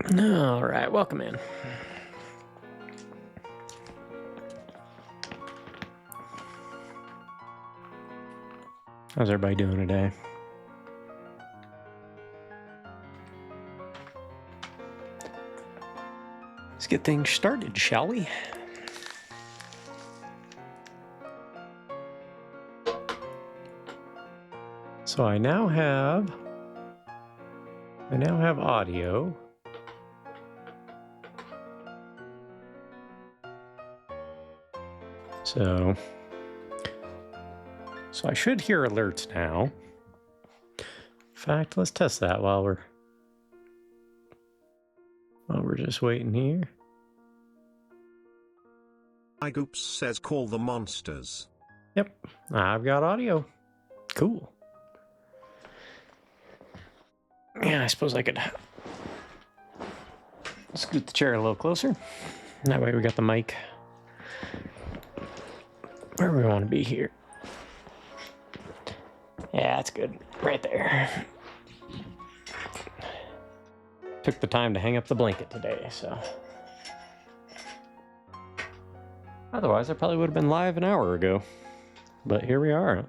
All right, welcome in. How's everybody doing today? Let's get things started, shall we? So I now have audio. So I should hear alerts now. In fact, let's test that while we're just waiting here. iGoops says call the monsters. Yep, I've got audio. Cool. Yeah, I suppose I could scoot the chair a little closer. That way we got the mic where we want to be here. Yeah, that's good. Right there. Took the time to hang up the blanket today, so. Otherwise, I probably would have been live an hour ago. But here we are.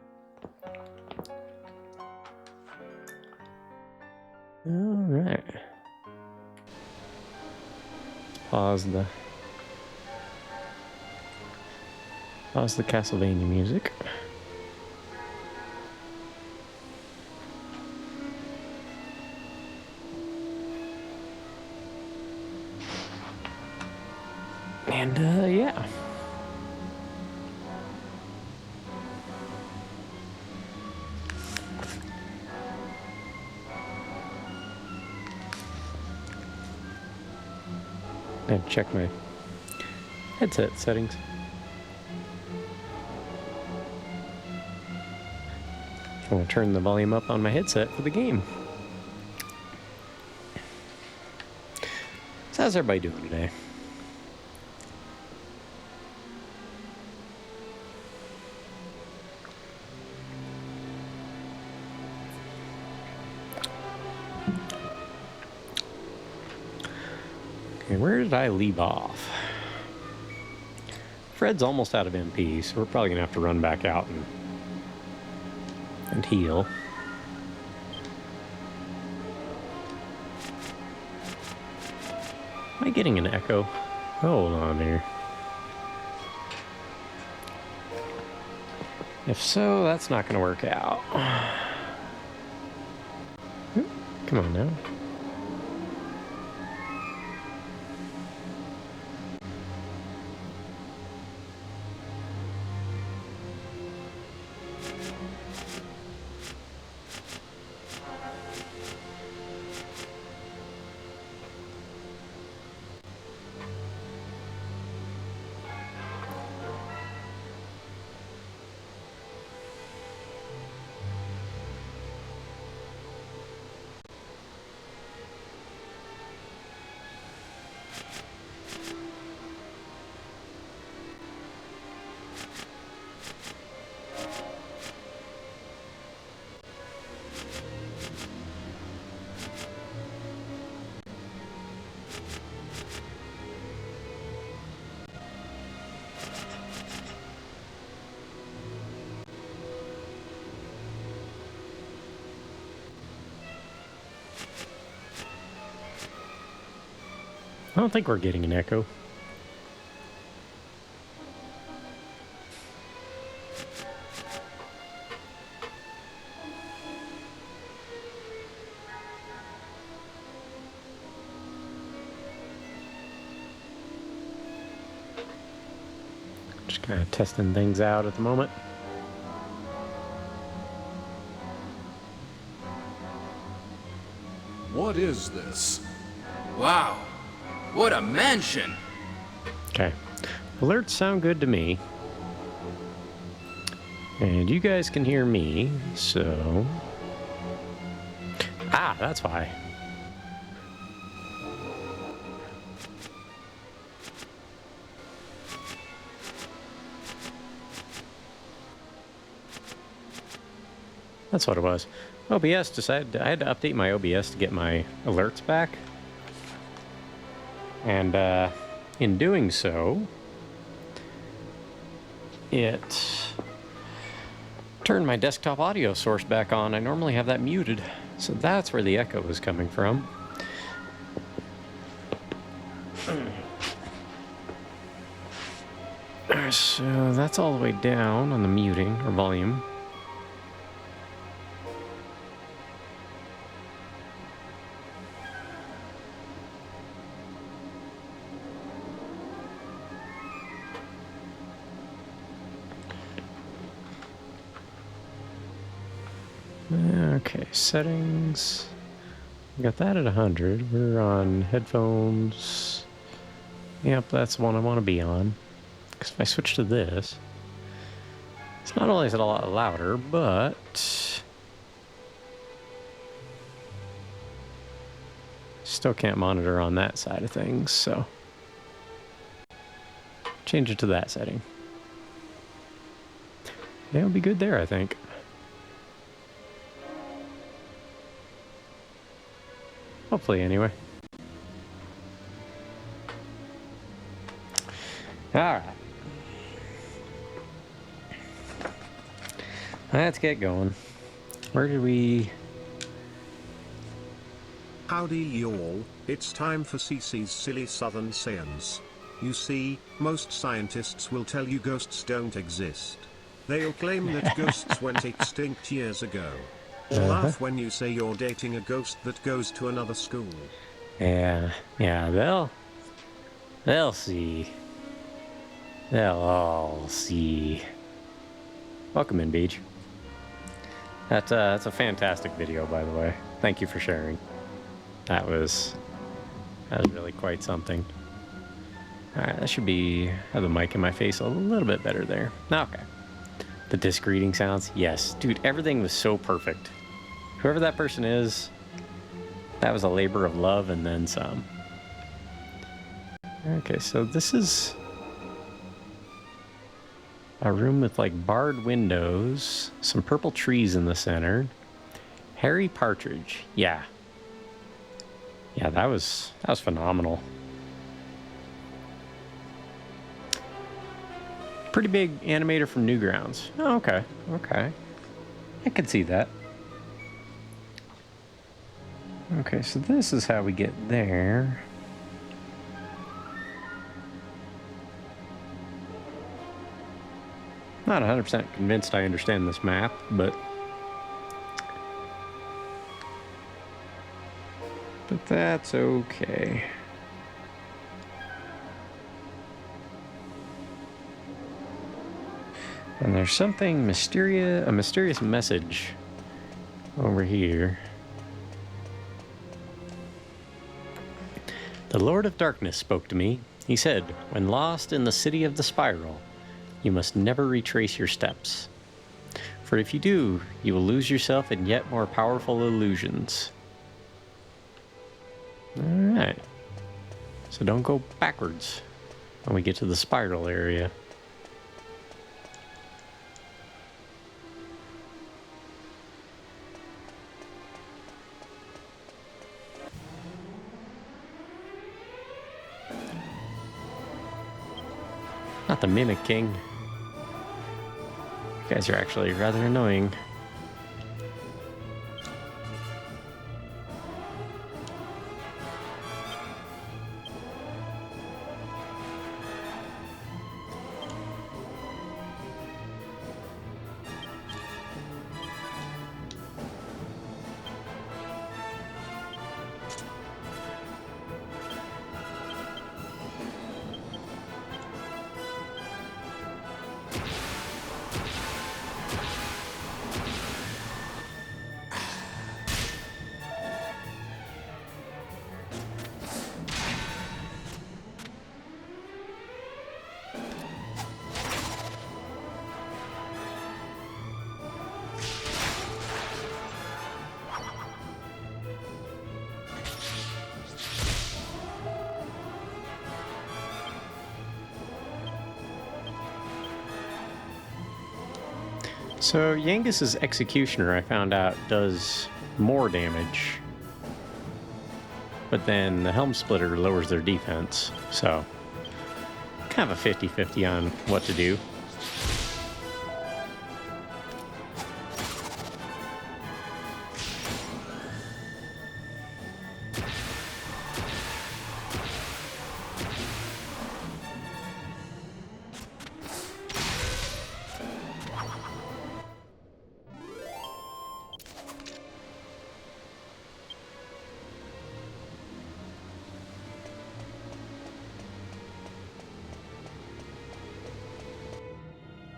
All right. Pause the Castlevania music. And yeah. And check my headset settings. I want to turn the volume up on my headset for the game. So how's everybody doing today? Okay, where did I leave off? Fred's almost out of MP, so we're probably gonna have to run back out and heal. Am I getting an echo? Hold on here. If so, that's not gonna work out. Come on now. I don't think we're getting an echo. Just kind of testing things out at the moment. What is this? Wow, what a mansion! Okay. Alerts sound good to me. And you guys can hear me, so... Ah, that's why. That's what it was. OBS decided I had to update my OBS to get my alerts back. And in doing so, it turned my desktop audio source back on. I normally have that muted, so that's where the echo is coming from. So that's all the way down on the muting or volume. Okay, settings. We got that at 100. We're on headphones. Yep, that's the one I want to be on. Because if I switch to this, it's not only is it a lot louder, but still can't monitor on that side of things, so change it to that setting. Yeah, it'll be good there, I think. Hopefully, anyway. Alright. Let's get going. Where did we... Howdy y'all, it's time for CC's Silly Southern Science. You see, most scientists will tell you ghosts don't exist. They'll claim that ghosts went extinct years ago. Or laugh when you say you're dating a ghost that goes to another school. Yeah, they'll see. They'll all see. Welcome in, Beach. That's a fantastic video, by the way. Thank you for sharing. That was really quite something. Alright, that should have the mic in my face a little bit better there. Okay. The disc reading sounds, yes. Dude, everything was so perfect. Whoever that person is, that was a labor of love and then some. Okay, so this is a room with like barred windows, some purple trees in the center. Harry Partridge, yeah. Yeah, that was phenomenal. Pretty big animator from Newgrounds. Oh, okay, okay. I could see that. Okay, so this is how we get there. Not 100% convinced I understand this map, but that's okay. And there's something mysterious, a mysterious message over here. The Lord of Darkness spoke to me. He said, when lost in the city of the spiral, you must never retrace your steps. For if you do, you will lose yourself in yet more powerful illusions. Alright. So don't go backwards when we get to the spiral area. Not the Mimic King. You guys are actually rather annoying. So Yangus's Executioner, I found out, does more damage. but then the helm splitter lowers their defense. So kind of a 50-50 on what to do.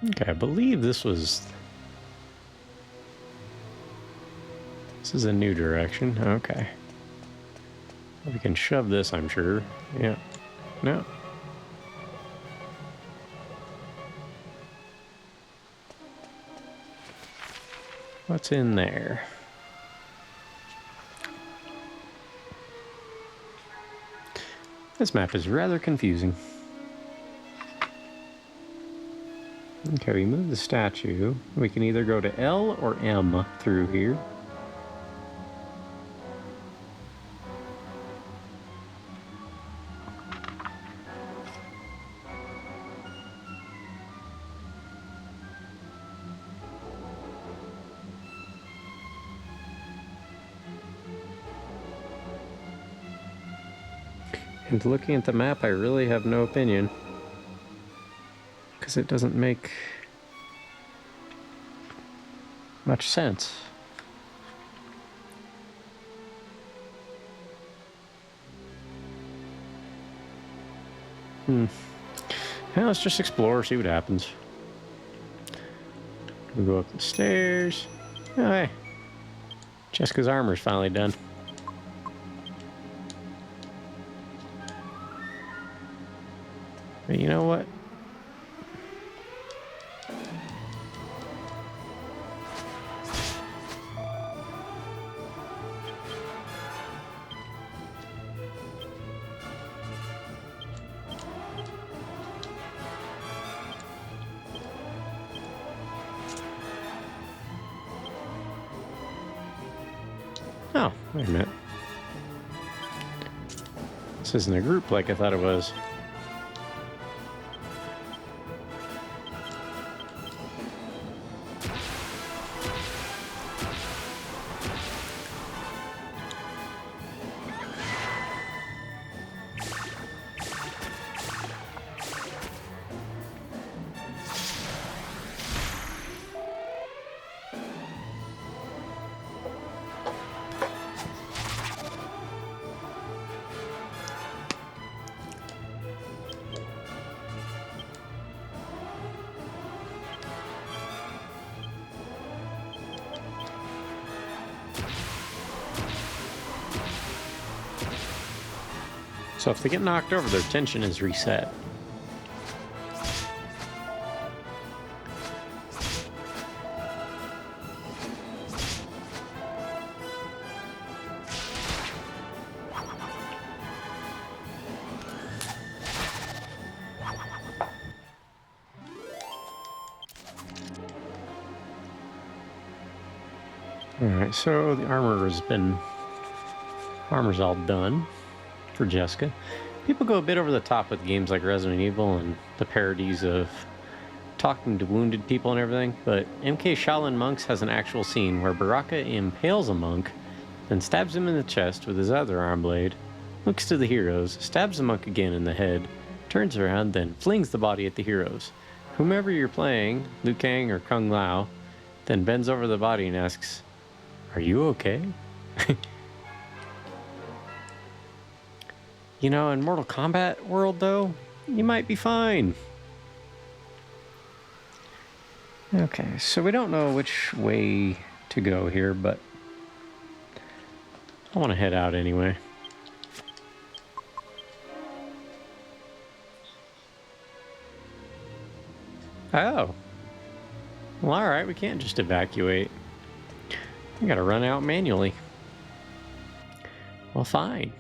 Okay, I believe this is a new direction. Okay. We can shove this, I'm sure. Yeah. No. What's in there? This map is rather confusing. Okay, we move the statue. We can either go to L or M through here. And looking at the map, I really have no opinion. Because it doesn't make much sense. Well, let's just explore, see what happens. We go up the stairs. Oh, hey. Jessica's armor's finally done. But you know what? Oh, wait a minute. This isn't a group like I thought it was. So if they get knocked over, their tension is reset. Alright, so the armor's all done for Jessica. People go a bit over the top with games like Resident Evil and the parodies of talking to wounded people and everything, but MK Shaolin Monks has an actual scene where Baraka impales a monk, then stabs him in the chest with his other arm blade, looks to the heroes, stabs the monk again in the head, turns around, then flings the body at the heroes. Whomever you're playing, Liu Kang or Kung Lao, then bends over the body and asks, "Are you okay?" You know, in Mortal Kombat world, though, you might be fine. Okay, so we don't know which way to go here, but I want to head out anyway. Oh. Well, alright, we can't just evacuate. We gotta run out manually. Well, fine.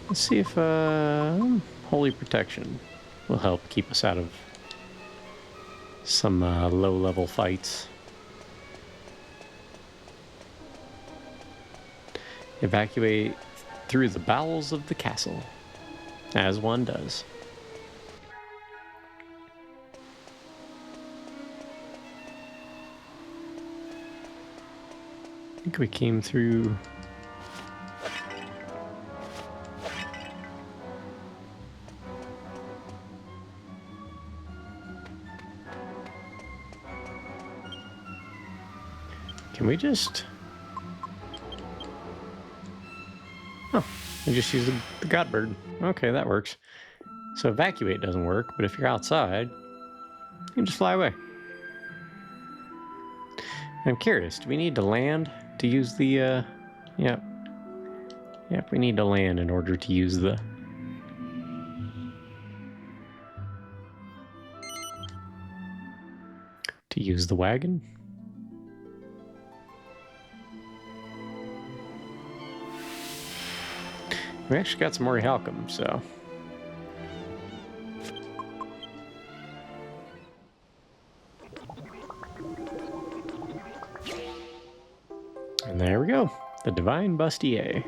Let's see if Holy Protection will help keep us out of some low-level fights. Evacuate through the bowels of the castle, as one does. I think we came through... Can we just... Oh, we just use the Godbird. Okay, that works. So evacuate doesn't work, but if you're outside, you can just fly away. I'm curious, do we need to land to use the, Yep, we need to land in order to use the... To use the wagon? We actually got some more Halcom, so... And there we go. The Divine Bustier.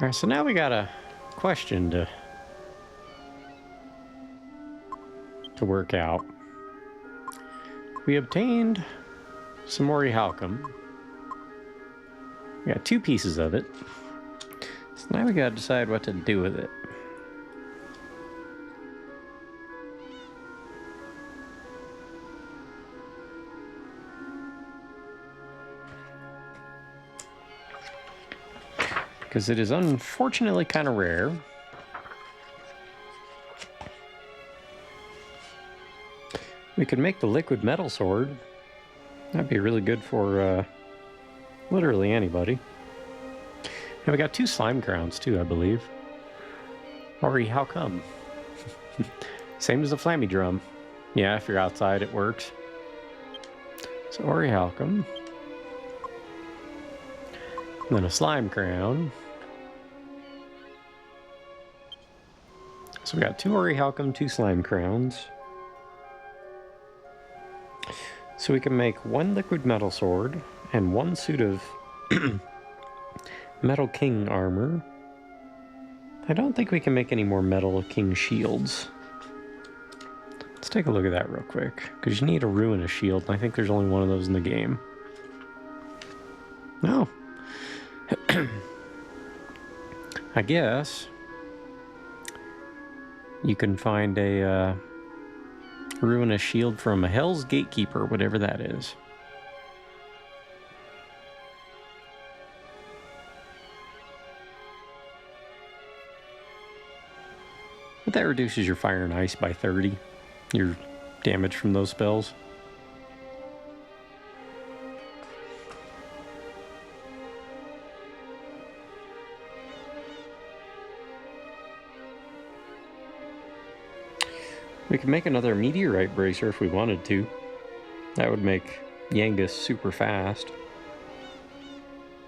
Alright, so now we got a question to work out. We obtained some more Halcom. We got 2 pieces of it. So now we gotta decide what to do with it. Because it is unfortunately kind of rare. We could make the liquid metal sword. That'd be really good for literally anybody. And we got 2 slime crowns too, I believe. Ori, how come? Same as the flammy drum. Yeah, if you're outside, it works. So Ori Halcom. And then a slime crown. So we got 2 Ori Halcom, 2 slime crowns. So we can make 1 liquid metal sword and 1 suit of Metal King armor. I don't think we can make any more Metal King shields. Let's take a look at that real quick, because you need a Ruinous shield, and I think there's only 1 of those in the game. No. I guess you can find a Ruinous shield from a Hell's Gatekeeper, whatever that is. But that reduces your fire and ice by 30, your damage from those spells. We could make another meteorite bracer if we wanted to. That would make Yangus super fast.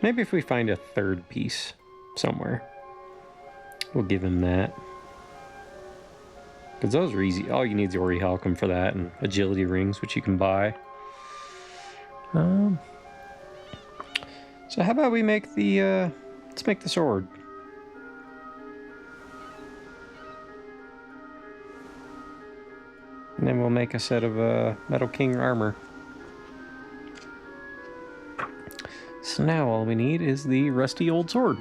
Maybe if we find a 3rd piece somewhere, we'll give him that. Because those are easy. All you need is the Ori Halcom for that, and agility rings, which you can buy. So how about we make the, let's make the sword. And then we'll make a set of Metal King armor. So now all we need is the rusty old sword.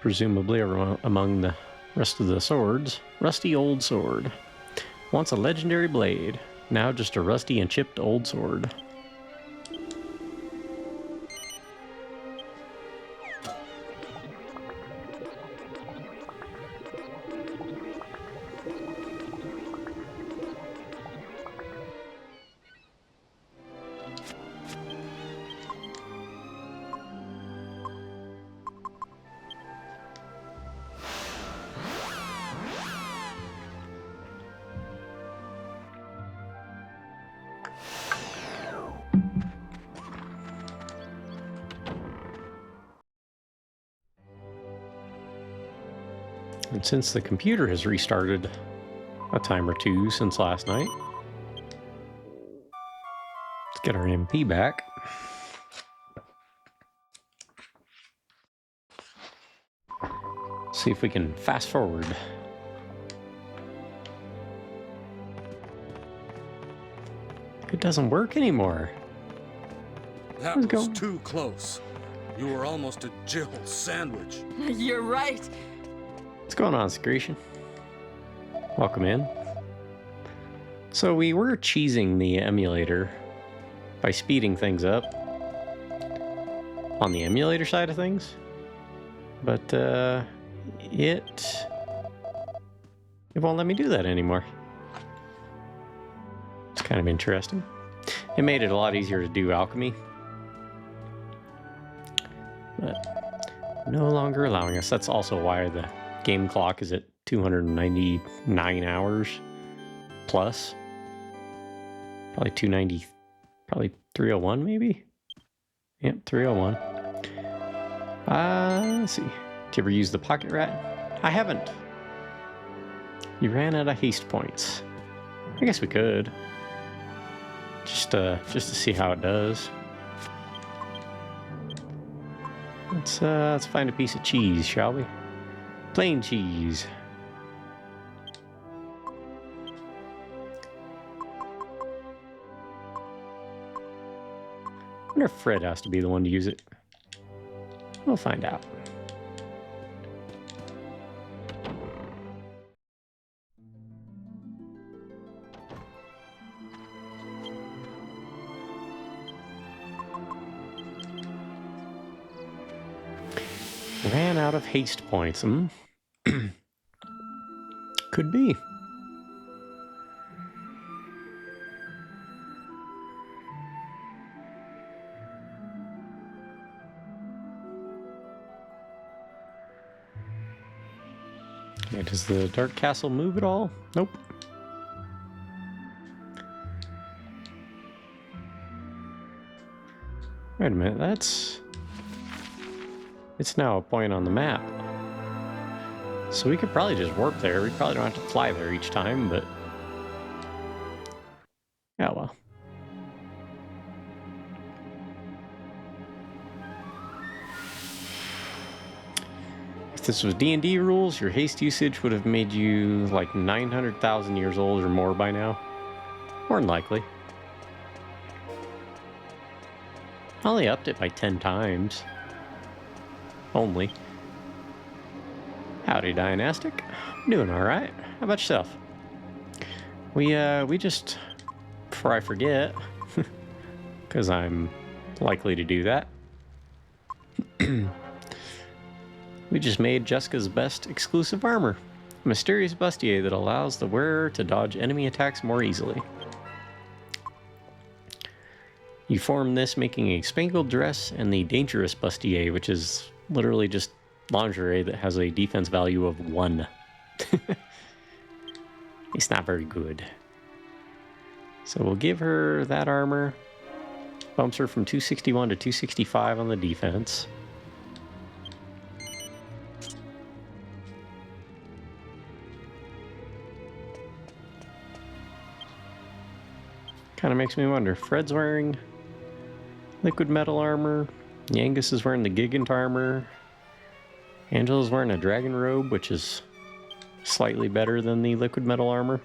Presumably among the rest of the swords. Rusty old sword. Once a legendary blade, now just a rusty and chipped old sword. And since the computer has restarted a time or two since last night, let's get our MP back. See if we can fast forward. It doesn't work anymore. That Let's was go. too close. You were almost a Jill sandwich. You're right. What's going on, Secretion? Welcome in. So we were cheesing the emulator by speeding things up on the emulator side of things, but it won't let me do that anymore. It's kind of interesting. It made it a lot easier to do alchemy, but no longer allowing us. That's also why the game clock is at 299 hours plus. Probably 290, probably 301 maybe? Yep, 301. Let's see. Did you ever use the pocket rat? I haven't. You ran out of haste points. I guess we could. Just to see how it does. Let's find a piece of cheese, shall we? Plain cheese. I wonder if Fred has to be the one to use it. We'll find out. Ran out of haste points. Could be. Okay, does the Dark Castle move at all? Nope. Wait a minute, it's now a point on the map. So we could probably just warp there. We probably don't have to fly there each time, but... oh well. If this was D&D rules, your haste usage would have made you like 900,000 years old or more by now. More than likely. I only upped it by 10 times. Only. Howdy, Dynastic. Doing alright. How about yourself? We just... before I forget, because I'm likely to do that, we just made Jessica's best exclusive armor. A mysterious bustier that allows the wearer to dodge enemy attacks more easily. You form this making a spangled dress and the dangerous bustier, which is literally just lingerie that has a defense value of 1. It's not very good. So we'll give her that armor. Bumps her from 261 to 265 on the defense. Kind of makes me wonder. Fred's wearing liquid metal armor. Yangus is wearing the Gigant armor. Angela's wearing a dragon robe, which is slightly better than the liquid metal armor.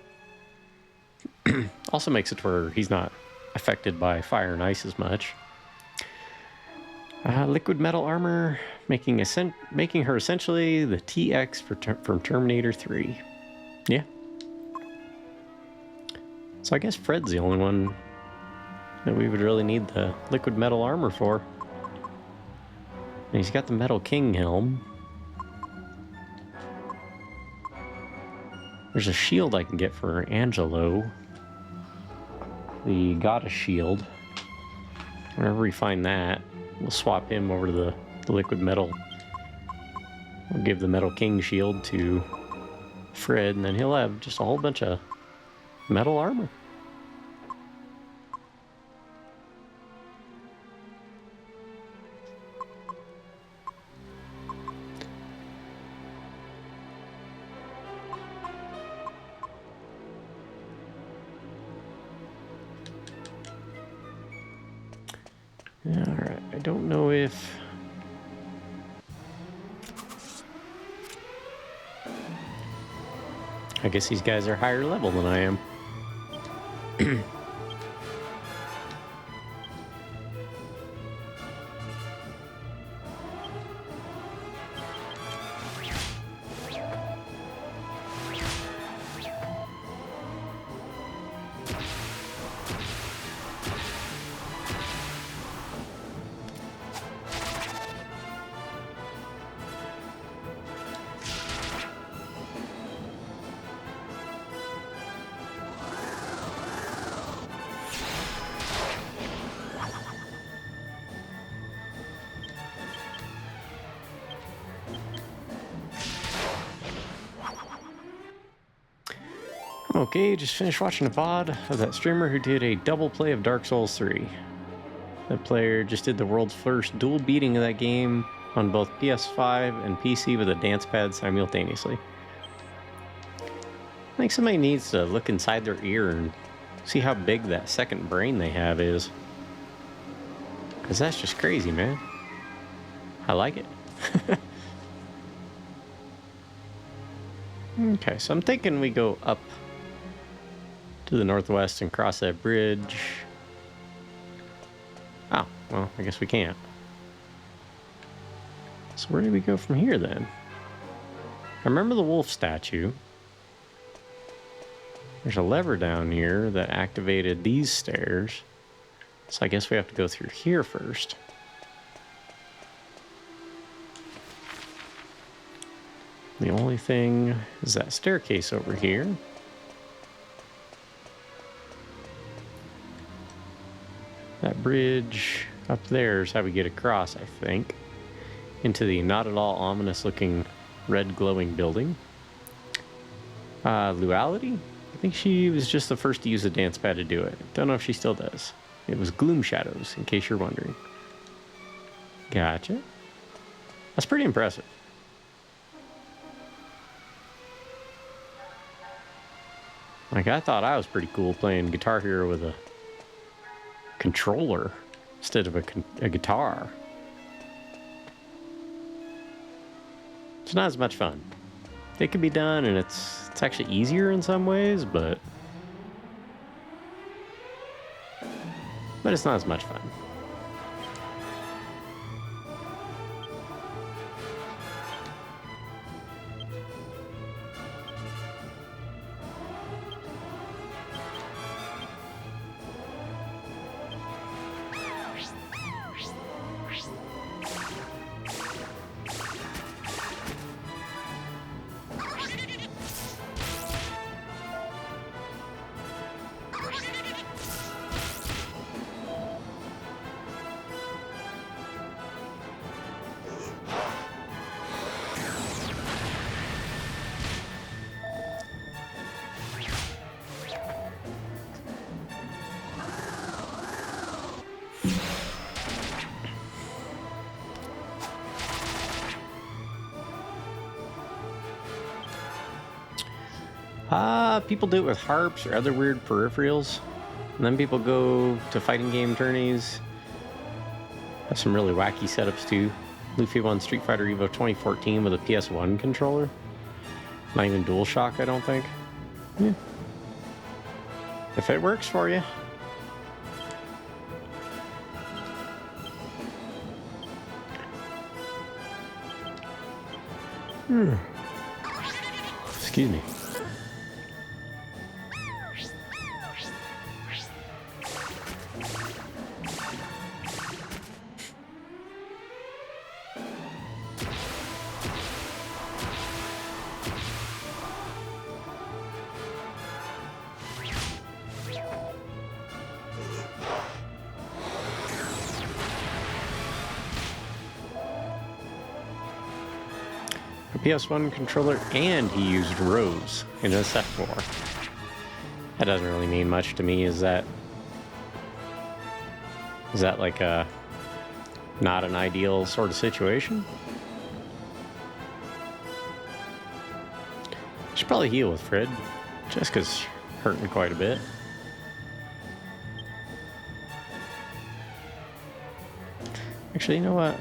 Also makes it to where he's not affected by fire and ice as much. Liquid metal armor, making her essentially the TX from Terminator 3. Yeah. So I guess Fred's the only one that we would really need the liquid metal armor for. And he's got the Metal King helm. There's a shield I can get for Angelo. The Goddess Shield. Whenever we find that, we'll swap him over to the liquid metal. We'll give the Metal King shield to Fred, and then he'll have just a whole bunch of metal armor. Alright, I don't know if... I guess these guys are higher level than I am. Okay, just finished watching a VOD of that streamer who did a double play of Dark Souls 3. That player just did the world's first dual beating of that game on both PS5 and PC with a dance pad simultaneously. I think somebody needs to look inside their ear and see how big that second brain they have is. Because that's just crazy, man. I like it. Okay, so I'm thinking we go up to the northwest and cross that bridge. Oh, well, I guess we can't. So where do we go from here then? I remember the wolf statue. There's a lever down here that activated these stairs. So I guess we have to go through here first. The only thing is that staircase over here. That bridge up there is how we get across, I think, into the not at all ominous looking red glowing building. Luality? I think she was just the first to use the dance pad to do it. Don't know if she still does. It was Gloom Shadows, in case you're wondering. Gotcha. That's pretty impressive. Like, I thought I was pretty cool playing Guitar Hero with a controller instead of a guitar. It's not as much fun. It can be done, and it's actually easier in some ways, but it's not as much fun. People do it with harps or other weird peripherals. And then people go to fighting game tourneys. Have some really wacky setups too. Luffy won Street Fighter Evo 2014 with a PS1 controller. Not even DualShock, I don't think. Yeah. If it works for you. Excuse me. PS1 controller, and he used Rose in his set 4. That doesn't really mean much to me. Is that like a not an ideal sort of situation? Should probably heal with Fred. Jessica's hurting quite a bit. Actually, you know what?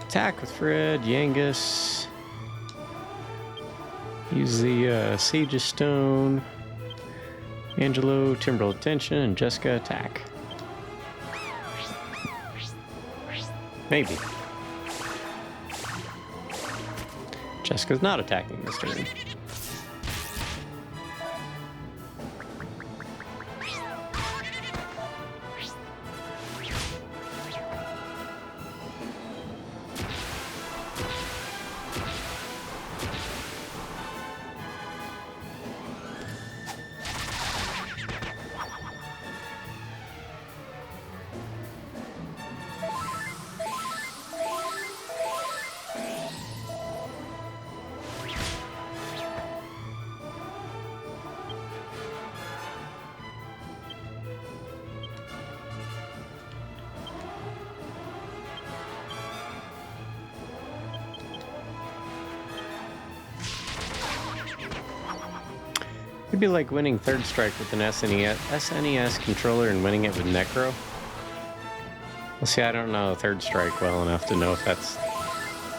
Attack with Fred, Yangus. Use the Sage's Stone. Angelo, Timbrel Attention, and Jessica attack. Maybe. Jessica's not attacking this turn. It'd be like winning Third Strike with an SNES controller and winning it with Necro. Well, see, I don't know Third Strike well enough to know if that's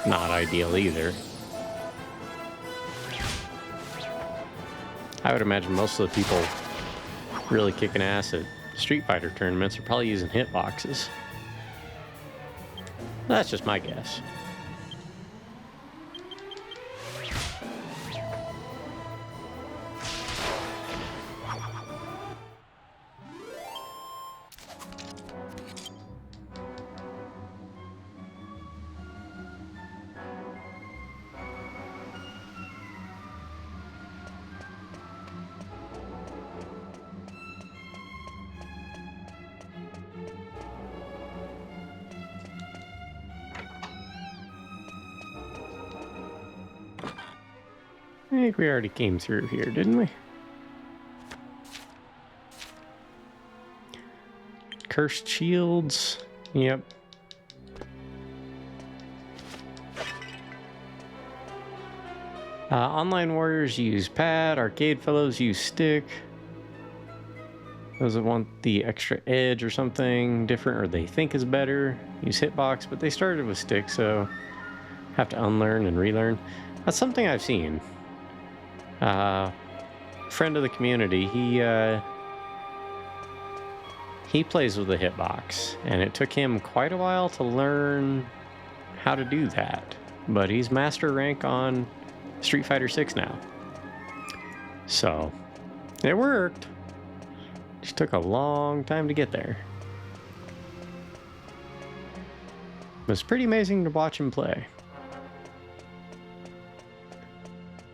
not ideal either. I would imagine most of the people really kicking ass at Street Fighter tournaments are probably using hitboxes. That's just my guess. I think we already came through here, didn't we? Cursed shields. Yep. Online warriors use pad. Arcade fellows use stick. Those that want the extra edge or something different, or they think is better, use hitbox. But they started with stick, so have to unlearn and relearn. That's something I've seen. Friend of the community, he plays with a hitbox, and it took him quite a while to learn how to do that. But he's master rank on Street Fighter VI now. So, it worked. Just took a long time to get there. It was pretty amazing to watch him play.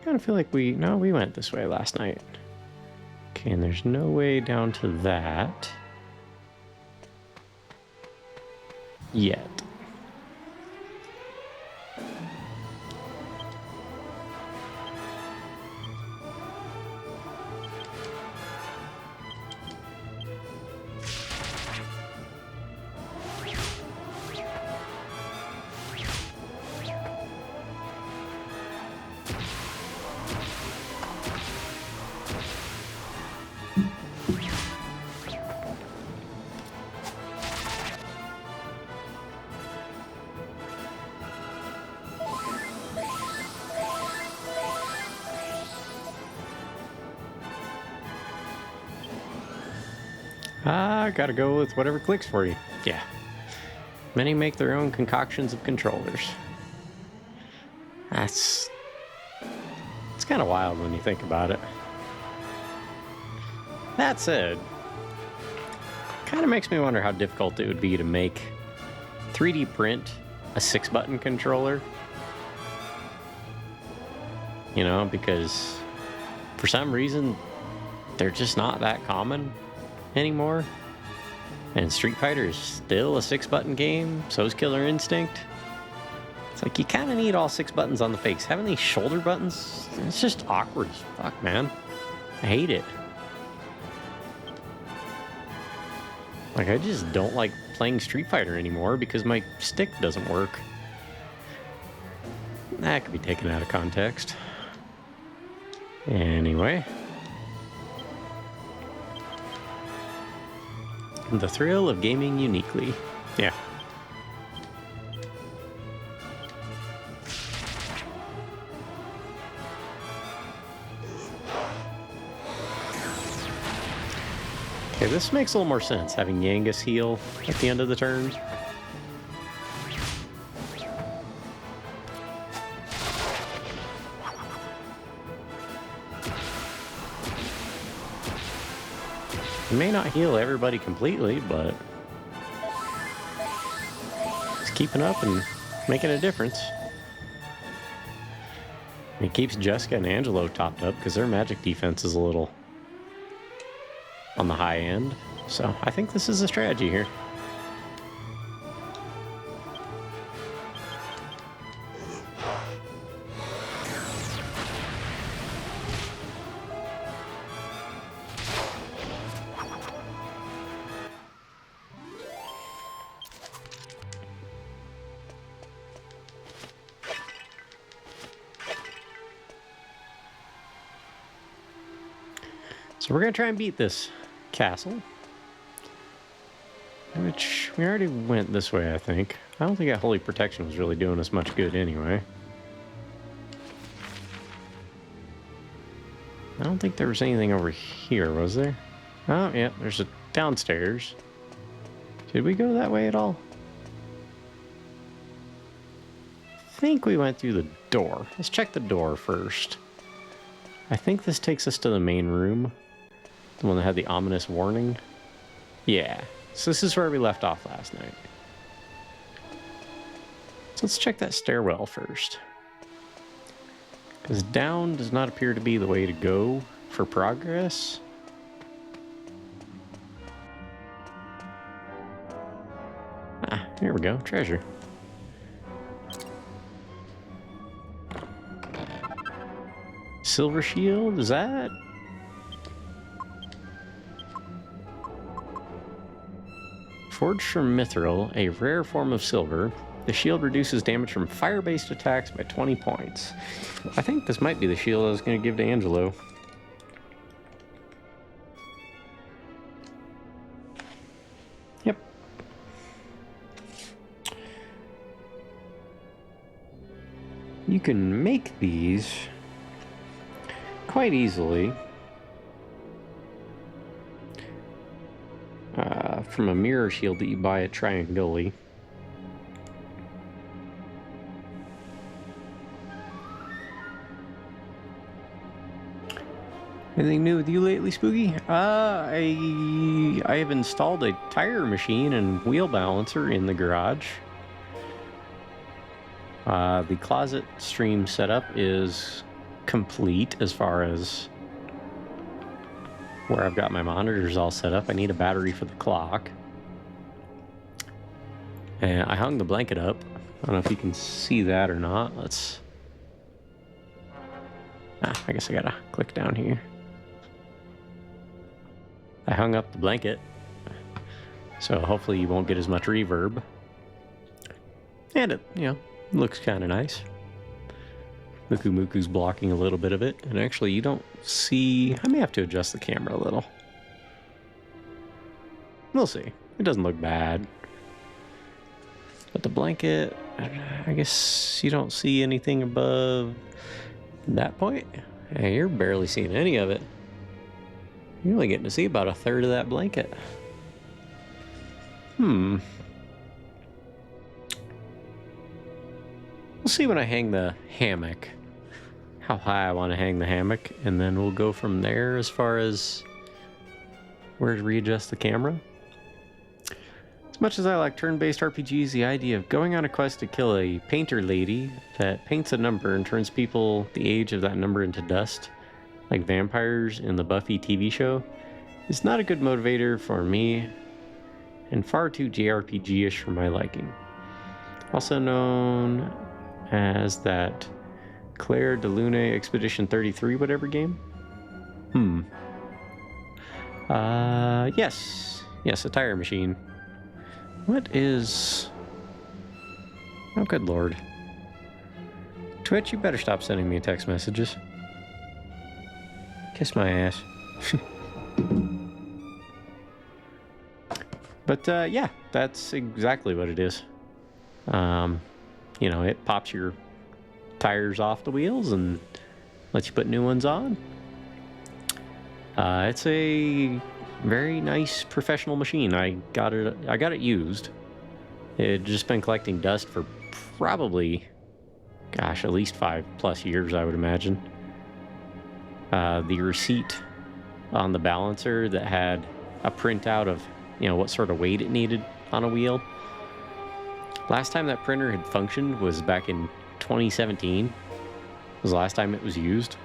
Kind of feel like we went this way last night. Okay, and there's no way down to that yet. Gotta go with whatever clicks for you. Yeah. Many make their own concoctions of controllers. It's kind of wild when you think about it. That said, kind of makes me wonder how difficult it would be to make 3D print a 6-button controller. You know, because for some reason they're just not that common anymore. And Street Fighter is still a 6-button game, so is Killer Instinct. It's like you kind of need all 6 buttons on the face. Having these shoulder buttons, it's just awkward as fuck, man. I hate it. Like, I just don't like playing Street Fighter anymore because my stick doesn't work. That could be taken out of context. Anyway. The thrill of gaming uniquely. Yeah. Okay, this makes a little more sense, having Yangus heal at the end of the turn. It may not heal everybody completely, but it's keeping up and making a difference. It keeps Jessica and Angelo topped up because their magic defense is a little on the high end. So I think this is a strategy here. So we're going to try and beat this castle, which we already went this way, I think. I don't think that Holy Protection was really doing us much good anyway. I don't think there was anything over here, was there? Oh, yeah, there's a downstairs. Did we go that way at all? I think we went through the door. Let's check the door first. I think this takes us to the main room. The one that had the ominous warning. Yeah. So this is where we left off last night. So let's check that stairwell first. Because down does not appear to be the way to go for progress. Ah, here we go. Treasure. Silver shield, is that? Forged from mithril, a rare form of silver, the shield reduces damage from fire-based attacks by 20 points. I think this might be the shield I was going to give to Angelo. Yep. You can make these quite easily from a mirror shield that you buy at Triangoli. Anything new with you lately, Spooky? I have installed a tire machine and wheel balancer in the garage. The closet stream setup is complete as far as where I've got my monitors all set up. I need a battery for the clock. And I hung the blanket up. I don't know if you can see that or not. Let's... I guess I gotta click down here. I hung up the blanket, so hopefully you won't get as much reverb. And it, you know, looks kind of nice. Muku Muku's blocking a little bit of it, and actually you don't see... I may have to adjust the camera a little. We'll see. It doesn't look bad. But the blanket, I guess you don't see anything above that point. Hey, you're barely seeing any of it. You're only getting to see about a third of that blanket. We'll see when I hang the hammock, how high I want to hang the hammock, and then we'll go from there as far as where to readjust the camera. As much as I like turn-based RPGs, the idea of going on a quest to kill a painter lady that paints a number and turns people the age of that number into dust, like vampires in the Buffy TV show, is not a good motivator for me and far too JRPG-ish for my liking. Also known as that Claire de Lune Expedition 33 whatever game? Yes, a tire machine. What is... Oh, good lord. Twitch, you better stop sending me text messages. Kiss my ass. But yeah, that's exactly what it is. You know, it pops your tires off the wheels and lets you put new ones on. It's a very nice professional machine. I got it used. It had just been collecting dust for probably, gosh, at least 5+ years, I would imagine. The receipt on the balancer that had a printout of, you know, what sort of weight it needed on a wheel. Last time that printer had functioned was back in 2017. Was the last time it was used.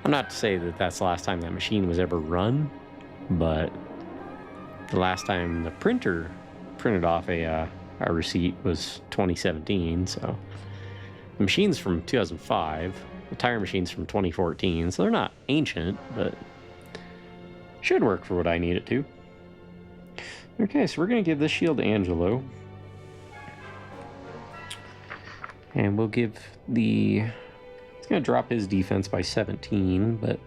I'm not to say that that's the last time that machine was ever run, but the last time the printer printed off a receipt was 2017. So the machine's from 2005. The tire machine's from 2014, so they're not ancient, but should work for what I need it to. Okay, so we're going to give this shield to Angelo. And we'll give the... It's going to drop his defense by 17, but...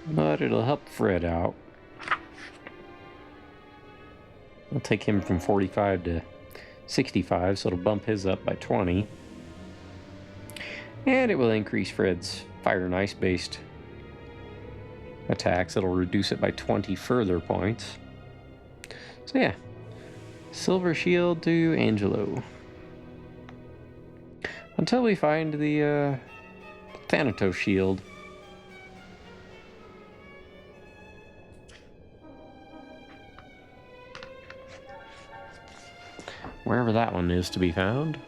But it'll help Fred out. I'll take him from 45 to 65, so it'll bump his up by 20. And it will increase Fred's fire and ice based attacks. It'll reduce it by 20 further points. So yeah, silver shield to Angelo. Until we find the Thanatos shield. Wherever that one is to be found.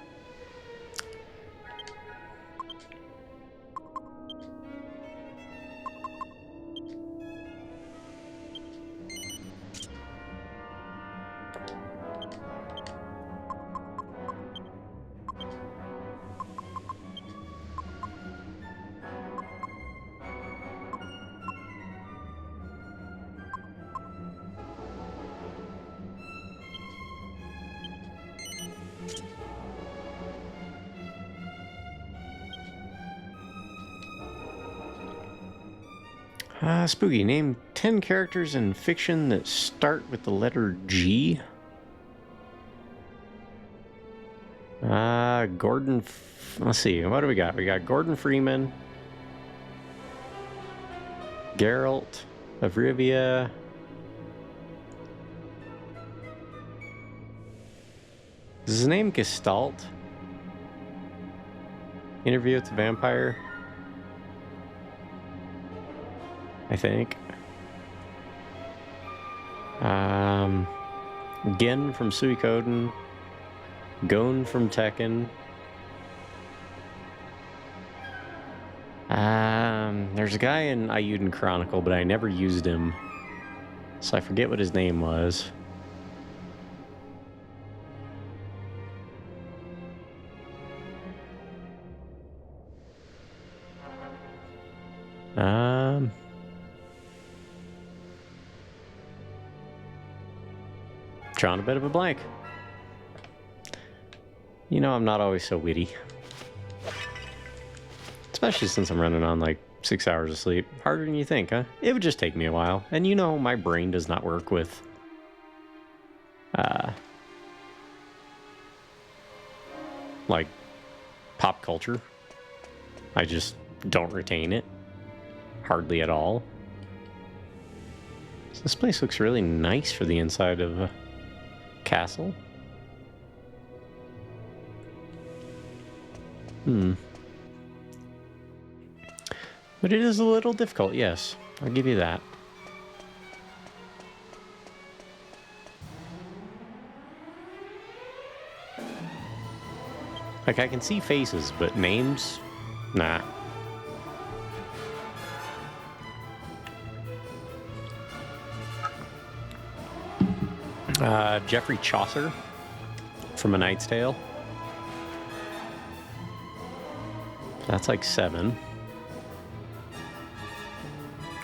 Spooky. Name 10 characters in fiction that start with the letter G. Gordon... Let's see. What do we got? We got Gordon Freeman. Geralt of Rivia. Is his name Gestalt? Interview with the Vampire? I think. Gen from Suikoden. Gon from Tekken. There's a guy in Ayuden Chronicle, but I never used him. So I forget what his name was. Drawing a bit of a blank. You know, I'm not always so witty. Especially since I'm running on like 6 hours of sleep. Harder than you think, huh? It would just take me a while. And you know, my brain does not work with like pop culture. I just don't retain it. Hardly at all. So this place looks really nice for the inside of a castle. But it is a little difficult, yes. I'll give you that. Like, I can see faces, but names? Nah. Geoffrey Chaucer from A Knight's Tale. That's like 7.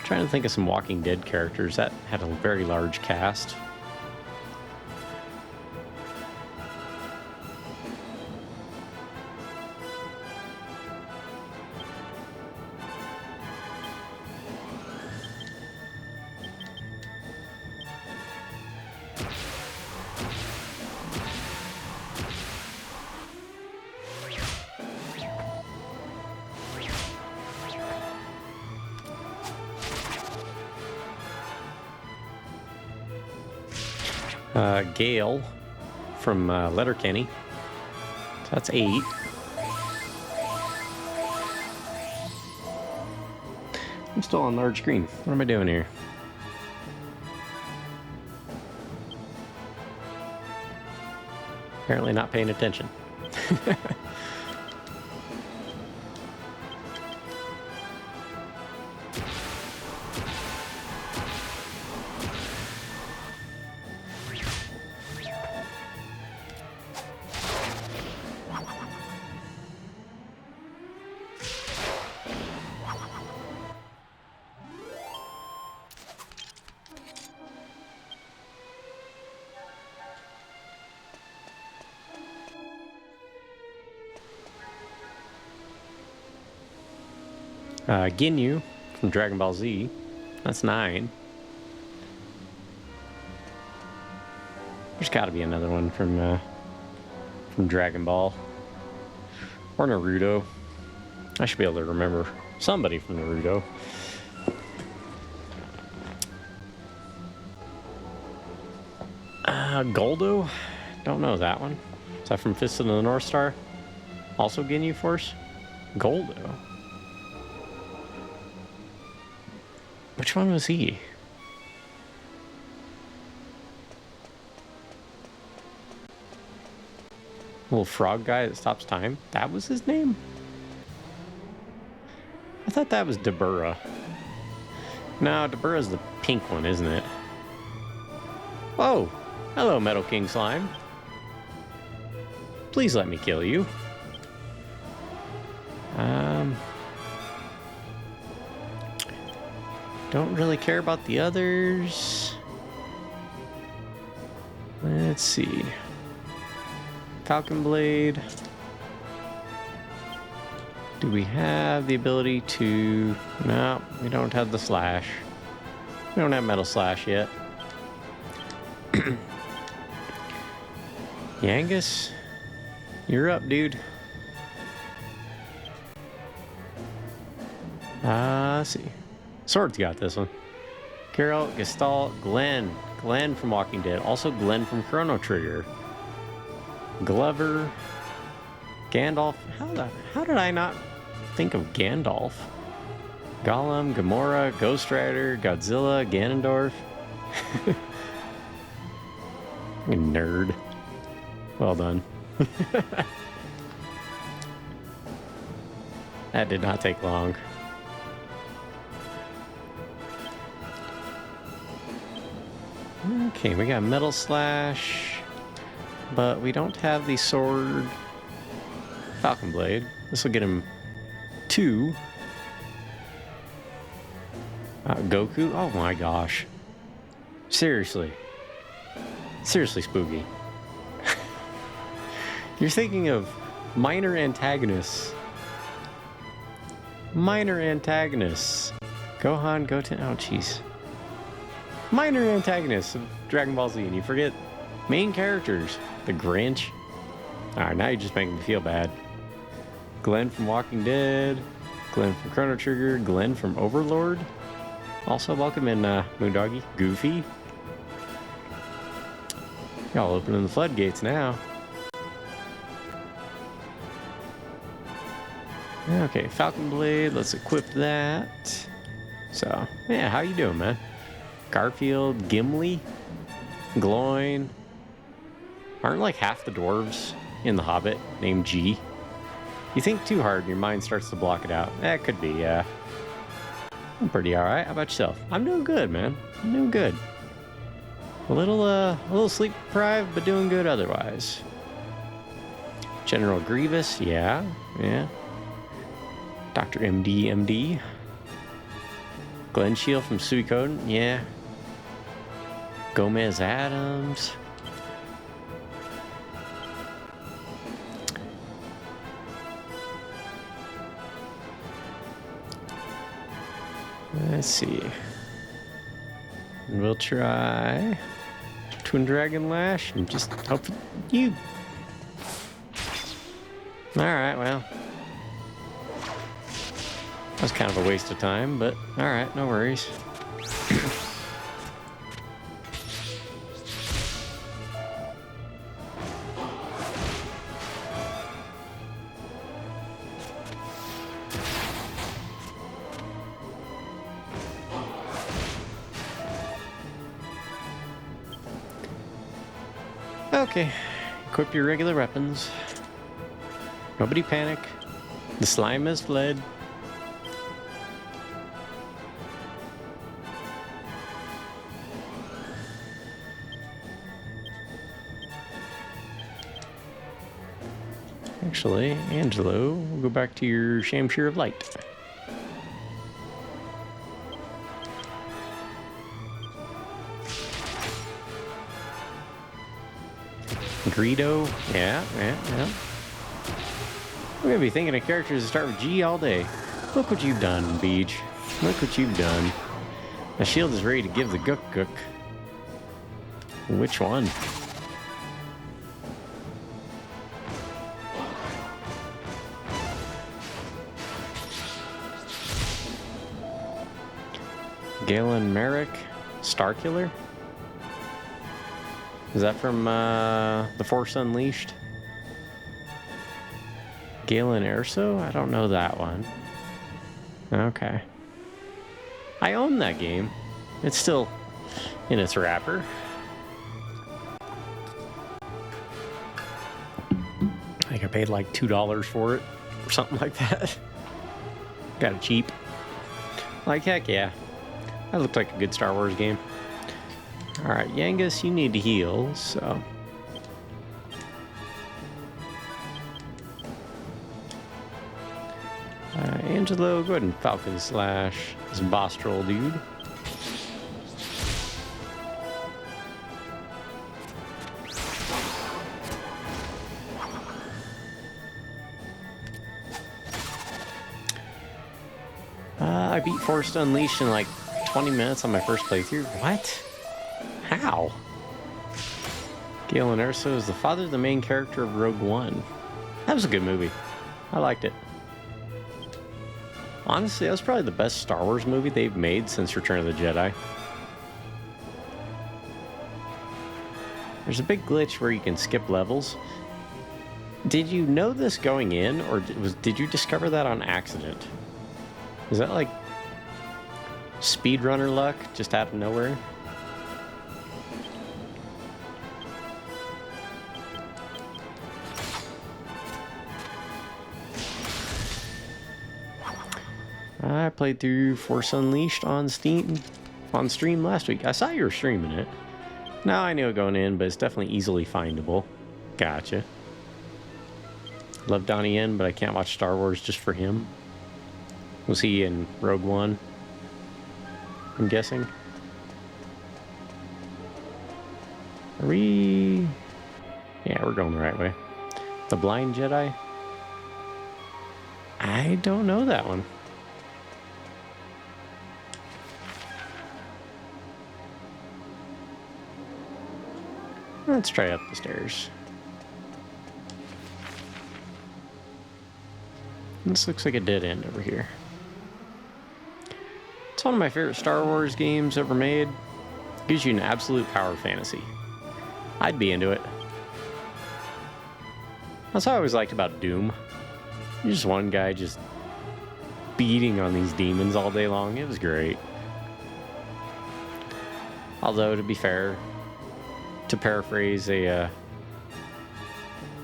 Trying to think of some Walking Dead characters that had a very large cast. Gale from Letterkenny. So that's 8. I'm still on large screen. What am I doing here? Apparently not paying attention. Ginyu from Dragon Ball Z. That's 9. There's got to be another one from Dragon Ball or Naruto. I should be able to remember somebody from Naruto. Goldo? Don't know that one. Is that from Fist of the North Star? Also Ginyu Force? Goldo. Which one was he? Little frog guy that stops time? That was his name? I thought that was Dabura. No, Dabura's the pink one, isn't it? Whoa! Hello, Metal King Slime. Please let me kill you. Don't really care about the others. Let's see. Falcon Blade. Do we have the ability to... No, we don't have the Slash. We don't have Metal Slash yet. Yangus, you're up, dude. Let's see. Sword's got this one. Carol, Gestalt, Glenn. Glenn from Walking Dead. Also Glenn from Chrono Trigger. Glover. Gandalf. How did I not think of Gandalf? Gollum, Gamora, Ghost Rider, Godzilla, Ganondorf. Nerd. Well done. That did not take long. Okay, we got Metal Slash, but we don't have the sword. Falcon Blade. This will get him 2. Goku? Oh my gosh. Seriously. Seriously, Spooky. You're thinking of minor antagonists. Minor antagonists. Gohan, Goten. Oh, jeez. Minor antagonists of Dragon Ball Z, and you forget main characters. The Grinch. Alright, now you're just making me feel bad. Glenn from Walking Dead. Glenn from Chrono Trigger. Glenn from Overlord. Also, welcome in, Moondoggy. Goofy. Y'all opening the floodgates now. Okay, Falcon Blade. Let's equip that. So, yeah, how you doing, man? Garfield, Gimli, Gloin. Aren't like half the dwarves in The Hobbit named G? You think too hard and your mind starts to block it out. That could be, yeah. I'm pretty alright. How about yourself? I'm doing good, man. I'm doing good. A little sleep deprived, but doing good otherwise. General Grievous, yeah. Dr. MD. Glenn Shield from Suikoden, yeah. Gomez Adams. Let's see. And we'll try Twin Dragon Lash and just hope you. Alright, well. That was kind of a waste of time, but alright, no worries. Okay, equip your regular weapons. Nobody panic. The slime has fled. Actually, Angelo, we'll go back to your Shamshir of Light. Greedo, yeah. I'm gonna be thinking of characters that start with G all day. Look what you've done, Beach. Look what you've done. The shield is ready to give the gook. Which one? Galen Merrick, Starkiller? Is that from The Force Unleashed? Galen Erso? I don't know that one. Okay. I own that game. It's still in its wrapper. I think I paid like $2 for it or something like that. Got it cheap. Like, heck yeah. That looked like a good Star Wars game. Alright, Yangus, you need to heal, so... Angelo, go ahead and Falcon Slash this boss troll dude. I beat Force Unleashed in like 20 minutes on my first playthrough. What? How? Galen Erso is the father of the main character of Rogue One. That was a good movie. I liked it. Honestly, that was probably the best Star Wars movie they've made since Return of the Jedi. There's a big glitch where you can skip levels. Did you know this going in, or did you discover that on accident? Is that like speedrunner luck just out of nowhere? I played through Force Unleashed on stream last week. I saw you were streaming it. Now I knew it going in, but it's definitely easily findable. Gotcha. Love Donnie Yen, but I can't watch Star Wars just for him. Was he in Rogue One? I'm guessing. Are we... Yeah, we're going the right way. The Blind Jedi? I don't know that one. Let's try up the stairs. This looks like a dead end over here. It's one of my favorite Star Wars games ever made. Gives you an absolute power fantasy. I'd be into it. That's what I always liked about Doom. You're just one guy just beating on these demons all day long. It was great. Although, to be fair, to paraphrase a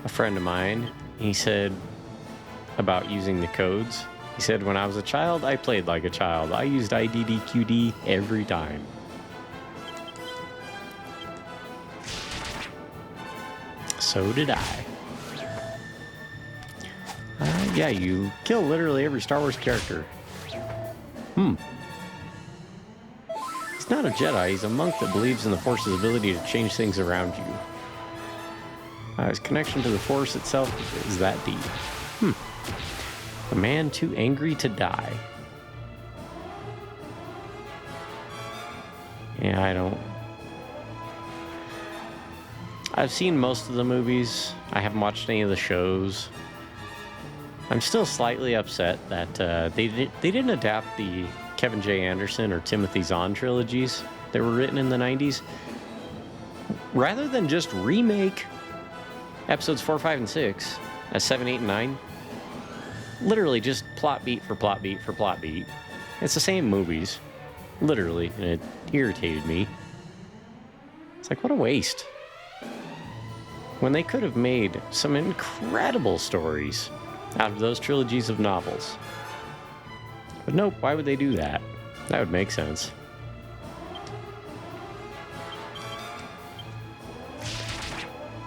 friend of mine, he said about using the codes. He said, when I was a child, I played like a child. I used IDDQD every time. So did I. Yeah, you kill literally every Star Wars character. He's not a Jedi, he's a monk that believes in the Force's ability to change things around you. His connection to the Force itself is that deep. A man too angry to die. Yeah, I've seen most of the movies. I haven't watched any of the shows. I'm still slightly upset that they didn't adapt the Kevin J. Anderson or Timothy Zahn trilogies that were written in the 90s. Rather than just remake episodes 4, 5, and 6 as 7, 8, and 9, literally just plot beat for plot beat for plot beat. It's the same movies, literally, and it irritated me. It's like, what a waste. when they could have made some incredible stories out of those trilogies of novels. But nope, why would they do that? That would make sense.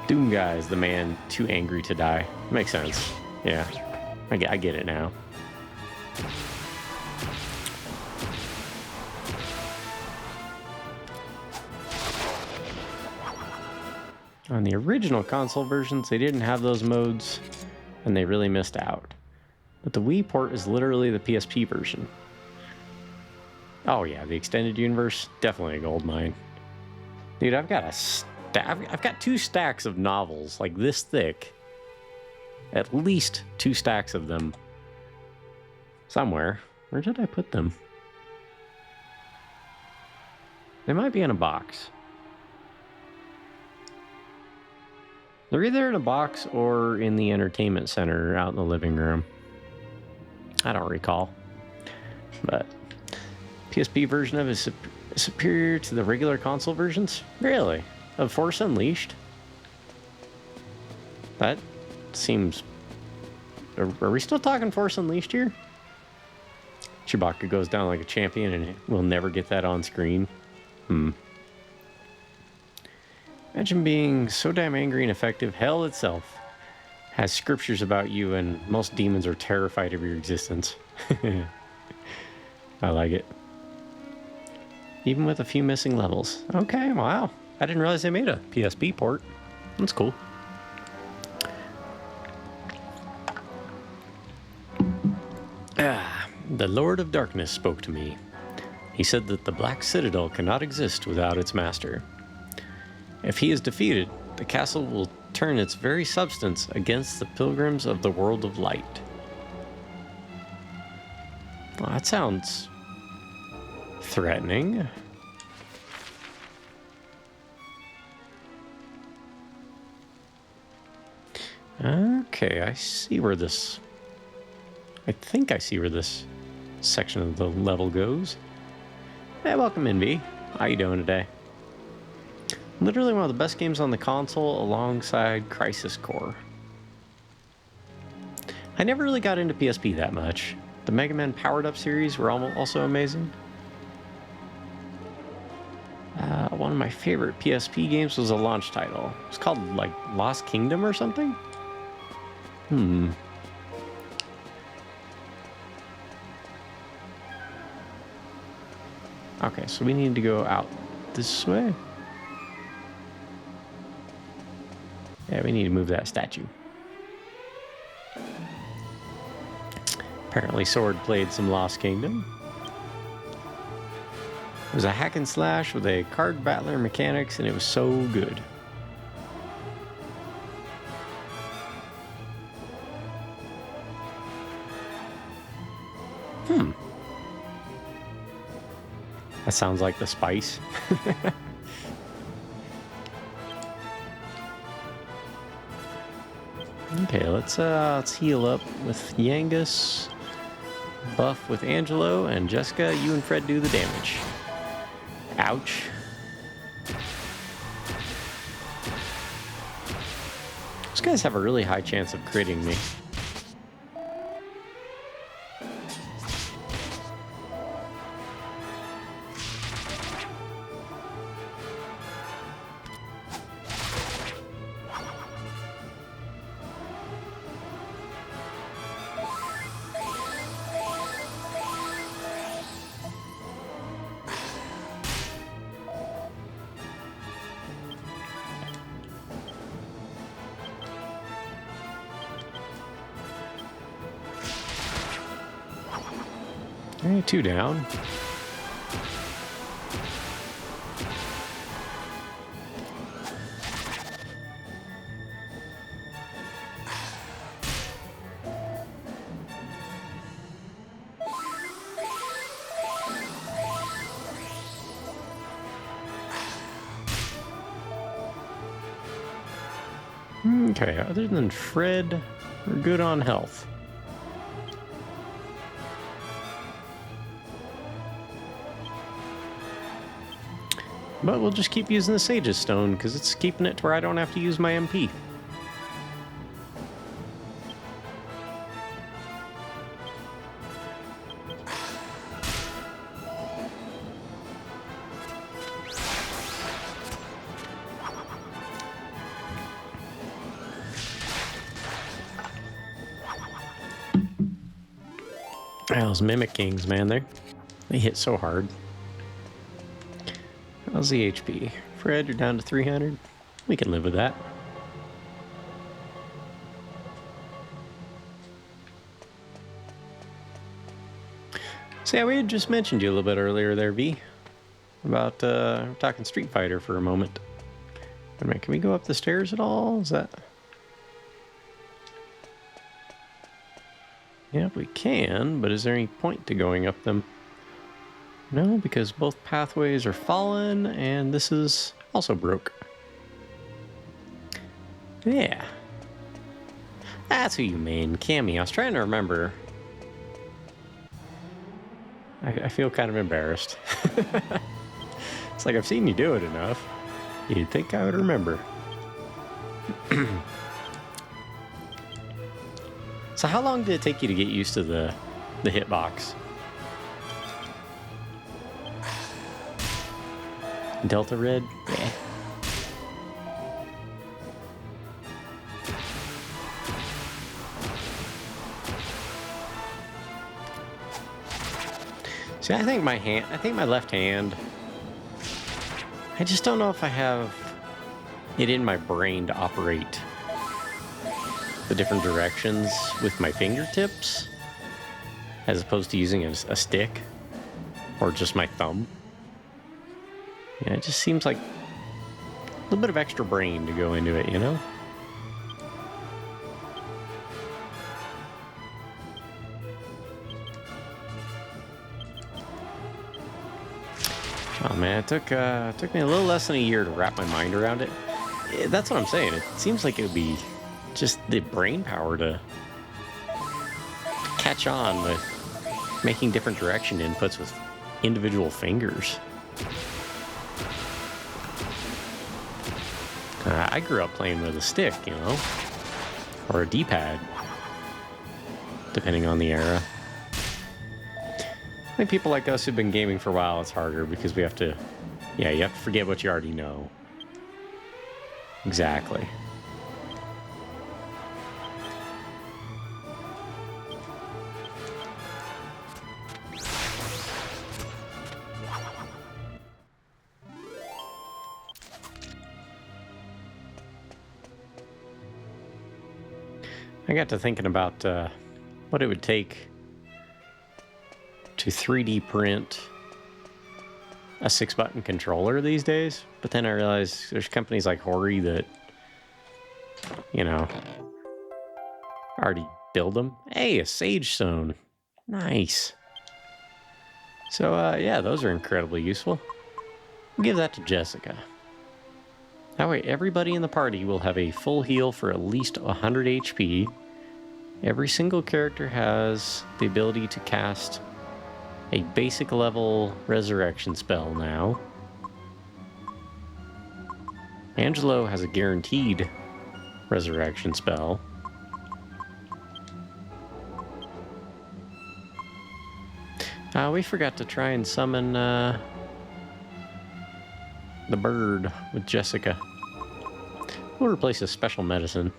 Doom Guy is the man too angry to die. Makes sense. Yeah, I get it now. On the original console versions, they didn't have those modes, and they really missed out. But the Wii port is literally the PSP version. Oh yeah, the extended universe, definitely a gold mine. Dude, I've got I've got 2 stacks of novels like this thick. At least 2 stacks of them. Somewhere. Where did I put them? They might be in a box. They're either in a box or in the entertainment center out in the living room. I don't recall. But PSP version of it is superior to the regular console versions? Really? Of Force Unleashed? That seems... Are we still talking Force Unleashed here? Chewbacca goes down like a champion and we'll never get that on screen. Imagine being so damn angry and effective. Hell itself has scriptures about you, and most demons are terrified of your existence. I like it. Even with a few missing levels. Okay, wow. I didn't realize they made a PSP port. That's cool. The Lord of Darkness spoke to me. He said that the Black Citadel cannot exist without its master. If he is defeated, the castle will turn its very substance against the pilgrims of the world of light. Well, that sounds threatening. Okay, I see where this... I think I see where this section of the level goes. Hey, welcome in, V. How you doing today? Literally one of the best games on the console alongside Crisis Core. I never really got into PSP that much. The Mega Man Powered Up series were also amazing. One of my favorite PSP games was a launch title. It's called, like, Lost Kingdom or something? Okay, so we need to go out this way. Yeah, we need to move that statue. Apparently Sword played some Lost Kingdom. It was a hack and slash with a card battler mechanics, and it was so good. That sounds like the spice. Okay, let's heal up with Yangus, buff with Angelo, and Jessica, you and Fred do the damage. Ouch. Those guys have a really high chance of critting me. Okay, 2 down. Okay, other than Fred, we're good on health. But we'll just keep using the Sage's Stone, because it's keeping it to where I don't have to use my MP. Those Mimic Kings, man, they hit so hard. How's the HP? Fred, you're down to 300. We can live with that. So yeah, we had just mentioned you a little bit earlier there, V, about talking Street Fighter for a moment. I mean, can we go up the stairs at all? Is that... Yeah, we can, but is there any point to going up them? No, because both pathways are fallen, and this is also broke. Yeah. That's who you mean, Cammy. I was trying to remember. I feel kind of embarrassed. It's like I've seen you do it enough. You'd think I would remember. So how long did it take you to get used to the hitbox? Delta Red? Yeah. See, I think my left hand, I just don't know if I have it in my brain to operate the different directions with my fingertips as opposed to using a stick or just my thumb. Yeah, it just seems like a little bit of extra brain to go into it, you know? Oh man, it took me a little less than a year to wrap my mind around it. That's what I'm saying. It seems like it would be just the brain power to catch on with making different direction inputs with individual fingers. I grew up playing with a stick, you know, or a D-pad, depending on the era. I think people like us who've been gaming for a while, it's harder because we have to, yeah, you have to forget what you already know. Exactly. I got to thinking about what it would take to 3D print a 6-button controller these days, but then I realized there's companies like Hori that, you know, already build them. Hey, a Sage Stone. Nice. So, yeah, those are incredibly useful. I'll give that to Jessica. That way, everybody in the party will have a full heal for at least 100 HP. Every single character has the ability to cast a basic level resurrection spell now. Angelo has a guaranteed resurrection spell. We forgot to try and summon the bird with Jessica. We'll replace a special medicine.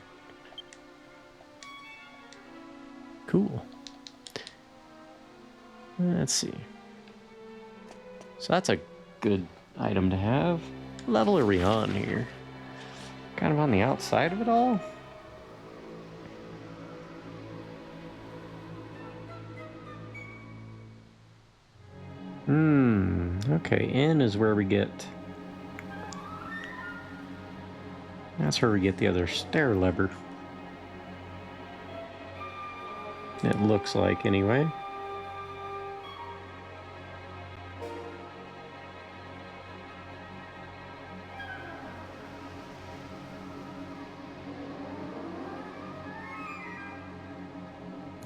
Cool. Let's see. So that's a good item to have. What level are we on here? Kind of on the outside of it all? Okay, N is where we get... That's where we get the other stair lever. It looks like, anyway.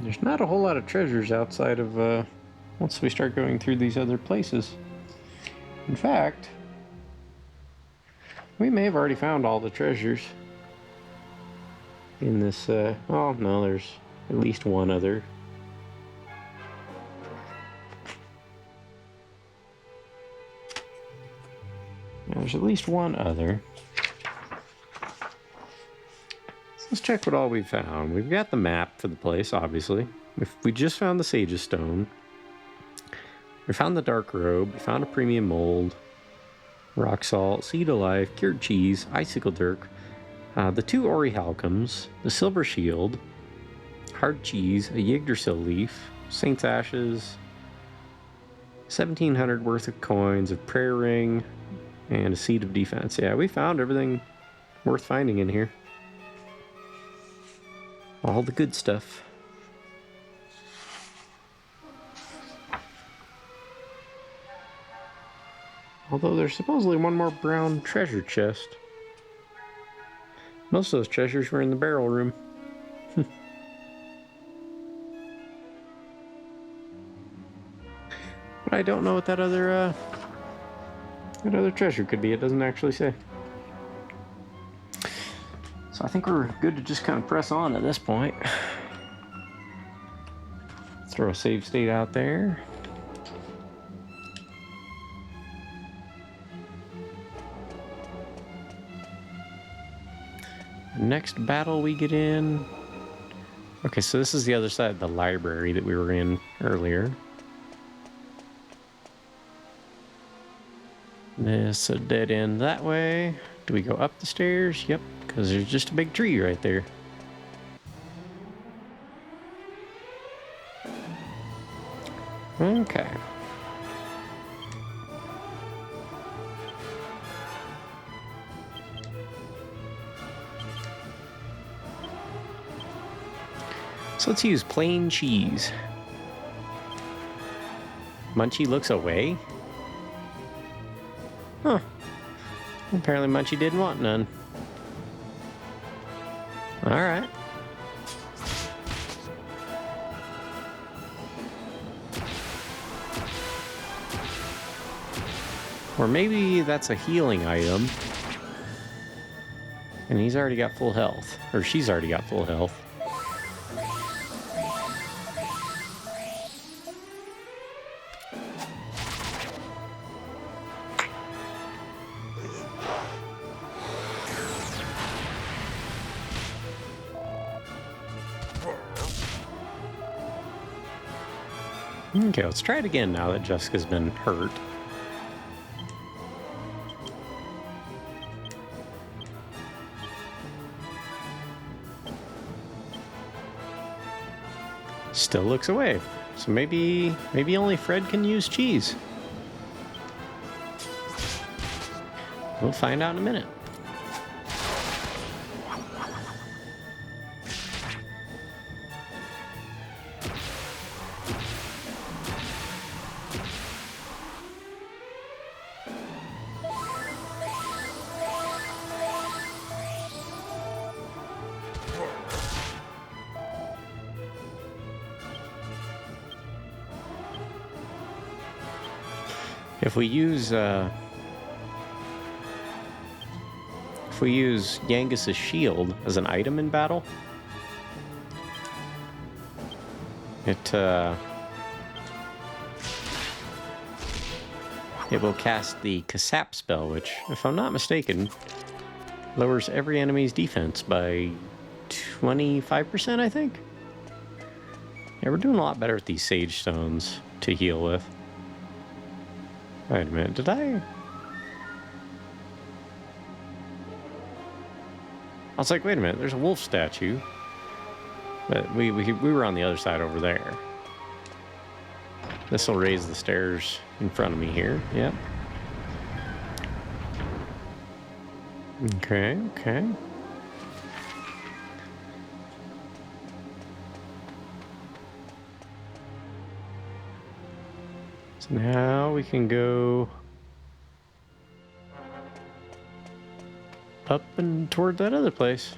There's not a whole lot of treasures outside of, once we start going through these other places. In fact, We may have already found all the treasures in this, oh no, there's at least one other. There's at least one other. So let's check what all we've found. We've got the map for the place, obviously. We just found the Sage's Stone. We found the Dark Robe. We found a Premium Mold. Rock Salt, Seed of Life, Cured Cheese, Icicle Dirk, the 2 Ori Halcoms, the Silver Shield, Hard Cheese, a Yggdrasil Leaf, Saint's Ashes, 1,700 worth of coins, a Prayer Ring, and a Seed of Defense. Yeah, we found everything worth finding in here. All the good stuff. Although there's supposedly one more brown treasure chest. Most of those treasures were in the barrel room. But I don't know what that other treasure could be. It doesn't actually say. So I think we're good to just kind of press on at this point. Throw a save state out there. Next battle we get in. Okay, so this is the other side of the library that we were in earlier. This a dead end that way. Do we go up the stairs? Yep, because there's just a big tree right there. Okay. So let's use plain cheese. Munchie looks away? Huh. Apparently Munchie didn't want none. Alright. Or maybe that's a healing item. And he's already got full health. Or she's already got full health. Okay, let's try it again now that Jessica's been hurt. Still looks away. So maybe only Fred can use cheese. We'll find out in a minute. If we use Yangus's shield as an item in battle, it will cast the Kasap spell, which, if I'm not mistaken, lowers every enemy's defense by 25%, I think. Yeah, we're doing a lot better with these Sage Stones to heal with. Wait a minute, did I was like, wait a minute, there's a wolf statue. But we were on the other side over there. This will raise the stairs in front of me here. Yep. Okay, okay. So now we can go up and toward that other place.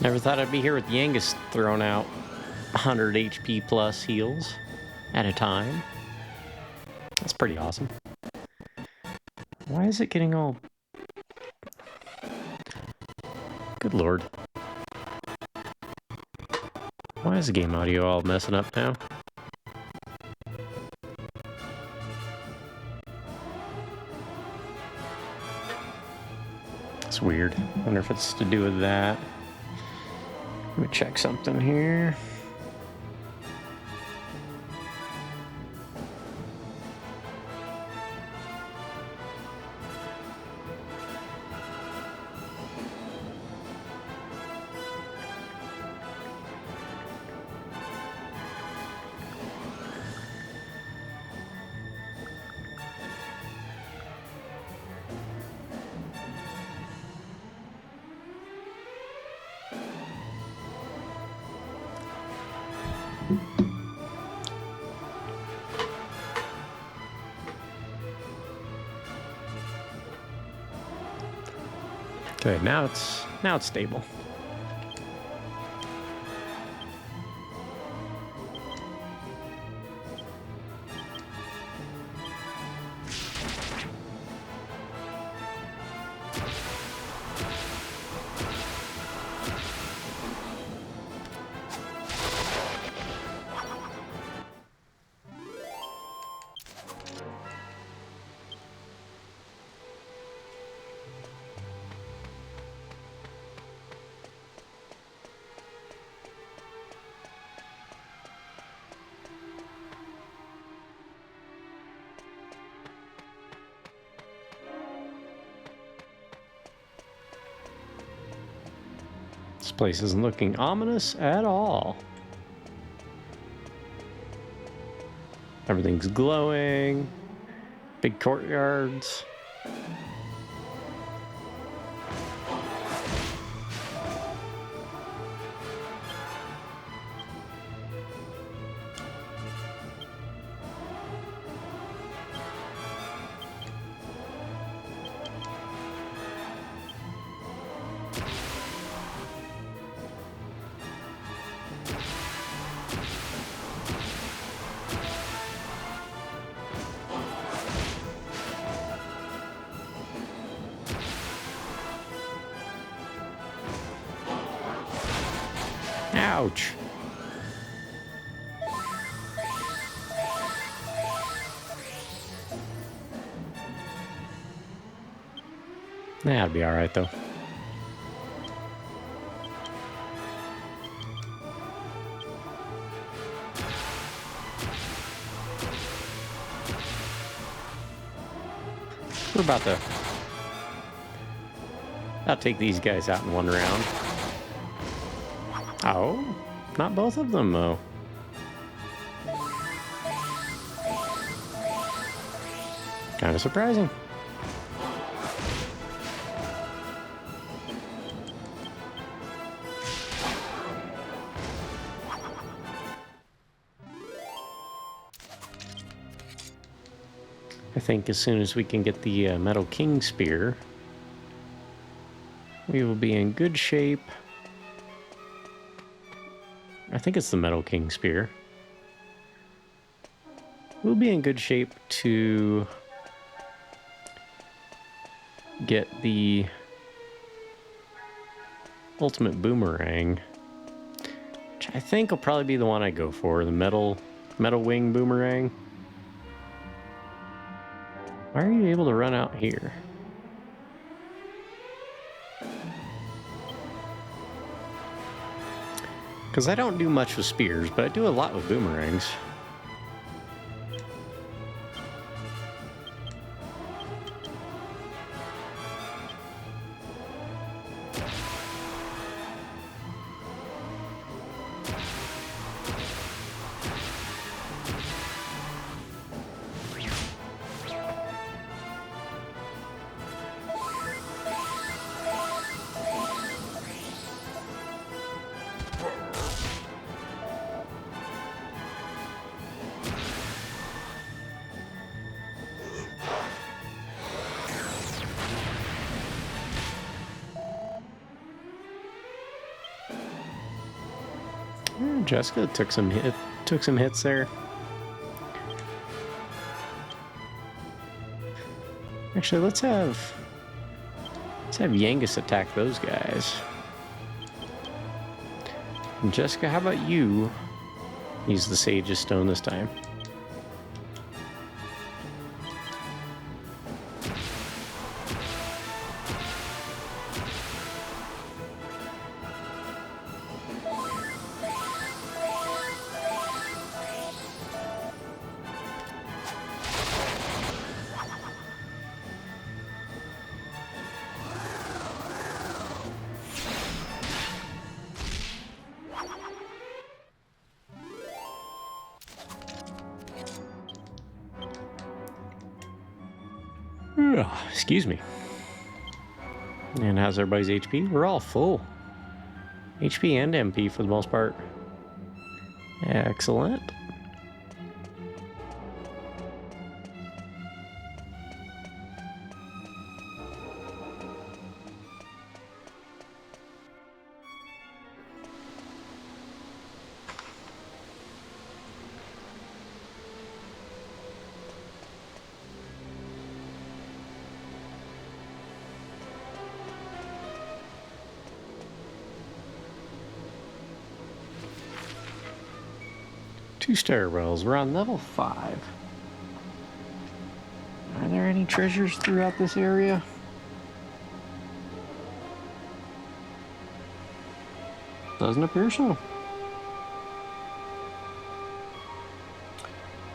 Never thought I'd be here with Yangus throwing out 100 HP plus heals at a time. That's pretty awesome. Why is it getting all... Good lord. Why is the game audio all messing up now? It's weird. Wonder if it's to do with that. Let me check something here. Okay, now it's stable. This place isn't looking ominous at all. Everything's glowing. Big courtyards. Ouch. That'll be alright though. We're about to... I'll take these guys out in one round. Oh, not both of them, though. Kind of surprising. I think as soon as we can get the Metal King Spear, we will be in good shape. I think it's the Metal King Spear. We'll be in good shape to get the ultimate boomerang, which I think will probably be the one I go for, the metal wing boomerang. Why are you able to run out here? Because I don't do much with spears, but I do a lot with boomerangs. Jessica took some hits there. Actually, let's have Yangus attack those guys. And Jessica, how about you use the Sage's Stone this time? Excuse me. And how's everybody's HP? We're all full. HP and MP for the most part. Excellent. Two stairwells. We're on level 5. Are there any treasures throughout this area? Doesn't appear so.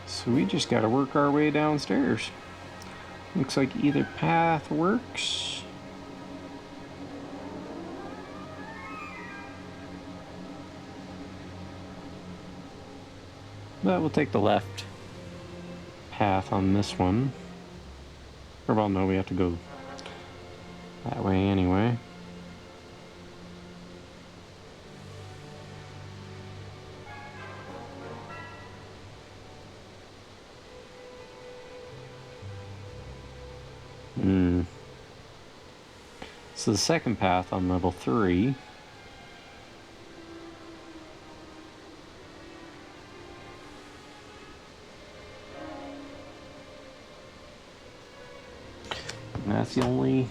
So we just gotta work our way downstairs. Looks like either path works. But we'll take the left path on this one. Or well, no, we have to go that way anyway. So the second path on level 3. And that's the only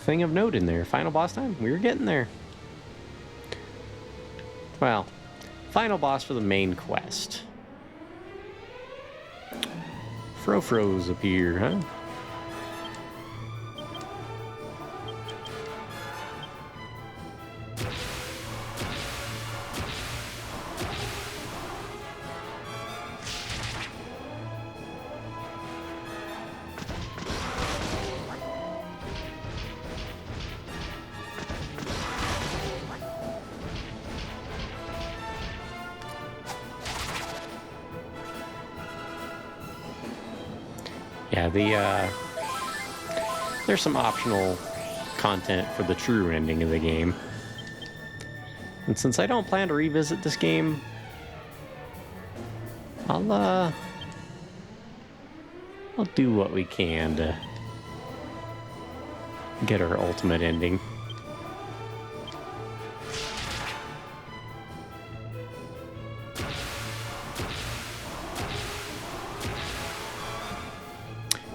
thing of note in there. Final boss time? We were getting there. Well, final boss for the main quest. Frofros appear, huh? Yeah, there's some optional content for the true ending of the game. And since I don't plan to revisit this game, I'll do what we can to get our ultimate ending.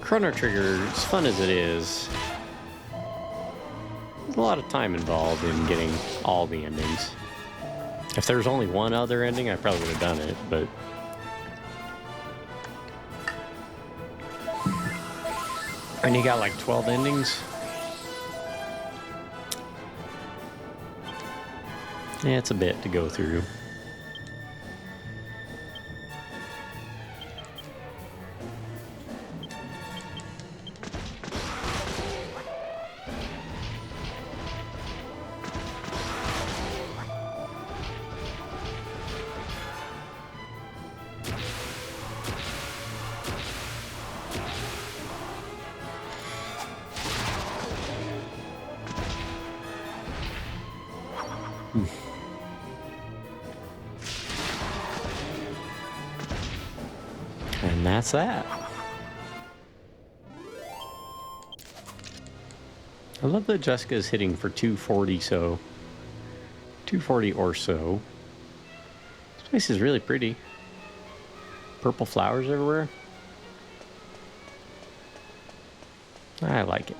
Chrono Trigger, as fun as it is, there's a lot of time involved in getting all the endings. If there was only one other ending, I probably would have done it, but... And you got like 12 endings? Yeah, it's a bit to go through. And that's that. I love that Jessica's hitting for 240 or so. This is really pretty. Purple flowers everywhere. I like it.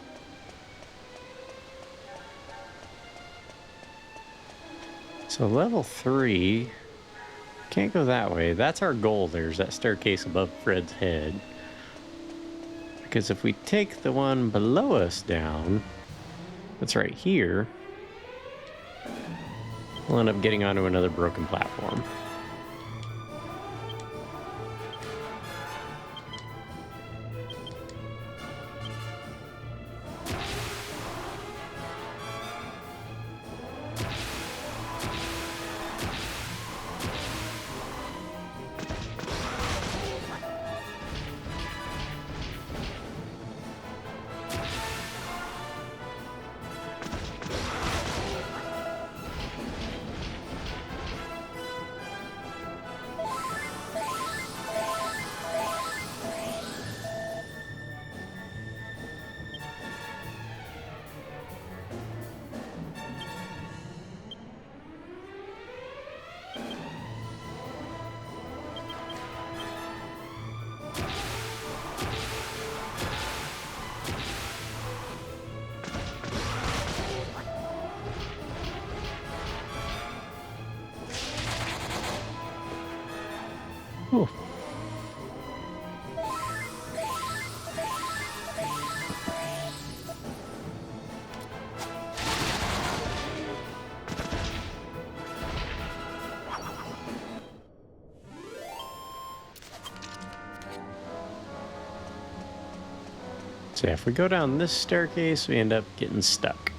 So level 3, can't go that way. That's our goal. There's that staircase above Fred's head. Because if we take the one below us down, that's right here, we'll end up getting onto another broken platform. Ooh. So yeah, if we go down this staircase, we end up getting stuck.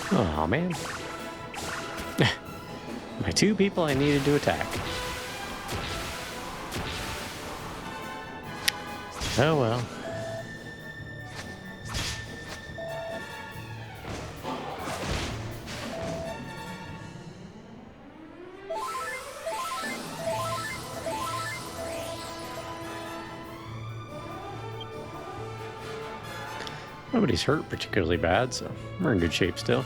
Oh man. My 2 people I needed to attack. Oh well. Nobody's hurt particularly bad, so we're in good shape still.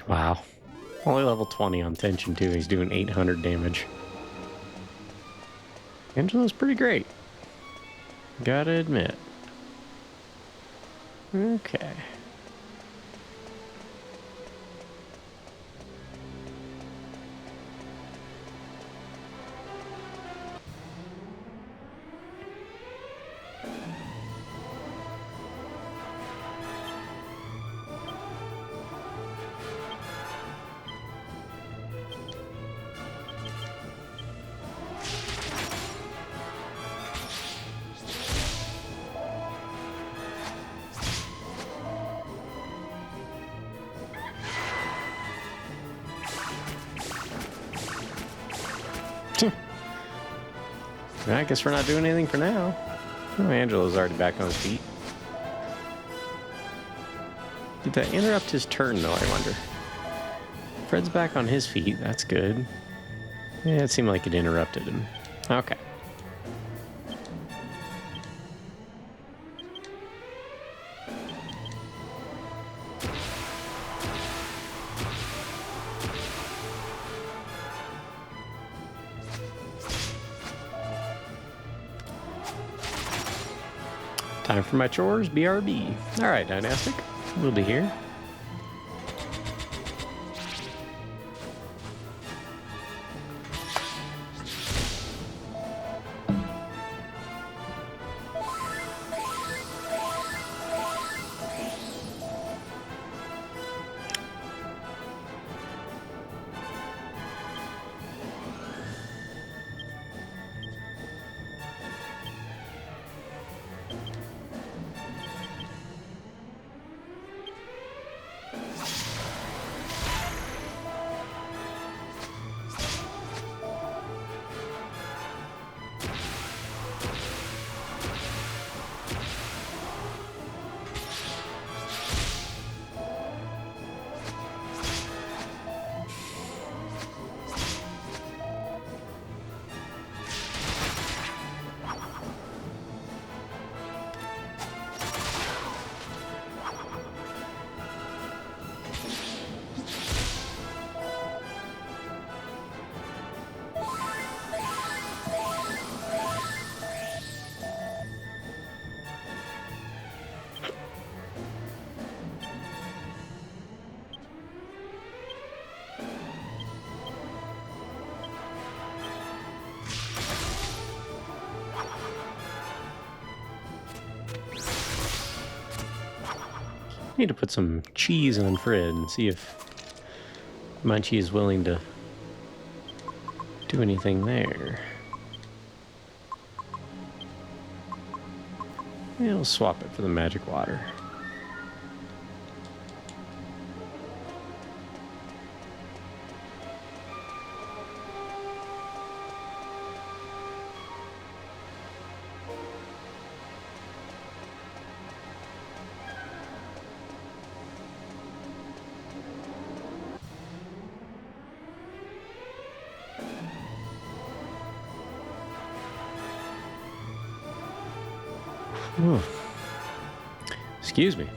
Wow. Only level 20 on tension too. He's doing 800 damage. Angelo's pretty great. Gotta admit. Okay. I guess we're not doing anything for now. Oh, Angelo's already back on his feet. Did that interrupt his turn, though, I wonder? Fred's back on his feet. That's good. Yeah, it seemed like it interrupted him. Okay. Time for my chores, BRB. All right, Dynastic. We'll be here. Need to put some cheese on Fred and see if Munchie is willing to do anything there. We'll swap it for the magic water. Oh. Excuse me.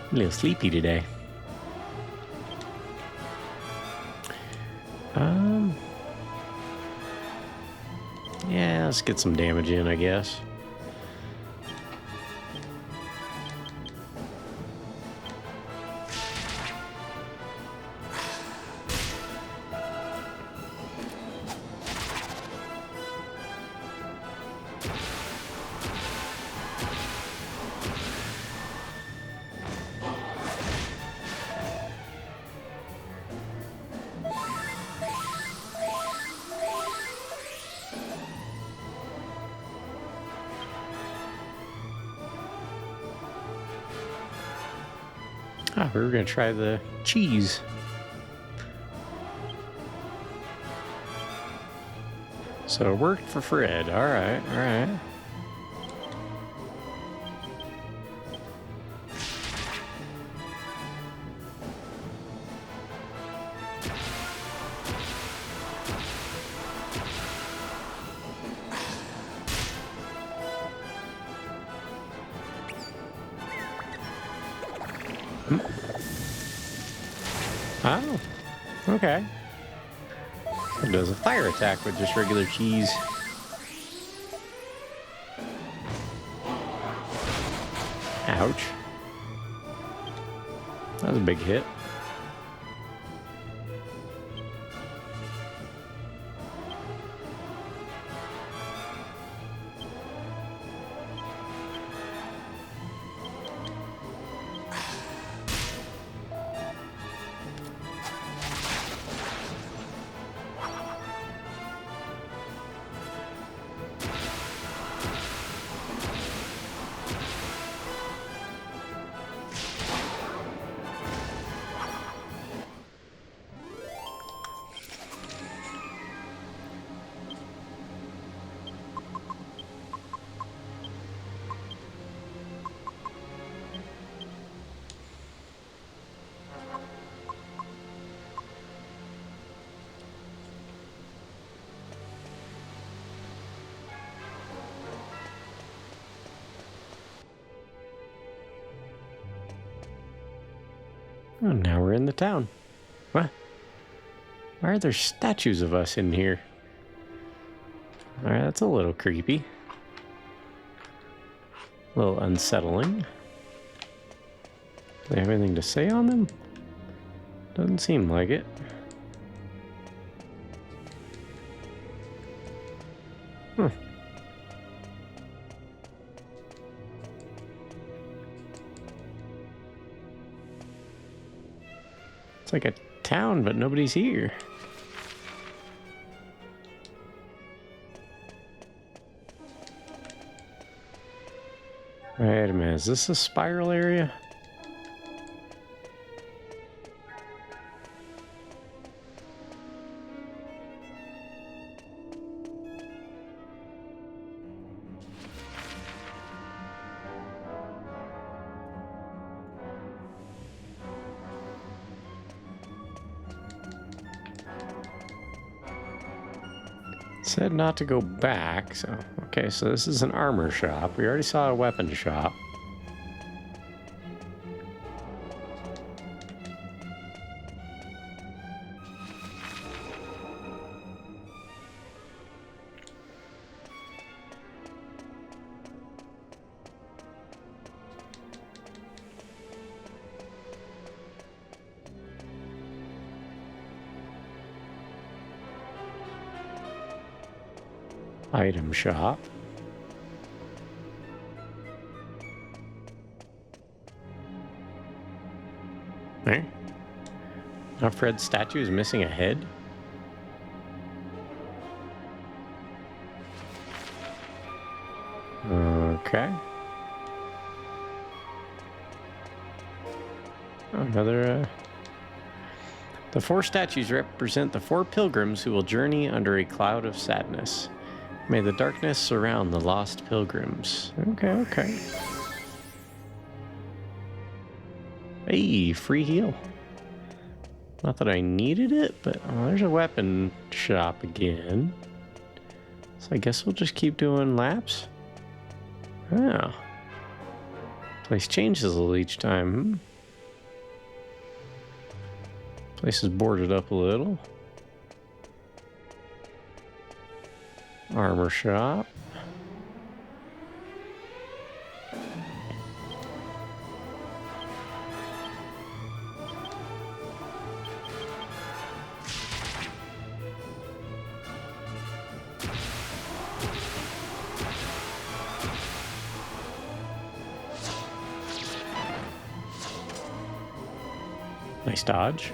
I'm a little sleepy today. Yeah, let's get some damage in, I guess. Ah, we were gonna try the cheese. So it worked for Fred. All right, all right. Oh, okay. It does a fire attack with just regular cheese. Ouch. That was a big hit. Oh, now we're in the town. What? Why are there statues of us in here? Alright, that's a little creepy. A little unsettling. Do they have anything to say on them? Doesn't seem like it. Huh. It's like a town, but nobody's here. Wait a minute, is this a spiral area? Said not to go back, so... Okay, so this is an armor shop. We already saw a weapon shop. Item shop. There. Now Fred's statue is missing a head. Okay. Oh, another. The 4 statues represent the 4 pilgrims who will journey under a cloud of sadness. May the darkness surround the lost pilgrims. Okay, okay. Hey, free heal. Not that I needed it, but there's a weapon shop again. So I guess we'll just keep doing laps. Oh. Place changes a little each time. Place is boarded up a little. Armor shop. Nice dodge.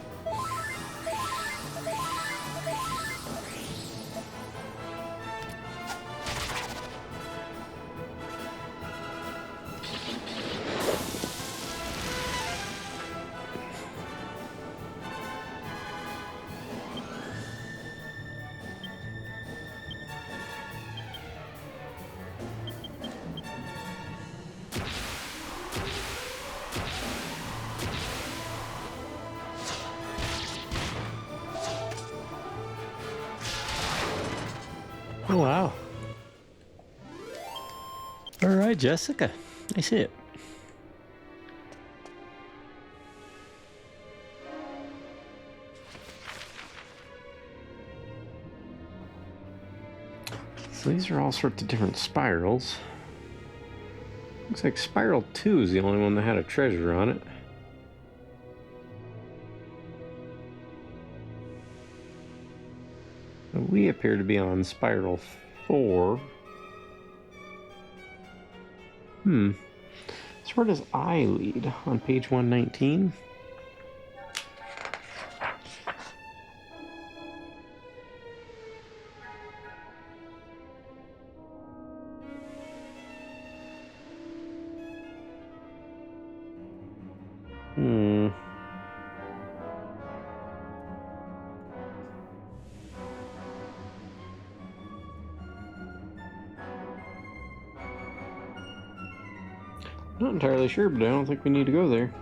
Oh, wow. All right, Jessica. Nice hit. So these are all sorts of different spirals. Looks like Spiral 2 is the only one that had a treasure on it. We appear to be on Spiral 4. So where does I lead? On page 119? Not entirely sure, but I don't think we need to go there.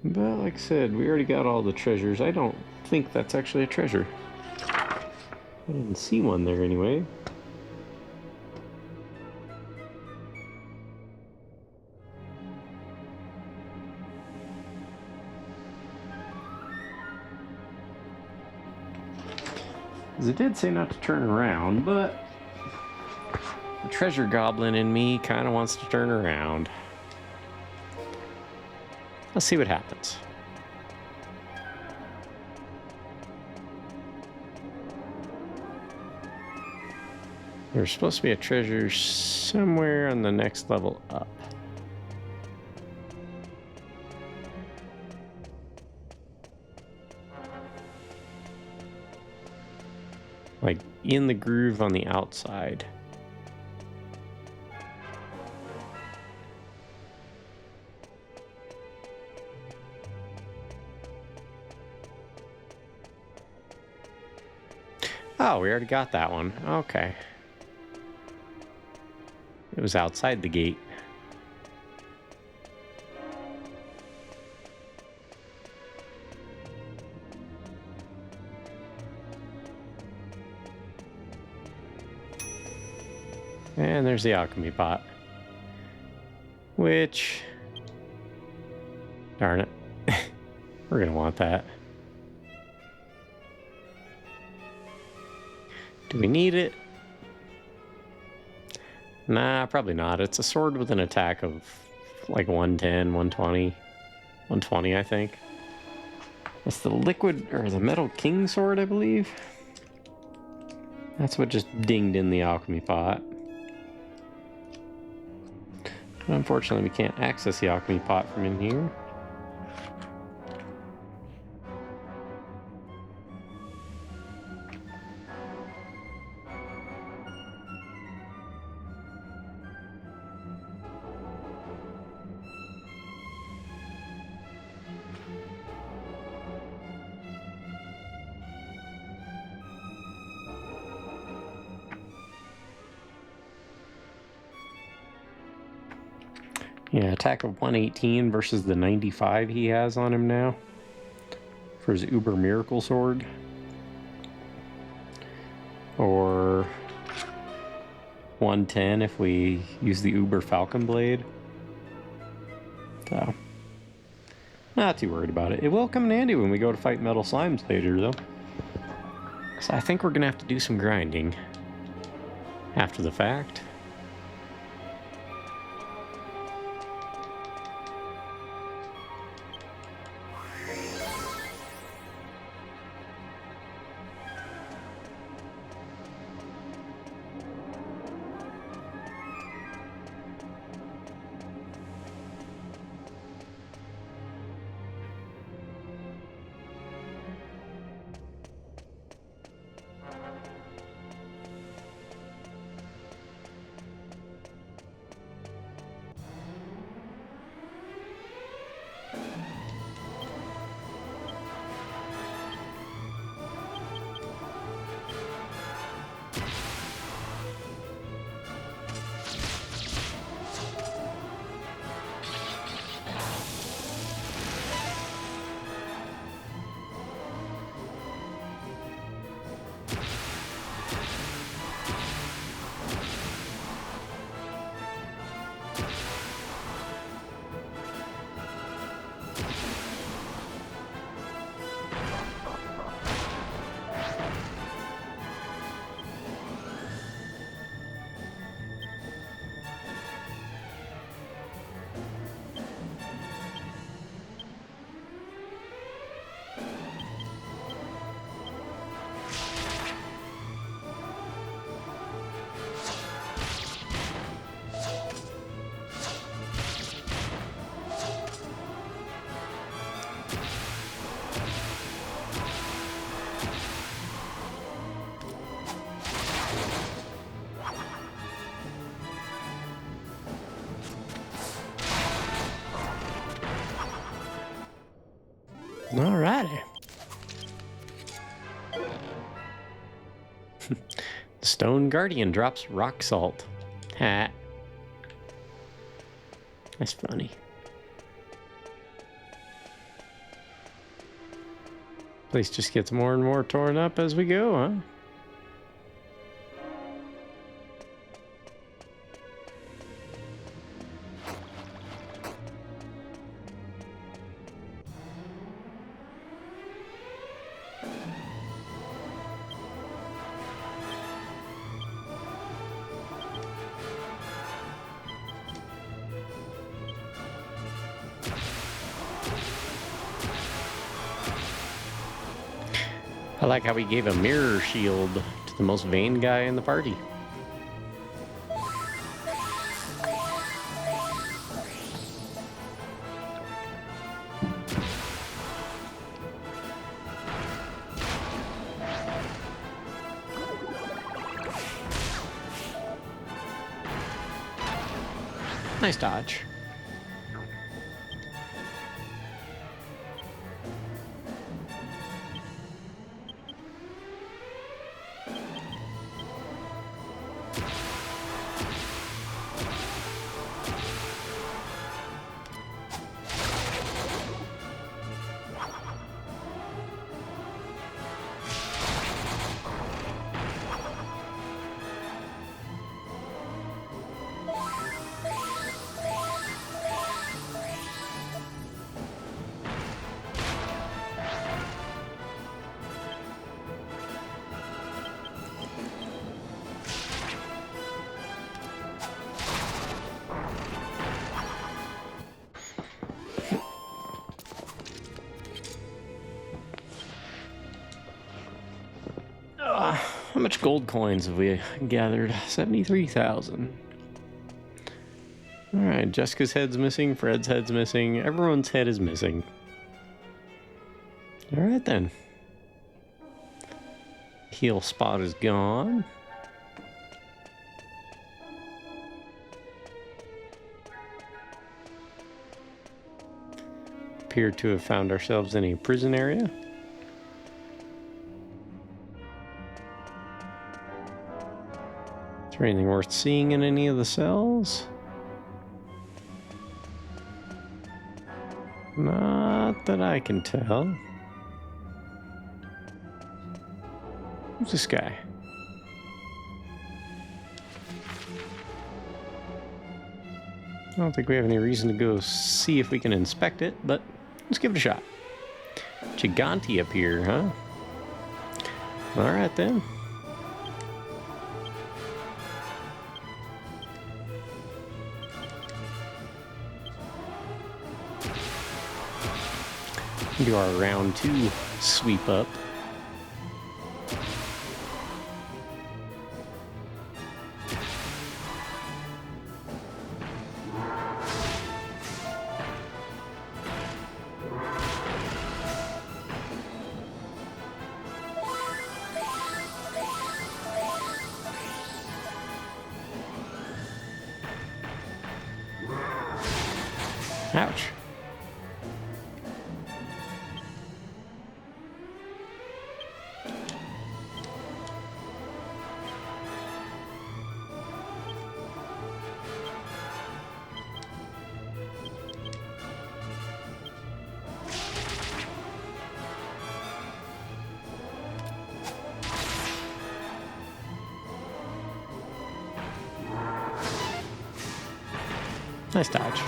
But like I said, we already got all the treasures. I don't think that's actually a treasure. I didn't see one there anyway. Because it did say not to turn around, but the treasure goblin in me kind of wants to turn around. Let's see what happens. There's supposed to be a treasure somewhere on the next level up. Like in the groove on the outside. Oh, we already got that one. Okay. It was outside the gate. And there's the alchemy pot. Which... darn it. We're gonna want that. Do we need it? Nah, probably not. It's a sword with an attack of like 110, 120. 120, I think. It's the liquid, or the metal king sword, I believe. That's what just dinged in the alchemy pot. Unfortunately, we can't access the alchemy pot from in here. Yeah, attack of 118 versus the 95 he has on him now for his Uber Miracle Sword. Or 110 if we use the Uber Falcon Blade. So, not too worried about it. It will come in handy when we go to fight Metal Slimes later, though. So I think we're going to have to do some grinding after the fact. Alrighty. The Stone Guardian drops rock salt. Ha. That's funny. Place just gets more and more torn up as we go, huh? I like how he gave a mirror shield to the most vain guy in the party. Nice dodge. How much gold coins have we gathered? 73,000. Alright, Jessica's head's missing, Fred's head's missing, everyone's head is missing. Alright then. Heal spot is gone. Appear to have found ourselves in a prison area. Is there anything worth seeing in any of the cells? Not that I can tell. Who's this guy? I don't think we have any reason to go see if we can inspect it, but let's give it a shot. Gigante up here, huh? Alright then. Do our round 2 sweep up. Ouch. Nice dodge.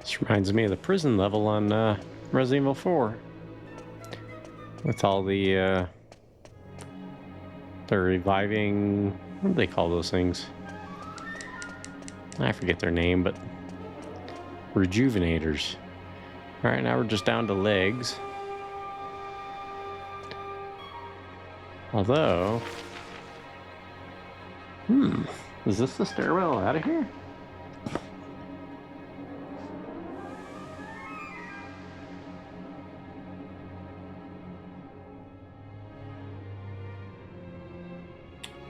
This reminds me of the prison level on Resident Evil 4. With all the reviving... What do they call those things? I forget their name, but... Rejuvenators. Alright, now we're just down to legs. Although... Is this the stairwell out of here?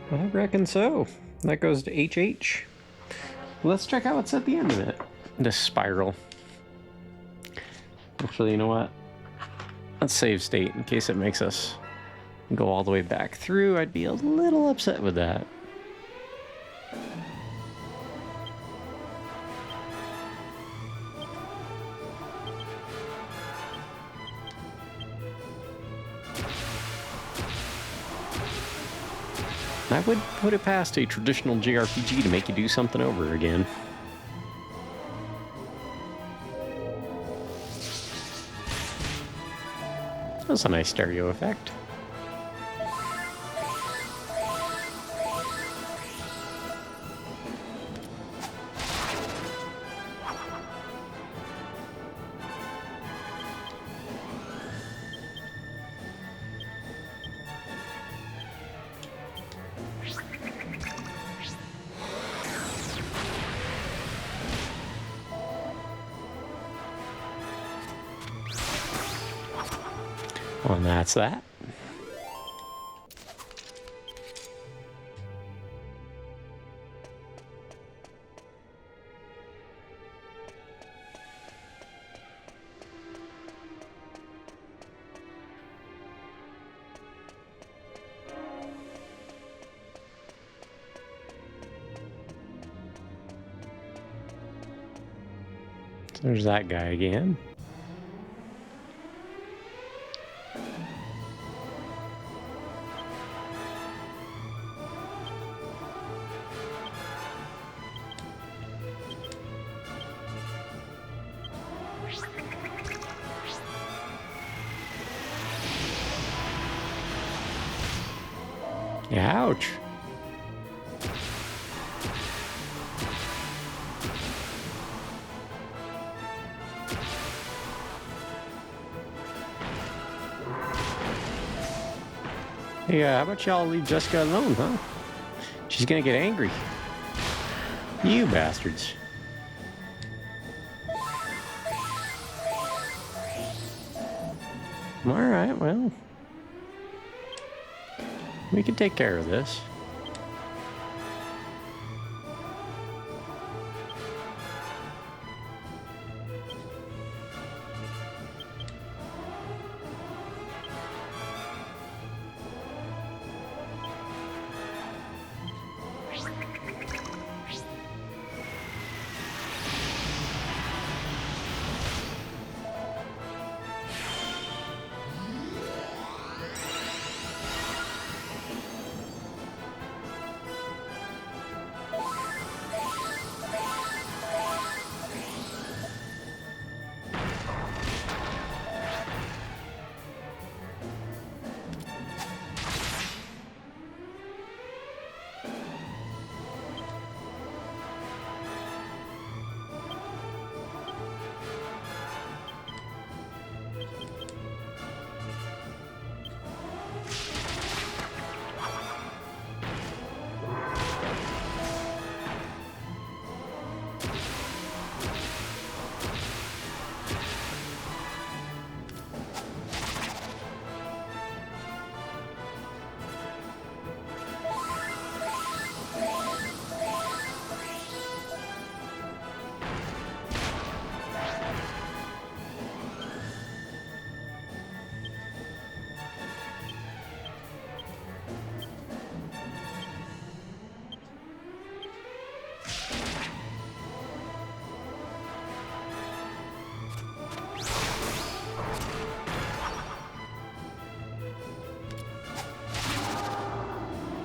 I reckon so. That goes to HH. Let's check out what's at the end of it. This spiral. Actually, you know what? Let's save state in case it makes us go all the way back through. I'd be a little upset with that. I would put it past a traditional JRPG to make you do something over again. That's a nice stereo effect. Well, and that's that. So there's that guy again. Ouch. Hey, how about y'all leave Jessica alone, huh? She's gonna get angry. You bastards. Alright, well. We can take care of this.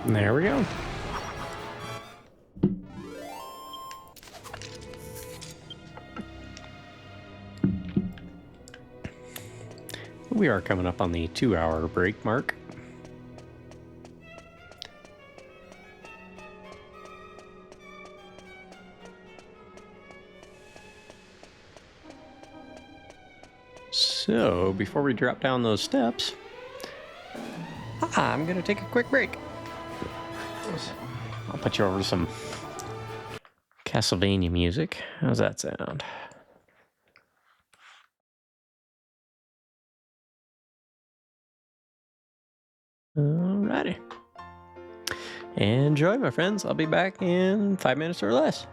There we go. we are coming up on the 2-hour break mark. So, before we drop down those steps, I'm gonna take a quick break. I'll put you over to some Castlevania music. How's that sound? Alrighty. Enjoy, my friends. I'll be back in 5 minutes or less.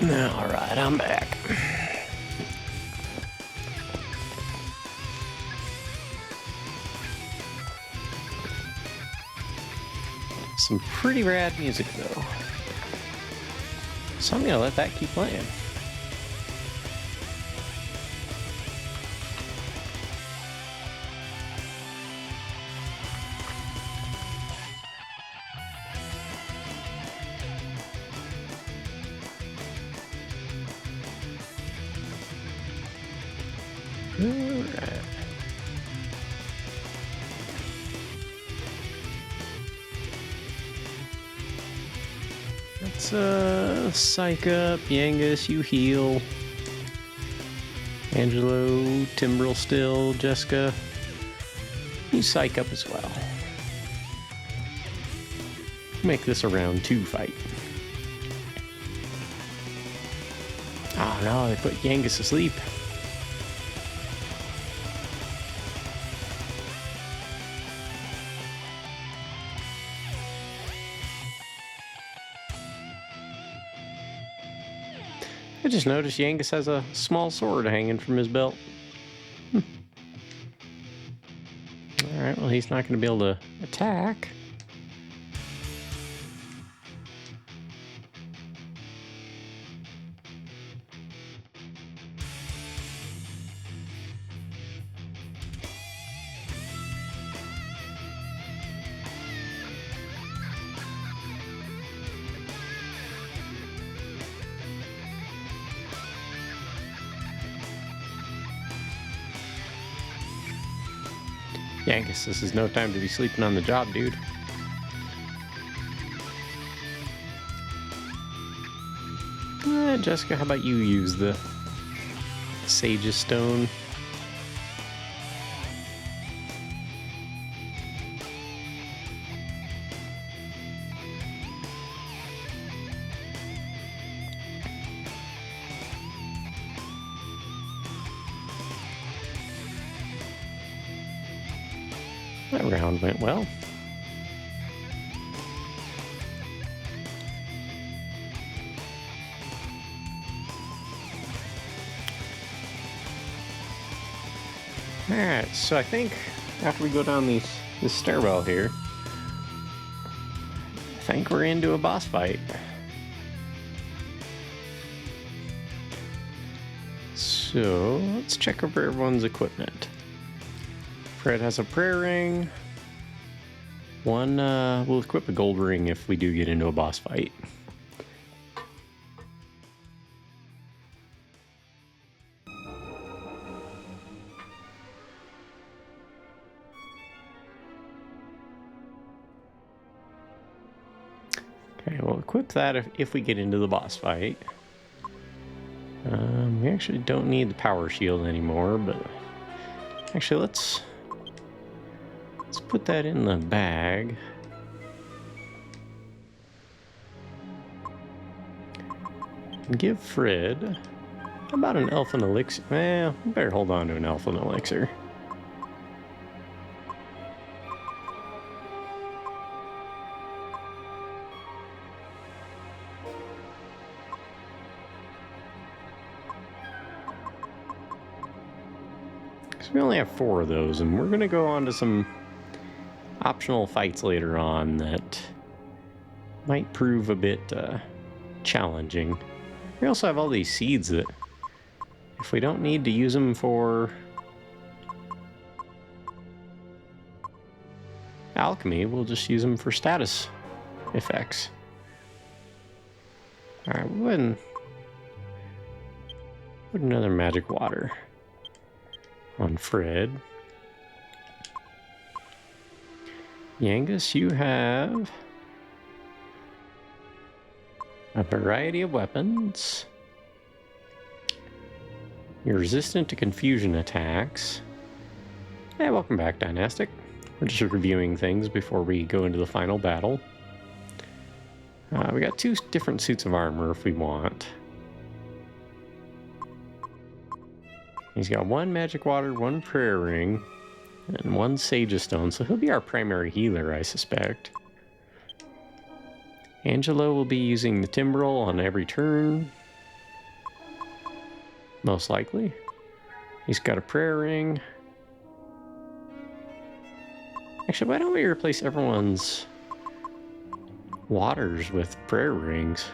Alright, I'm back. Some pretty rad music, though. So I'm gonna let that keep playing. Alright. Let's psych up. Yangus, you heal. Angelo, Timbrel still. Jessica, you psych up as well. Make this a round 2 fight. Oh no, they put Yangus to sleep. I just noticed Yangus has a small sword hanging from his belt. Alright, well he's not going to be able to attack. Yangus, this is no time to be sleeping on the job, dude. Jessica, how about you use the Sage's Stone? That round went well. Alright, so I think after we go down this stairwell here, I think we're into a boss fight. So let's check over everyone's equipment. Fred has a prayer ring. One, we'll equip a gold ring if we do get into a boss fight. Okay, we'll equip that if we get into the boss fight. We actually don't need the power shield anymore, but actually let's put that in the bag. And give Fred about an elfin elixir. Well, we better hold on to an elfin elixir. So we only have 4 of those, and we're gonna go on to some optional fights later on that might prove a bit challenging. We also have all these seeds that, if we don't need to use them for alchemy, we'll just use them for status effects. Alright, we'll go ahead and put another magic water on Fred. Yangus, you have a variety of weapons. You're resistant to confusion attacks. Hey, welcome back, Dynastic. We're just reviewing things before we go into the final battle. We got 2 different suits of armor if we want. He's got 1 magic water, 1 prayer ring, and 1 Sage's Stone, so he'll be our primary healer, I suspect. Angelo will be using the Timbrel on every turn. most likely. He's got a prayer ring. Actually, why don't we replace everyone's waters with prayer rings?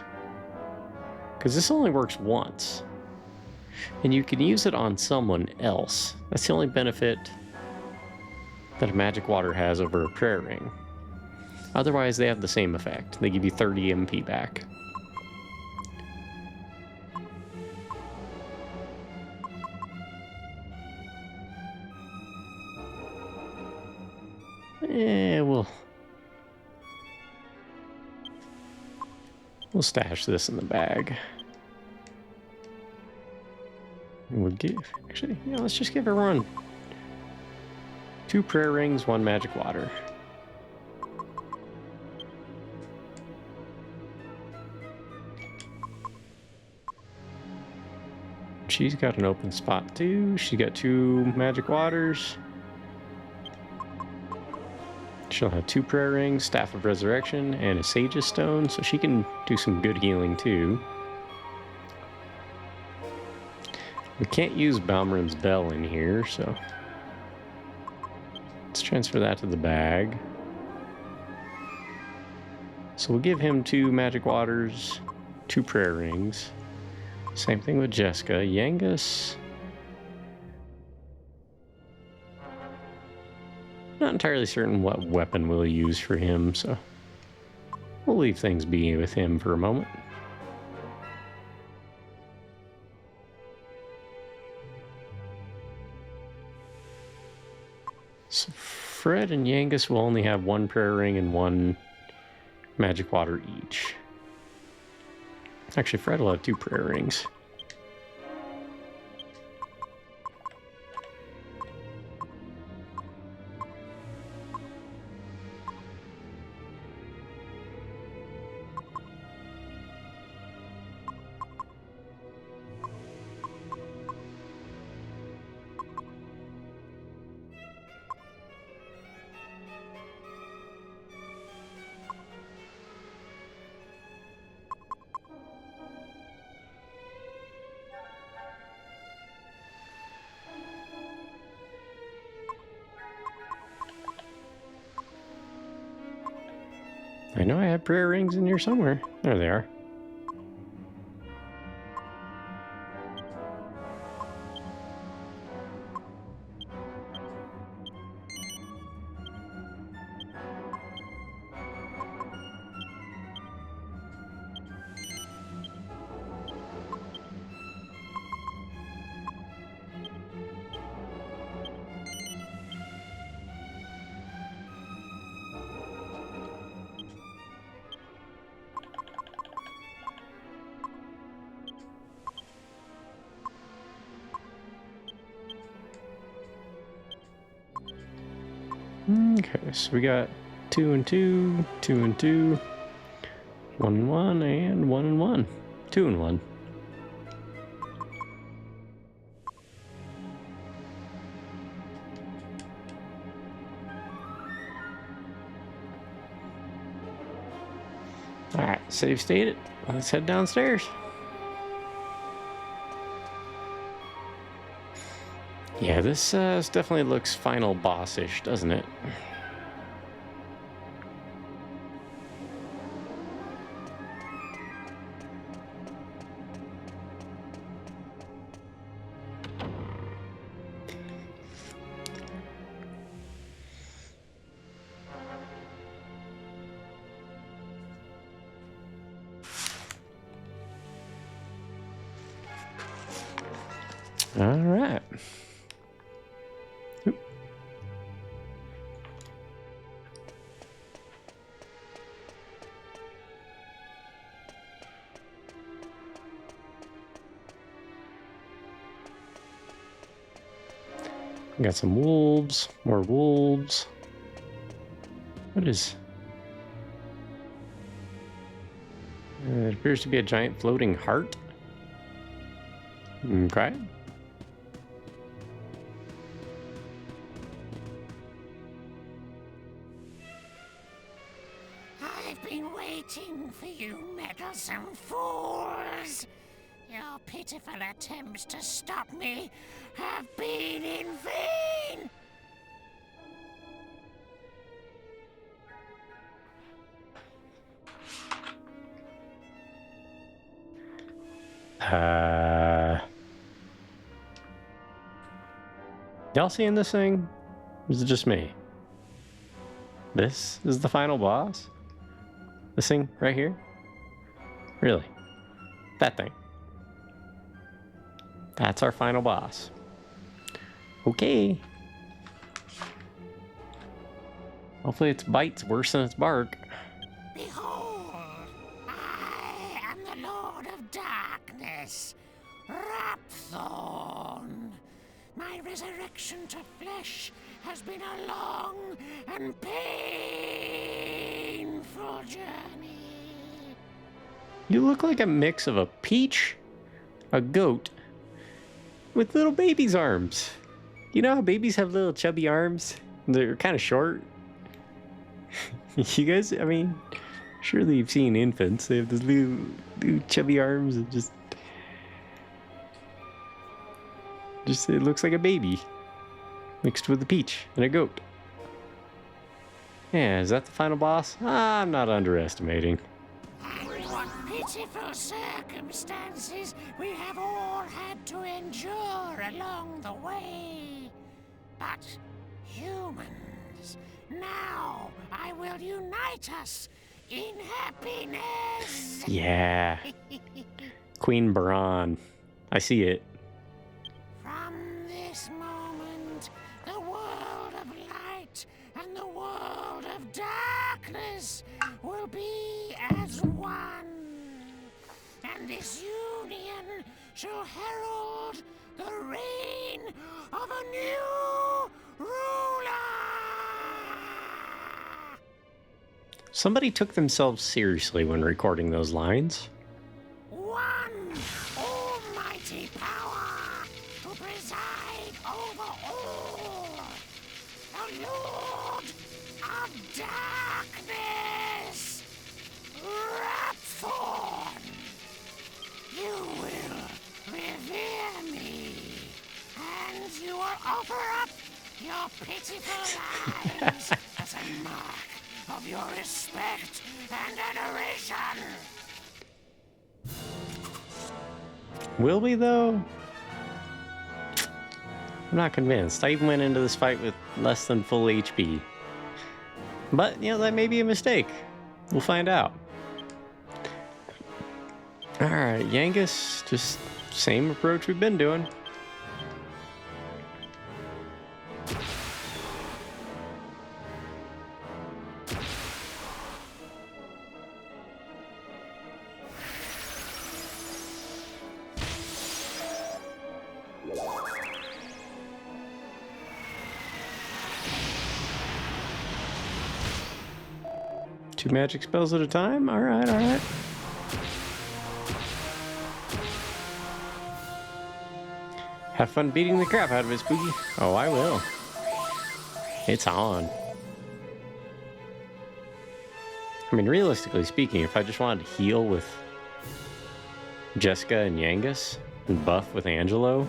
Because this only works once. And you can use it on someone else. That's the only benefit that a magic water has over a prayer ring. Otherwise, they have the same effect. They give you 30 MP back. We'll stash this in the bag. And we'll give, actually, yeah, let's just give everyone 2 prayer rings, 1 magic water. She's got an open spot too. She's got 2 magic waters. She'll have 2 prayer rings, Staff of Resurrection, and a Sage's Stone, so she can do some good healing too. We can't use Balmorand's Bell in here, so let's transfer that to the bag. So we'll give him 2 magic waters, 2 prayer rings. Same thing with Jessica. Yangus, not entirely certain what weapon we'll use for him, so we'll leave things be with him for a moment. So Fred and Yangus will only have 1 prayer ring and 1 magic water each. Actually, Fred will have 2 prayer rings. I know I have prayer rings in here somewhere. There they are. Okay, so we got 2 and 2, 2 and 2, 1 and 1, and 1 and 1. 2 and 1. Alright, save stated. Let's head downstairs. Yeah, this definitely looks final boss-ish, doesn't it? All right. Oop. Got some wolves, more wolves. What is... it appears to be a giant floating heart. Okay. I've been waiting for you meddlesome fools. Your pitiful attempts to stop me have been in vain! Y'all seeing this thing? Or is it just me? This is the final boss? This thing right here? Really? That thing. That's our final boss. Okay. Hopefully its bite's worse than its bark. Behold, I am the Lord of Darkness, Rapthorn. My resurrection to flesh has been a long and painful journey. You look like a mix of a peach, a goat, with little baby's arms. You know how babies have little chubby arms? They're kind of short. You guys, I mean, surely you've seen infants. They have those little chubby arms and just it looks like a baby mixed with a peach and a goat. Yeah, is that the final boss? I'm not underestimating. And what pitiful circumstances we have all had to endure along the way. But humans, now I will unite us in happiness. Yeah. Queen Baran. I see it. From this moment, the world of light and the world of darkness will be as one. And this union shall herald the reign of a new ruler. Somebody took themselves seriously when recording those lines. One almighty power to preside over all. The Lord of Darkness, Rapthorn. You will revere me, and you will offer up your pitiful lives as a mark of your respect and adoration. Will we, though? I'm not convinced. I even went into this fight with less than full HP. But, you know, that may be a mistake. We'll find out. Alright, Yangus, just same approach we've been doing. Two magic spells at a time? Alright, alright. Have fun beating the crap out of it, Spooky. Oh, I will. It's on. I mean, realistically speaking, if I just wanted to heal with Jessica and Yangus, and buff with Angelo,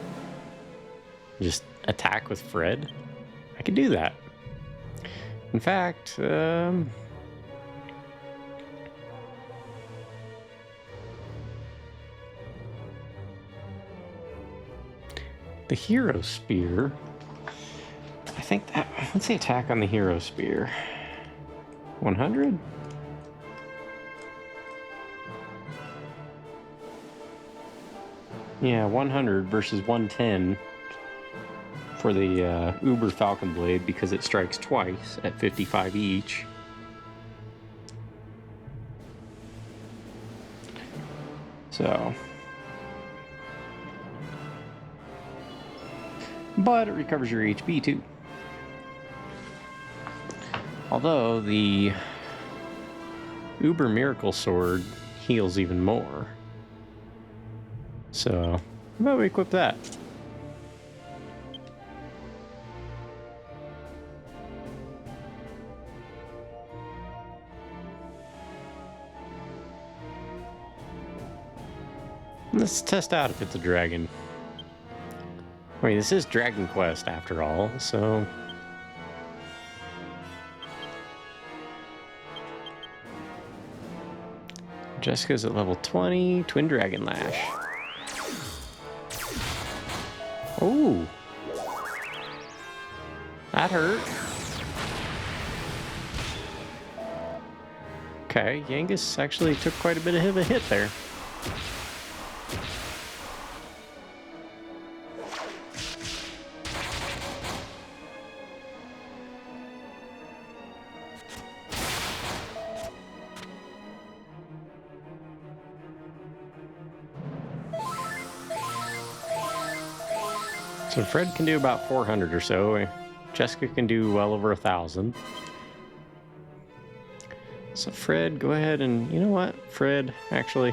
just attack with Fred, I could do that. In fact, the Hero Spear, I think that, what's the attack on the Hero Spear? 100? Yeah, 100 versus 110 for the Uber Falcon Blade because it strikes twice at 55 each. So, but it recovers your HP too. Although the Uber Miracle Sword heals even more. So, how about we equip that? Let's test out if it's a dragon. I mean, this is Dragonquest after all, so... Jessica's at level 20, Twin Dragon Lash. Oh! That hurt. Okay, Yangus actually took quite a bit of a hit there. So Fred can do about 400 or so. Jessica can do well over 1,000. So Fred, go ahead and, you know what? Fred, actually,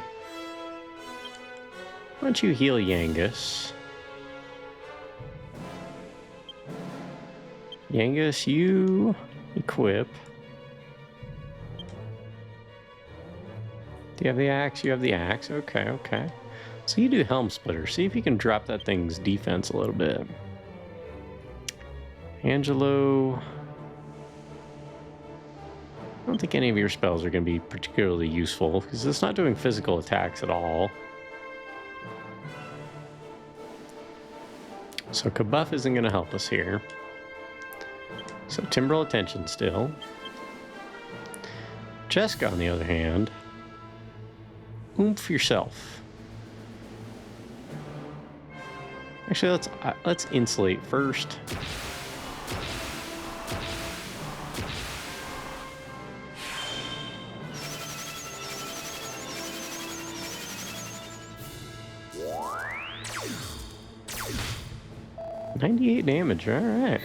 why don't you heal Yangus? Yangus, you equip. Do you have the axe? You have the axe. Okay, okay. So you do Helm Splitter. See if you can drop that thing's defense a little bit. Angelo... I don't think any of your spells are going to be particularly useful, because it's not doing physical attacks at all. So Kabuff isn't going to help us here. So Timbrel Attention still. Jessica, on the other hand, oomph yourself. Actually, let's insulate first. $98 damage. All right.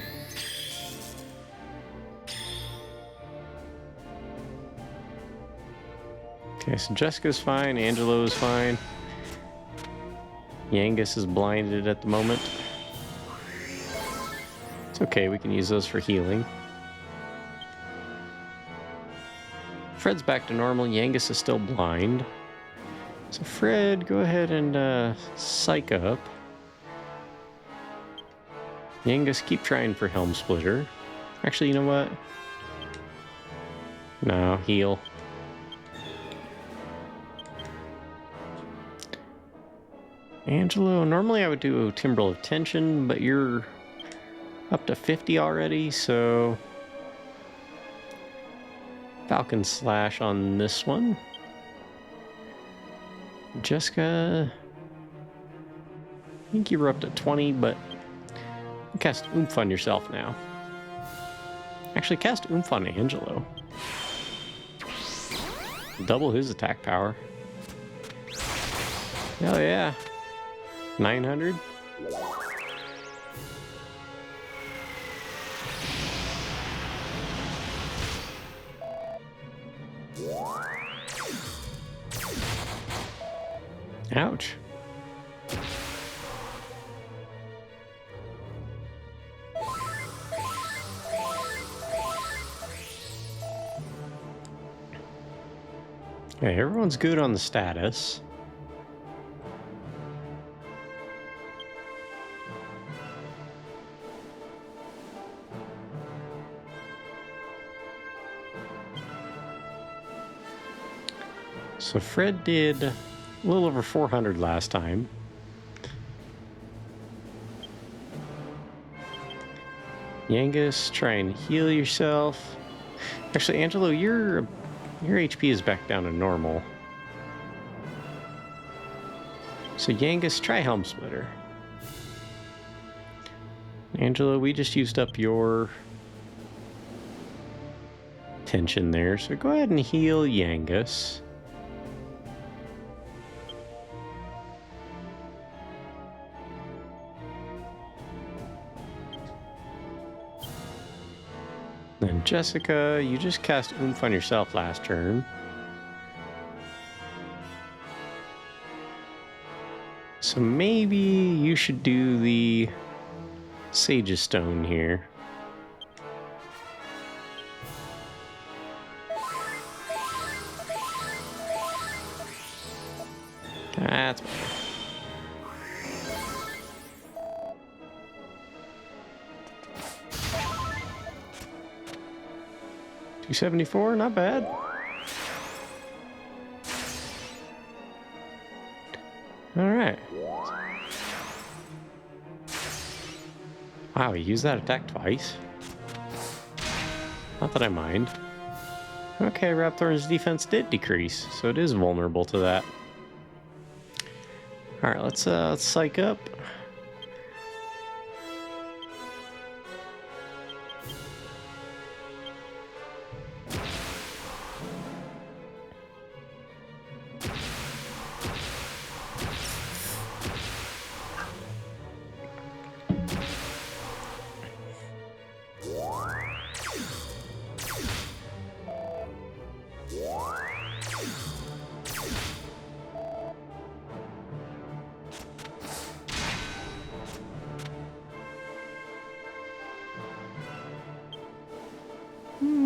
Okay, so Jessica's fine. Angelo is fine. Yangus is blinded at the moment. It's okay, we can use those for healing. Fred's back to normal. Yangus is still blind. So Fred, go ahead and psych up. Yangus, keep trying for Helm Splitter. Actually, you know what? No, heal. Angelo, normally I would do a Timbrel of Tension, but you're up to 50 already, so... Falcon Slash on this one. Jessica... I think you were up to 20, but... Cast Oomph on yourself now. Actually, cast Oomph on Angelo. Double his attack power. Hell yeah. 900? Ouch. Okay, everyone's good on the status. So Fred did a little over 400 last time. Yangus, try and heal yourself. Actually, Angelo, your HP is back down to normal. So Yangus, try Helm Splitter. Angelo, we just used up your tension there, so go ahead and heal Yangus. Then Jessica, you just cast Oomph on yourself last turn. So maybe you should do the Sage's Stone here. That's better. 274, not bad. Alright. Wow, he used that attack twice. Not that I mind. Okay, Raptor's defense did decrease, so it is vulnerable to that. Alright, let's psych up.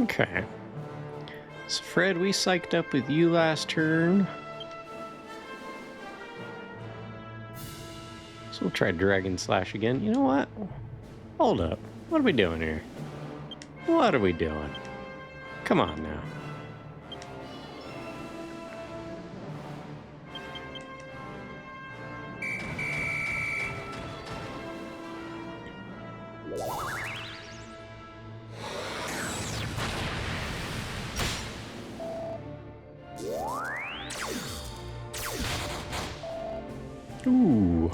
Okay. So Fred, we psyched up with you last turn. So we'll try Dragon Slash again. You know what? Hold up. What are we doing here? What are we doing? Come on now. Ooh.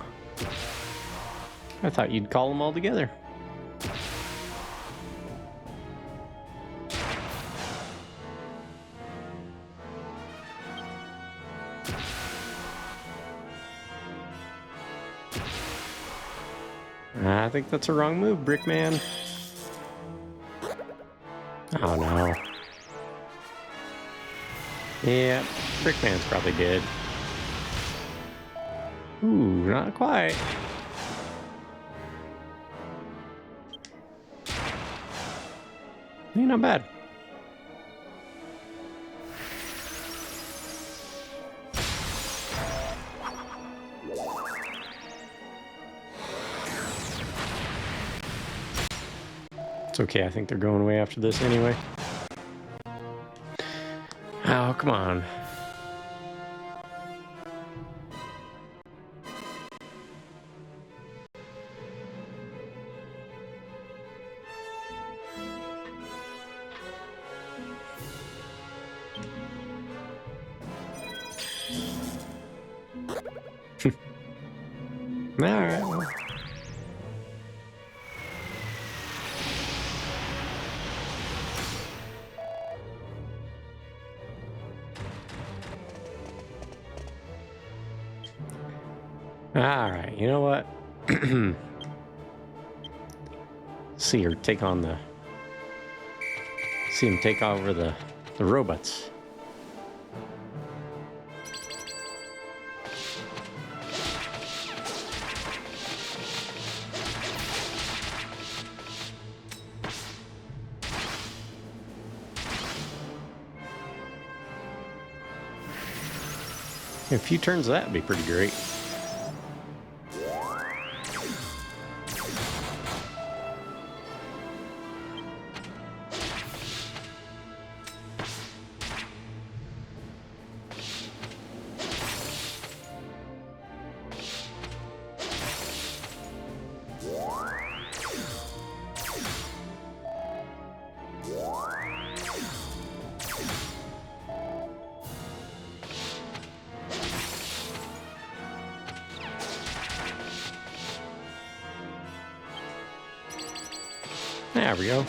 I thought you'd call them all together. I think that's a wrong move, Brickman. Oh no. Yeah, Brickman's probably dead. Ooh, not quite. Not bad. It's okay, I think they're going away after this anyway. Oh, come on. Alright. Alright, you know what? See her take on the... See him take over the robots. A few turns of that would be pretty great. There we go.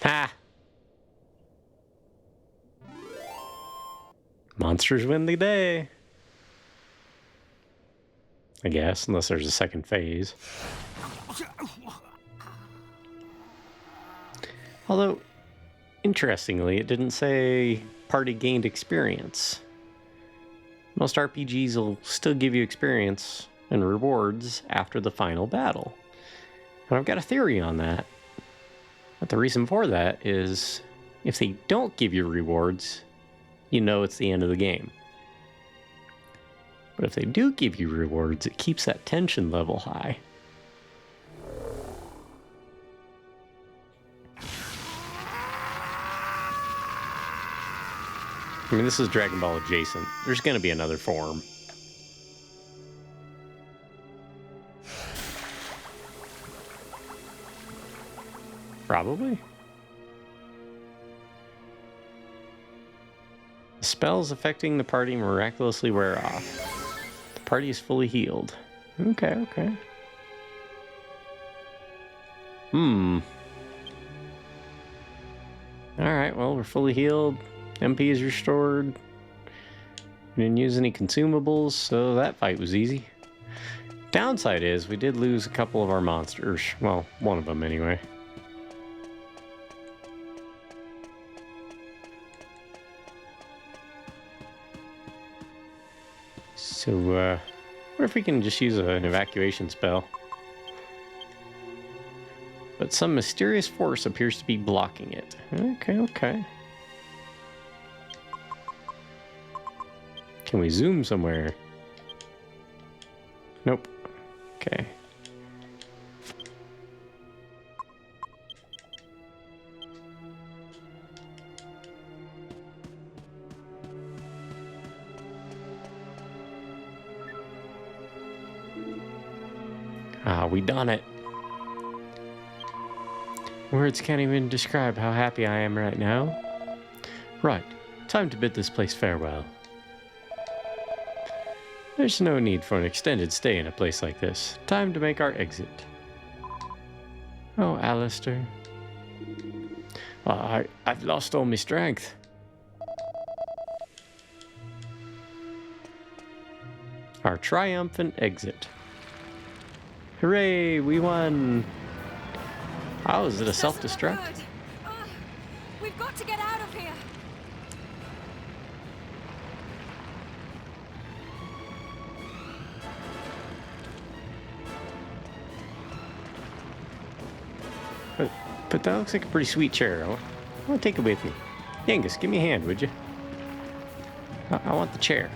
Ha! Monsters win the day. I guess, unless there's a second phase. Although, interestingly, it didn't say party gained experience. Most RPGs will still give you experience and rewards after the final battle. And I've got a theory on that. But the reason for that is if they don't give you rewards, you know it's the end of the game. But if they do give you rewards, it keeps that tension level high. I mean, this is Dragon Ball adjacent. There's gonna be another form. Probably. The spells affecting the party miraculously wear off. The party is fully healed. Okay, okay. Alright, well, we're fully healed. MP is restored. We didn't use any consumables, so that fight was easy. Downside is, we did lose a couple of our monsters. Well, one of them anyway. So, what if we can just use an evacuation spell? But some mysterious force appears to be blocking it. Okay, okay. Can we zoom somewhere? Nope. Okay. Ah, we done it. Words can't even describe how happy I am right now. Right, time to bid this place farewell. There's no need for an extended stay in a place like this. Time to make our exit. Oh, Alistair. I've lost all my strength. Our triumphant exit. Hooray, we won! Oh, is it a self-destruct? We've got to get out of here. But that looks like a pretty sweet chair. I want to take it with me. Yangus, give me a hand, would you? I want the chair.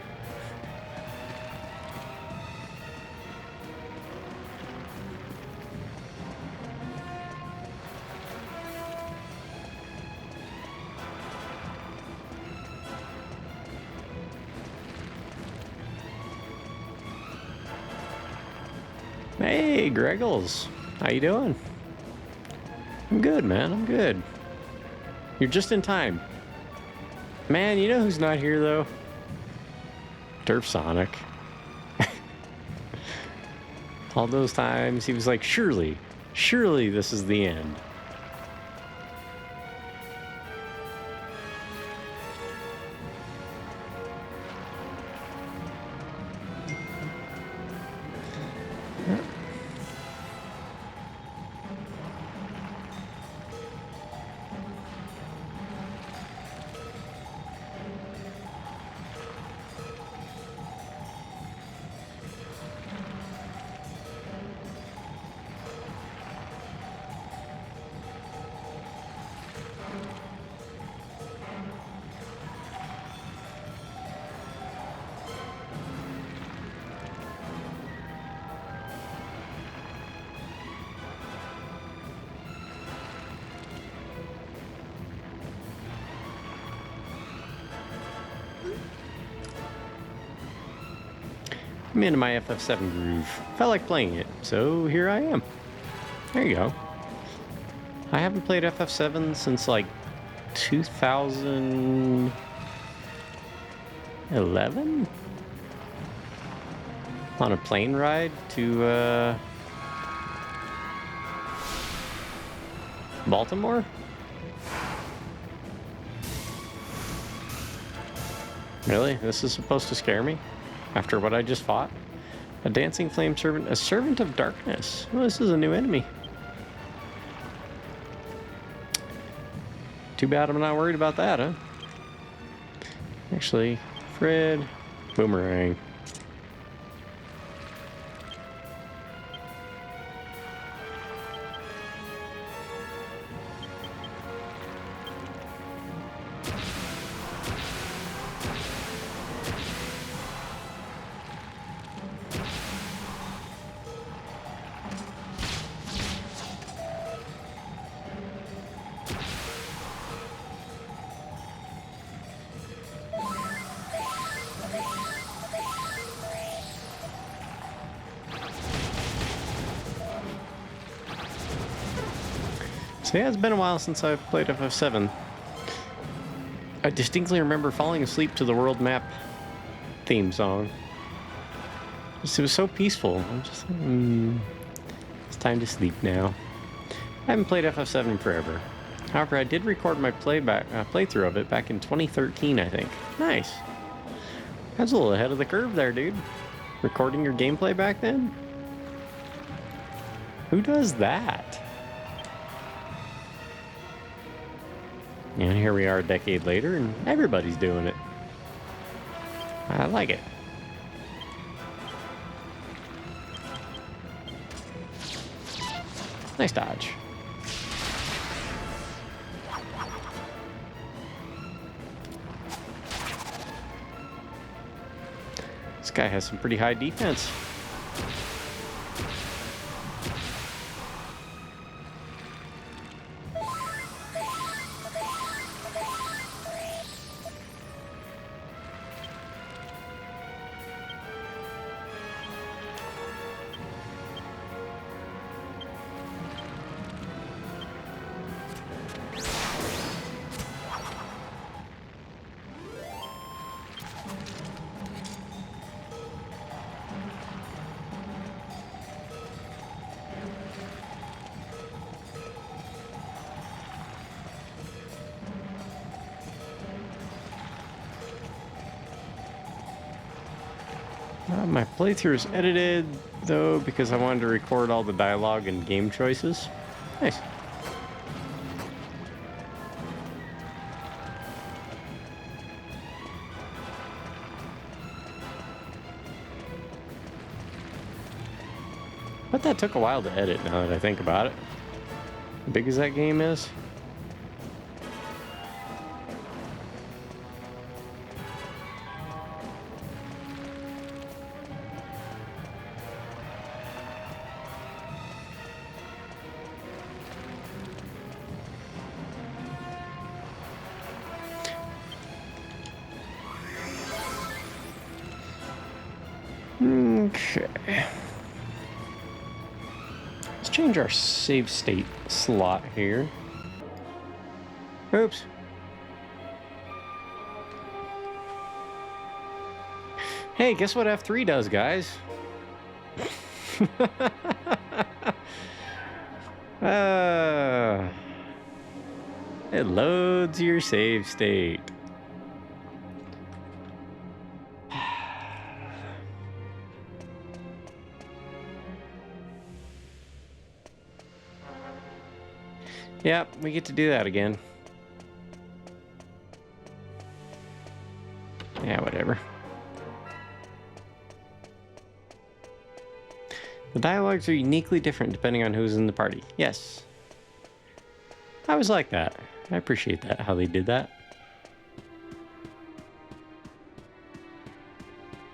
Hey, Greggles. How you doing? I'm good, man. I'm good. You're just in time. Man, you know who's not here, though? Derp Sonic. All those times he was like, surely this is the end. I'm into my FF7 groove. Felt like playing it, so here I am. There you go. I haven't played FF7 since like 2011? On a plane ride to Baltimore? Really? This is supposed to scare me? After what I just fought? A dancing flame servant, a servant of darkness. Well, this is a new enemy. Too bad I'm not worried about that, huh? Actually, Fred, boomerang. So yeah, it's been a while since I've played FF7. I distinctly remember falling asleep to the world map theme song. It was so peaceful. I'm just like, it's time to sleep now. I haven't played FF7 in forever. However, I did record my playthrough of it back in 2013, I think. Nice. That's a little ahead of the curve there, dude. Recording your gameplay back then? Who does that? And here we are a decade later, and everybody's doing it. I like it. Nice dodge. This guy has some pretty high defense. My playthrough is edited, though, because I wanted to record all the dialogue and game choices. Nice. But that took a while to edit, now that I think about it. How big as that game is? Okay. Let's change our save state slot here. Oops. Hey, guess what F3 does, guys? It loads your save state. Yep, we get to do that again. Yeah, whatever. The dialogues are uniquely different depending on who's in the party. Yes. I was like that. I appreciate that, how they did that.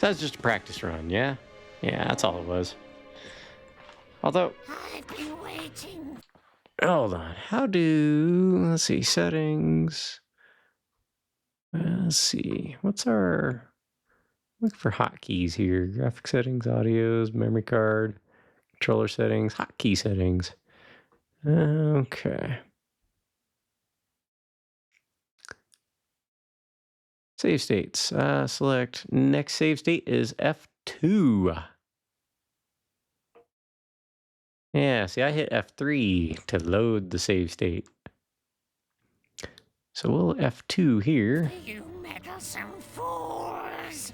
That was just a practice run, yeah? Yeah, that's all it was. Although... I've been waiting. Hold on. How do... Let's see. Settings. Let's see. What's our... Look for hotkeys here. Graphic settings, audios, memory card, controller settings, hotkey settings. Okay. Save states. Select next save state is F2. Yeah, see, I hit F3 to load the save state. So we'll F2 here. You meddlesome fools!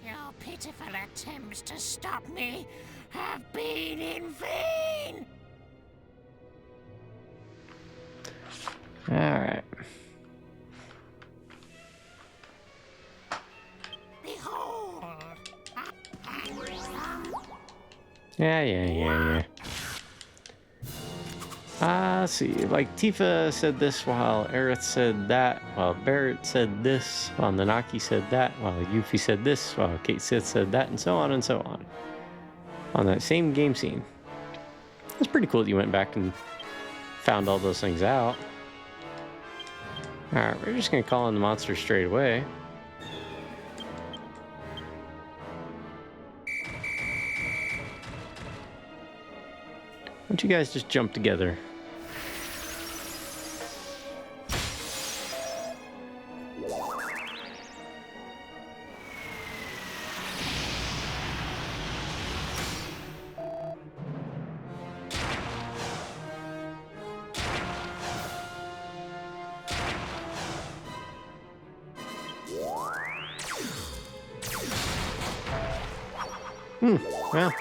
Your pitiful attempts to stop me have been in vain! Alright. Behold! Yeah. Let's see, like Tifa said this while Aerith said that, while Barrett said this, while Nanaki said that, while Yuffie said this, while Kate Sith said that, and so on and so on. On that same game scene. It's pretty cool that you went back and found all those things out. Alright, we're just gonna call in the monster straight away. Why don't you guys just jump together? Well.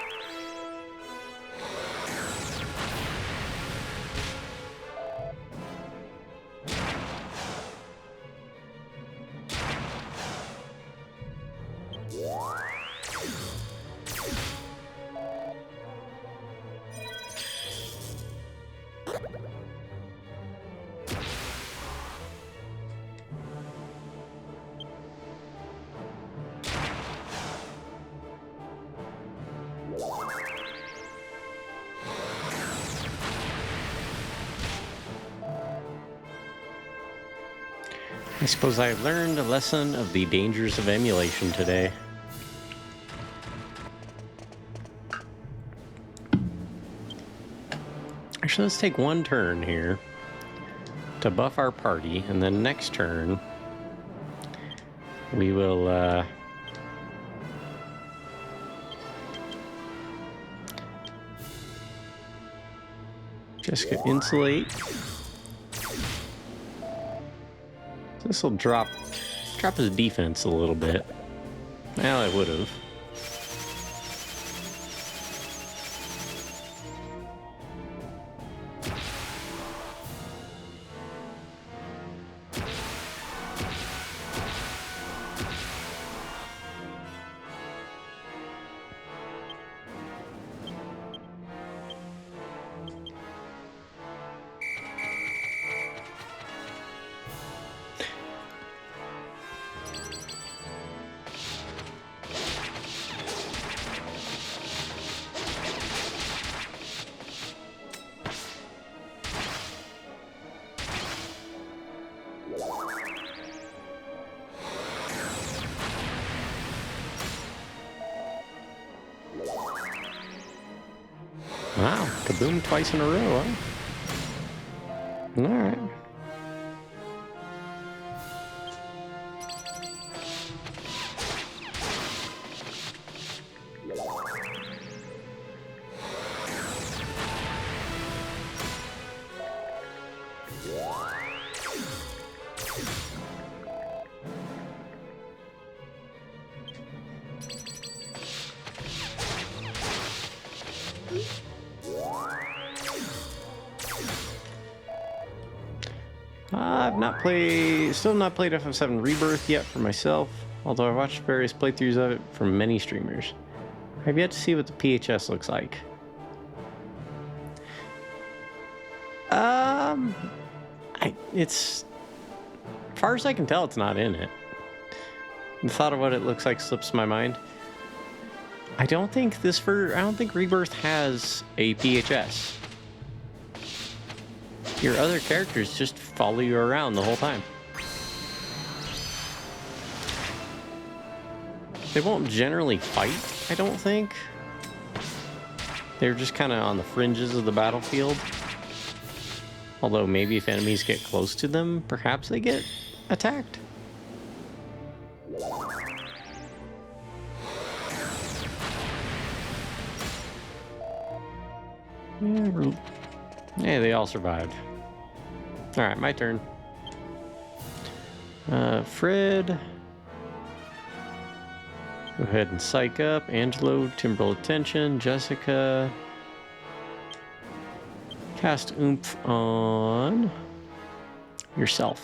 I suppose I've learned a lesson of the dangers of emulation today. Actually, let's take one turn here to buff our party, and then next turn we will just insulate. This will drop his defense a little bit. Well, it would have. Wow, kaboom twice in a row, huh? Alright. Still not played FF7 Rebirth yet for myself, although I watched various playthroughs of it from many streamers. I've yet to see what the PHS looks like. It's, as far as I can tell, it's not in it. The thought of what it looks like slips my mind. I don't think Rebirth has a PHS. Your other characters just follow you around the whole time. They won't generally fight, I don't think. They're just kind of on the fringes of the battlefield. Although maybe if enemies get close to them, perhaps they get attacked. Yeah, they all survived. Alright, my turn. Fred. Go ahead and psych up. Angelo, Timbrel Attention. Jessica. Cast Oomph on yourself.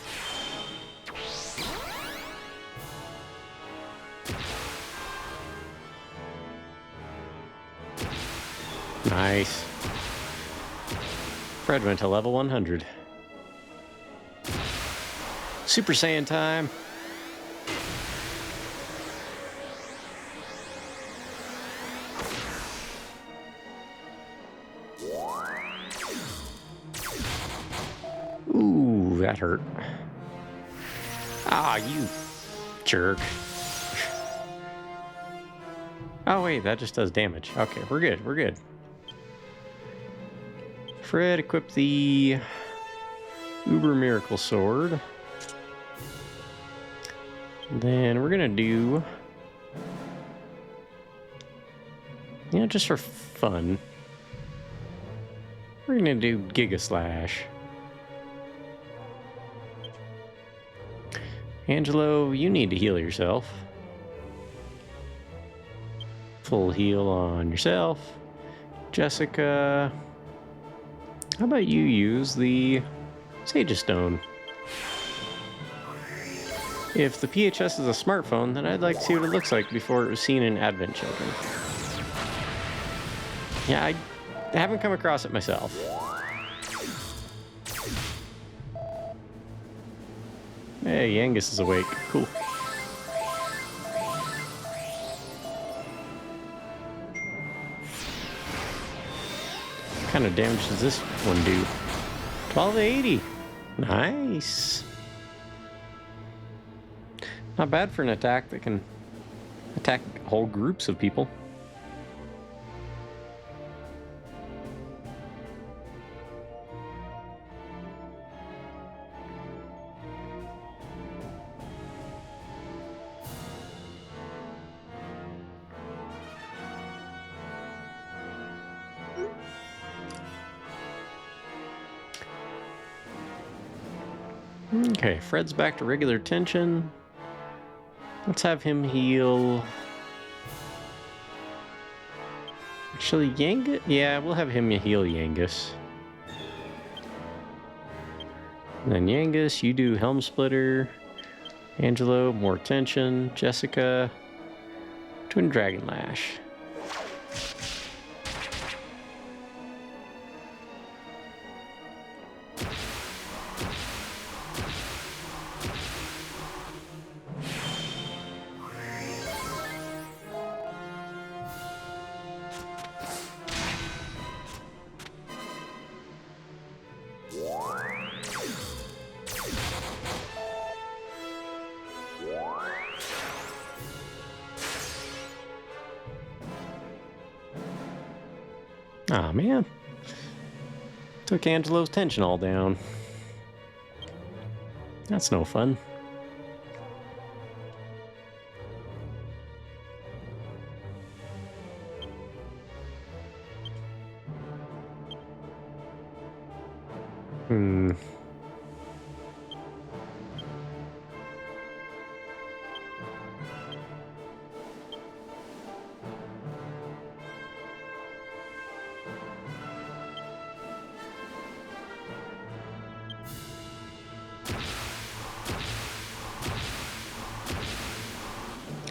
Nice. Fred went to level 100. Super Saiyan time. Ooh, that hurt. Ah, you jerk. Oh, wait, that just does damage. Okay, we're good, we're good. Fred, equip the Uber Miracle Sword. Then we're gonna do, just for fun, we're gonna do Giga Slash. Angelo, you need to heal yourself. Full heal on yourself. Jessica, how about you use the Sage Stone? If the PHS is a smartphone, then I'd like to see what it looks like before it was seen in Advent Children. Yeah, I haven't come across it myself. Hey, Angus is awake. Cool. What kind of damage does this one do? 1280. Nice. Not bad for an attack that can attack whole groups of people. Okay, Fred's back to regular tension. Let's have him heal. Actually, Yangus? Yeah, we'll have him heal Yangus. And then Yangus, you do Helm Splitter. Angelo, more tension. Jessica, Twin Dragon Lash. Aw, man. Took Angelo's tension all down. That's no fun.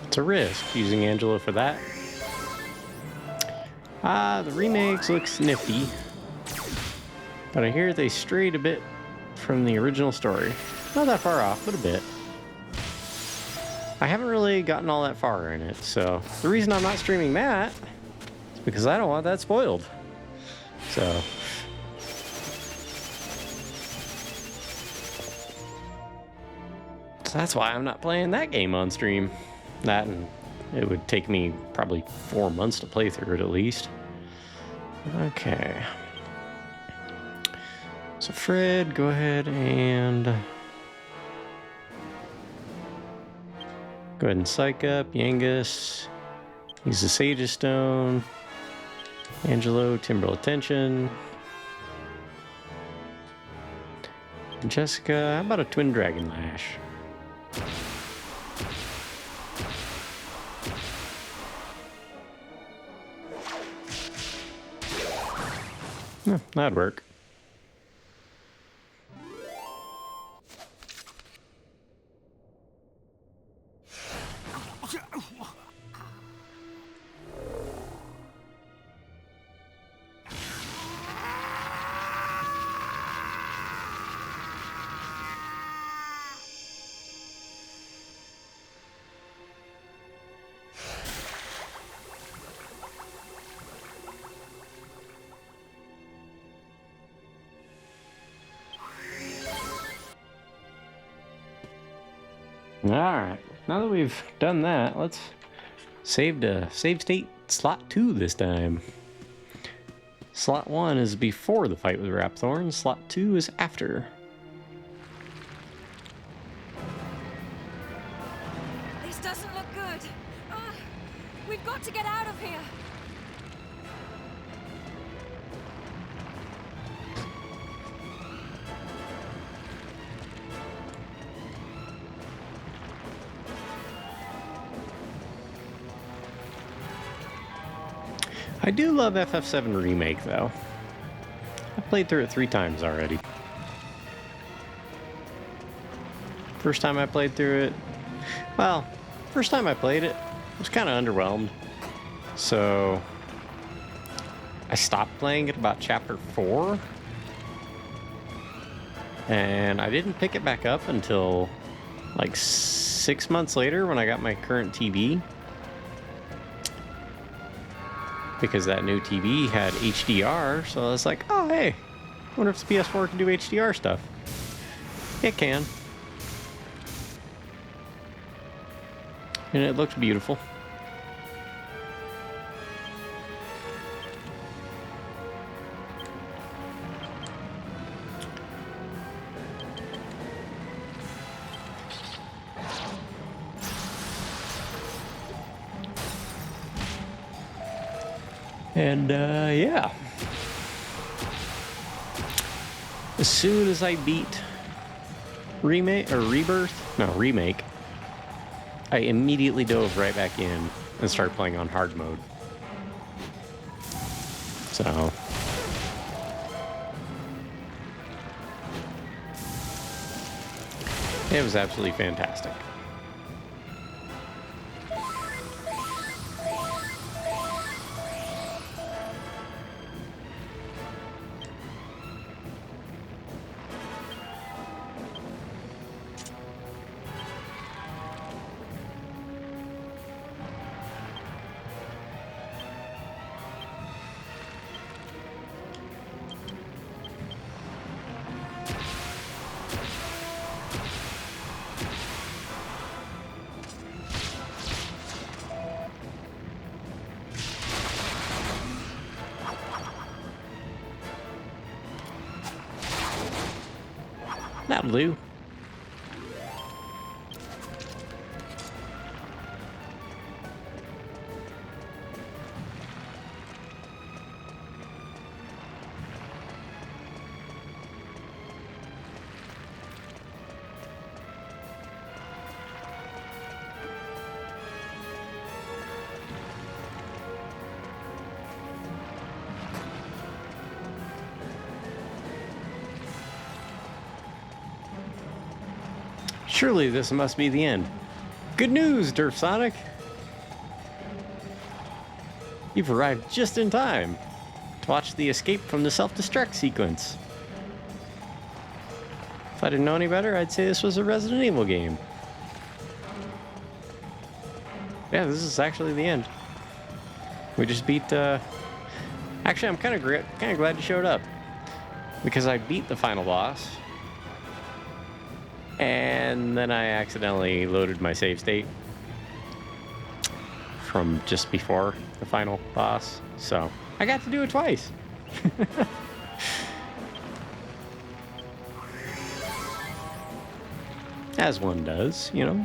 It's a risk using Angelo for that. The remakes looks nifty, but I hear they strayed a bit from the original story. Not that far off, but a bit. I haven't really gotten all that far in it, so the reason I'm not streaming that is because I don't want that spoiled. So that's why I'm not playing that game on stream. That, and it would take me probably 4 months to play through it at least. Okay. So Fred, go ahead and psych up Yangus. Use the Sage Stone. Angelo, Timbrel Attention. And Jessica, how about a Twin Dragon Lash? That'd work. Alright, now that we've done that, let's save to save state slot 2 this time. Slot 1 is before the fight with Rapthorn, slot 2 is after. This doesn't look good. We've got to get out of here. I do love FF7 Remake, though. I played through it 3 times already. First time I played through it, well, first time I played it, I was kind of underwhelmed. So I stopped playing it about chapter 4. And I didn't pick it back up until like 6 months later when I got my current TV. Because that new TV had HDR, so I was like, oh hey, I wonder if the PS4 can do HDR stuff. It can. And it looks beautiful. And yeah. As soon as I beat Remake, I immediately dove right back in and started playing on hard mode. So it was absolutely fantastic. That'll do. Surely this must be the end. Good news, Derf Sonic! You've arrived just in time to watch the escape from the self-destruct sequence. If I didn't know any better, I'd say this was a Resident Evil game. Yeah, this is actually the end. We just beat, Actually, I'm kind of glad you showed up. Because I beat the final boss. And then I accidentally loaded my save state from just before the final boss. So I got to do it twice. As one does, you know.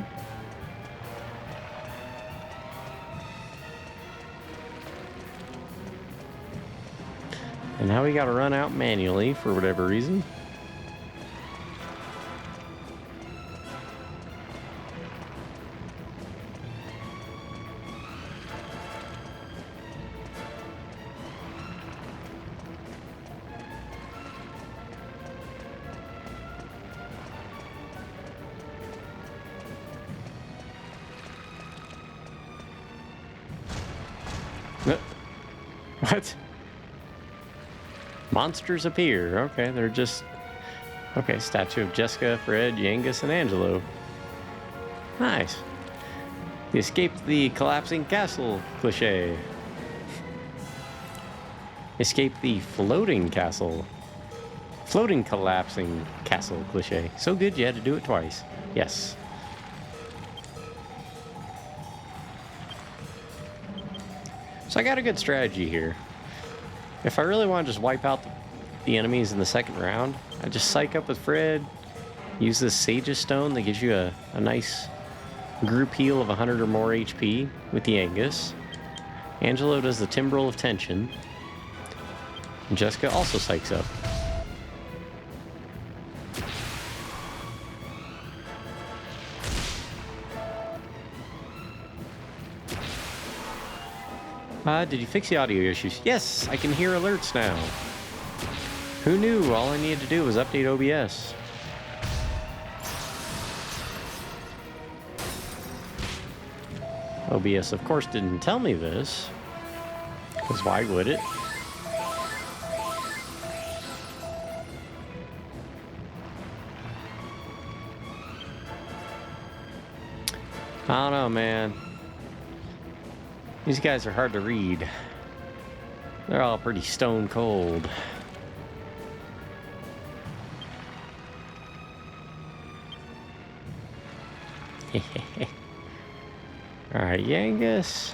And now we gotta run out manually for whatever reason. What? Monsters appear. Okay, they're just... Okay, statue of Jessica, Fred, Yangus, and Angelo. Nice. They escaped the collapsing castle cliché. Escape the floating collapsing castle cliché. So good you had to do it twice. Yes. So I got a good strategy here. If I really want to just wipe out the enemies in the second round, I just psych up with Fred, use this Sage's Stone that gives you a nice group heal of 100 or more HP with the Angus. Angelo does the Timbrel of Tension. And Jessica also psychs up. Did you fix the audio issues? Yes, I can hear alerts now. Who knew? All I needed to do was update OBS. OBS, of course, didn't tell me this. Because why would it? I don't know, man. These guys are hard to read. They're all pretty stone cold. Alright, Yangus.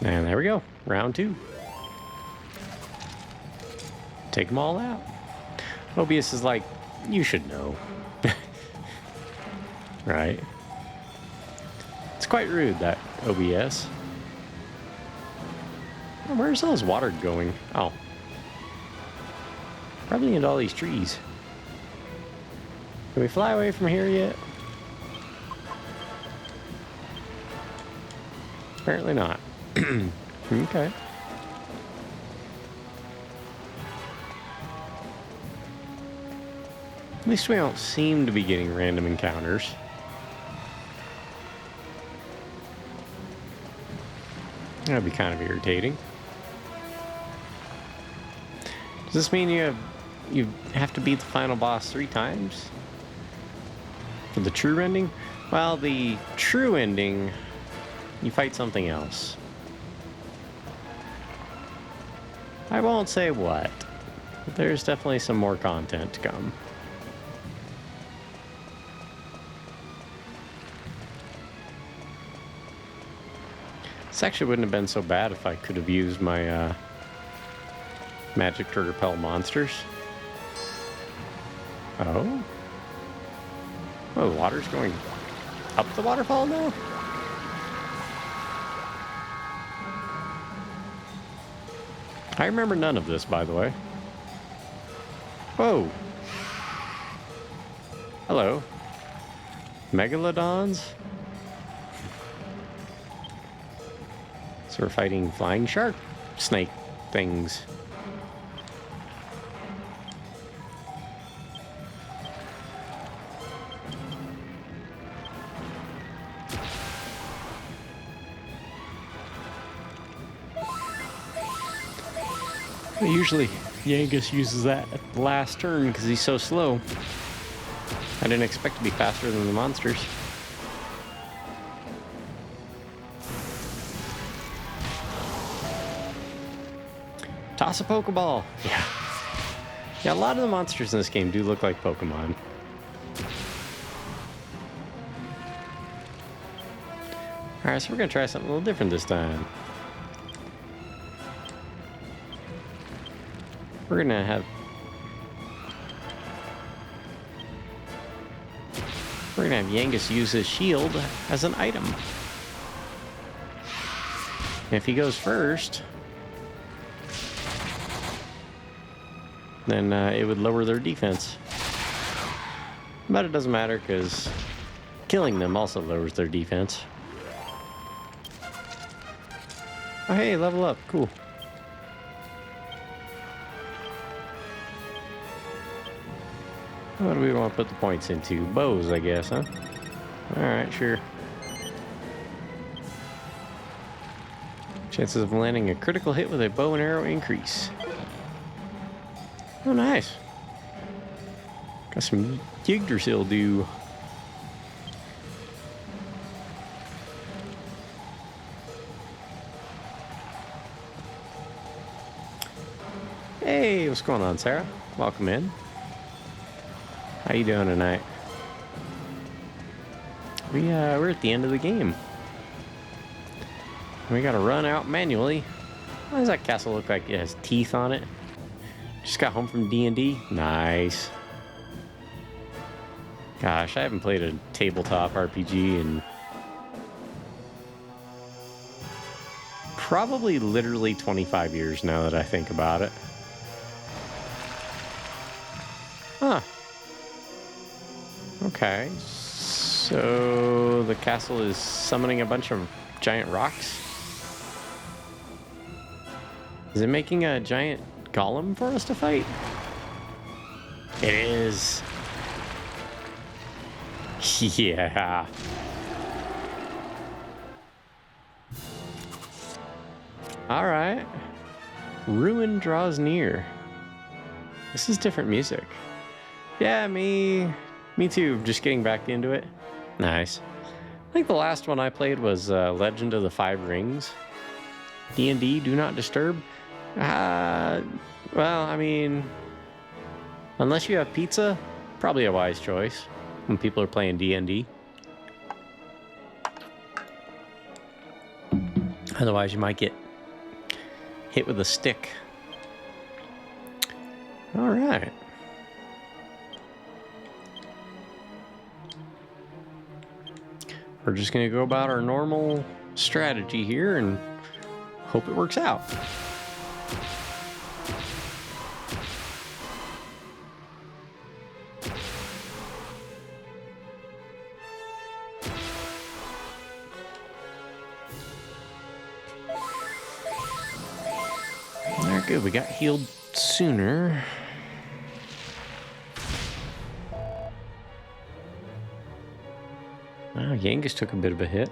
And there we go. Round 2. Take them all out. OBS is like, you should know. Right? It's quite rude, that OBS. Where's all this water going? Oh. Probably into all these trees. Can we fly away from here yet? Apparently not. Okay. At least we don't seem to be getting random encounters. That'd be kind of irritating. Does this mean you have to beat the final boss 3 times? For the true ending? Well, the true ending, you fight something else. I won't say what, but there's definitely some more content to come. This actually wouldn't have been so bad if I could have used my magic to repel monsters. Oh? Oh, the water's going up the waterfall now? I remember none of this, by the way. Whoa. Hello. Megalodons? So we're fighting flying shark snake things. Usually, Yangus uses that at the last turn because he's so slow. I didn't expect to be faster than the monsters. Toss a Pokeball! Yeah. Yeah, a lot of the monsters in this game do look like Pokemon. Alright, so we're gonna try something a little different this time. We're gonna have Yangus use his shield as an item. And if he goes first, then it would lower their defense. But it doesn't matter because killing them also lowers their defense. Oh hey, level up, cool. What do we want to put the points into? Bows, I guess, huh? Alright, sure. Chances of landing a critical hit with a bow and arrow increase. Oh, nice. Got some Yggdrasil do. Hey, what's going on, Sarah? Welcome in. How you doing tonight? We're at the end of the game. We gotta run out manually. Why does that castle look like it has teeth on it? Just got home from D&D. Nice. Gosh, I haven't played a tabletop RPG in probably literally 25 years now that I think about it. Huh. Okay. So the castle is summoning a bunch of giant rocks? Is it making a giant golem for us to fight? It is. Yeah. All right. Ruin draws near. This is different music. Yeah, me too. Just getting back into it. Nice. I think the last one I played was Legend of the Five Rings. D&D, Do Not Disturb. Well, I mean, unless you have pizza, probably a wise choice when people are playing D&D. Otherwise, you might get hit with a stick. All right. We're just going to go about our normal strategy here and hope it works out. Alright, good. We got healed sooner. Wow, Yangus took a bit of a hit.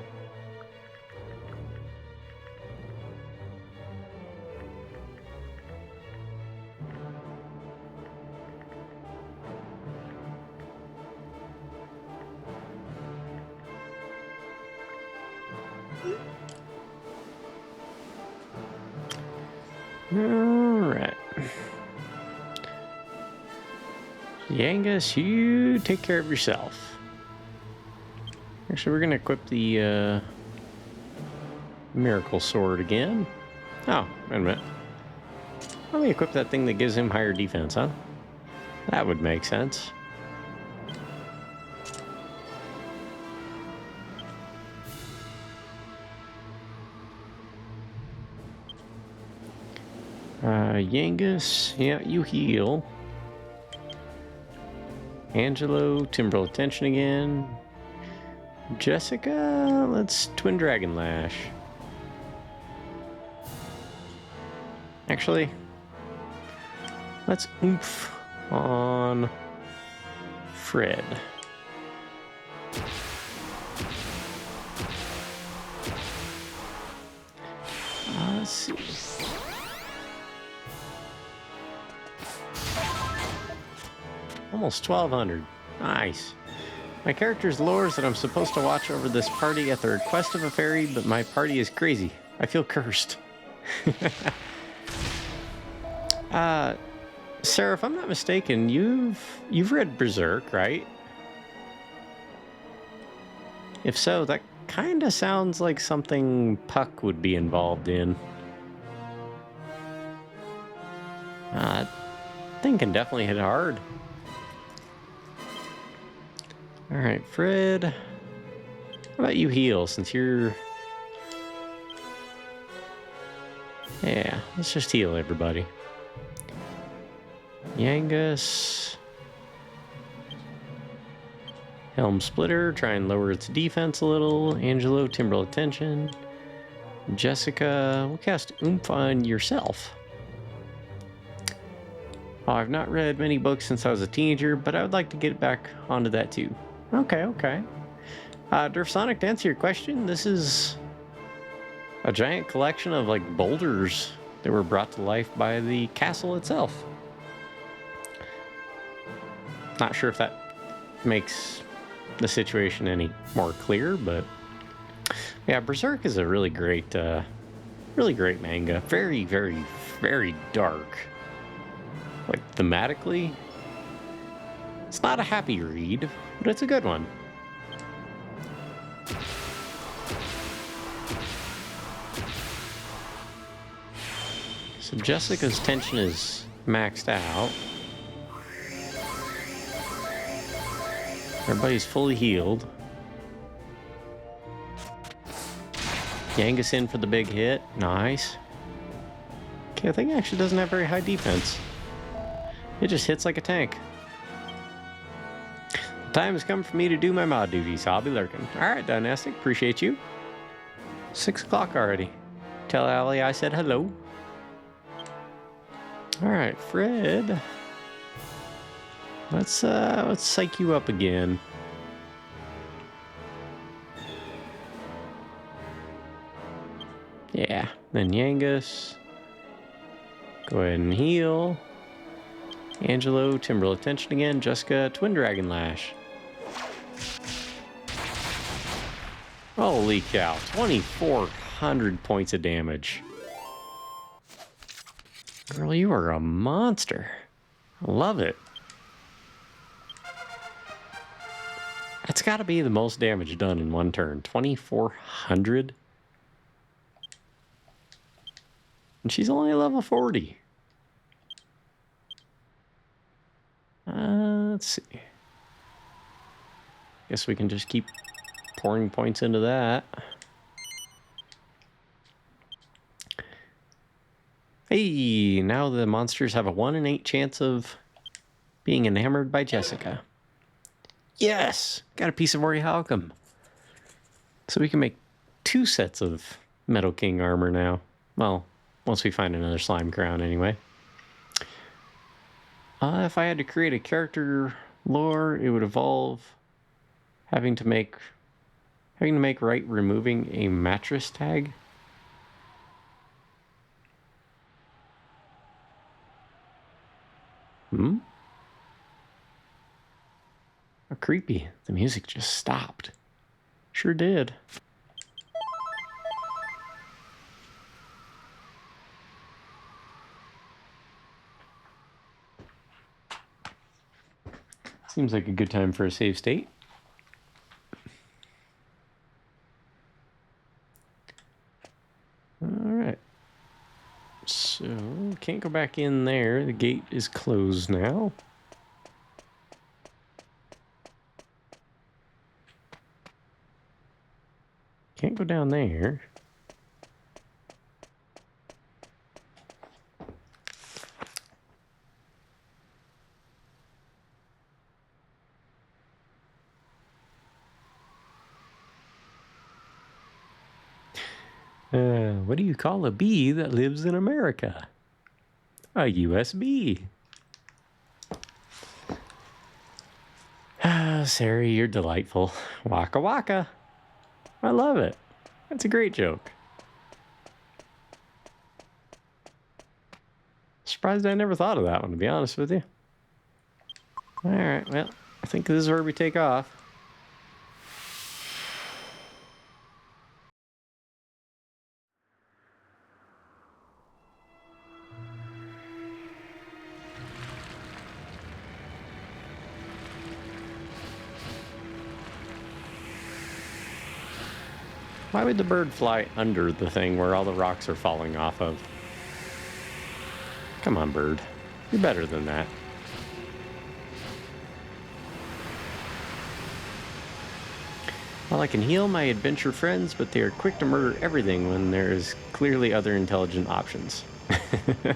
Alright. Yangus, you take care of yourself. Actually, we're going to equip the Miracle Sword again. Oh, wait a minute. Let me equip that thing that gives him higher defense, huh? That would make sense. Yangus, yeah, you heal. Angelo, Timbrel Attention again. Jessica, let's Twin Dragon Lash. Actually, let's oomph on Fred. Let's see. Almost 1200. Nice. My character's lore is that I'm supposed to watch over this party at the request of a fairy, but my party is crazy. I feel cursed. Sarah, if I'm not mistaken, you've read Berserk, right? If so, that kind of sounds like something Puck would be involved in. That thing can definitely hit hard. Alright, Fred. How about you heal, since you're... Yeah, let's just heal everybody. Yangus. Helm Splitter, try and lower its defense a little. Angelo, Timbrel Attention. Jessica, we'll cast Oomph on yourself. Oh, I've not read many books since I was a teenager, but I would like to get back onto that too. Okay, okay. Durfsonic, to answer your question, this is a giant collection of like boulders that were brought to life by the castle itself. Not sure if that makes the situation any more clear, but yeah, Berserk is a really great manga. Very, very, very dark. Like thematically, it's not a happy read, but it's a good one. So Jessica's tension is maxed out. Everybody's fully healed. Yangus in for the big hit. Nice. Okay, I think it actually doesn't have very high defense. It just hits like a tank. The time has come for me to do my mod duties. I'll be lurking. Alright, Dynastic. Appreciate you. 6 o'clock already. Tell Allie I said hello. Alright, Fred. Let's psych you up again. Yeah, then Yangus. Go ahead and heal. Angelo, Timbrel Attention again. Jessica, Twin Dragon Lash. Holy cow, 2,400 points of damage. Girl, you are a monster. I love it. That's got to be the most damage done in one turn. 2,400? And she's only level 40. Let's see. Guess we can just keep pouring points into that. Hey, now the monsters have a 1 in 8 chance of being enamored by Jessica. Yes! Got a piece of Orihaucum. So we can make 2 sets of Metal King armor now. Well, once we find another slime crown anyway. If I had to create a character lore, it would involve having to make right removing a mattress tag. Oh, creepy. The music just stopped. Sure did. Seems like a good time for a save state. Alright. So, can't go back in there. The gate is closed now. Can't go down there. What do you call a bee that lives in America? A USB. Ah, Sari, you're delightful. Waka waka. I love it. That's a great joke. Surprised I never thought of that one, to be honest with you. Alright, well, I think this is where we take off. Why would the bird fly under the thing where all the rocks are falling off of? Come on, bird. You're better than that. Well, I can heal my adventure friends, but they are quick to murder everything when there is clearly other intelligent options. Your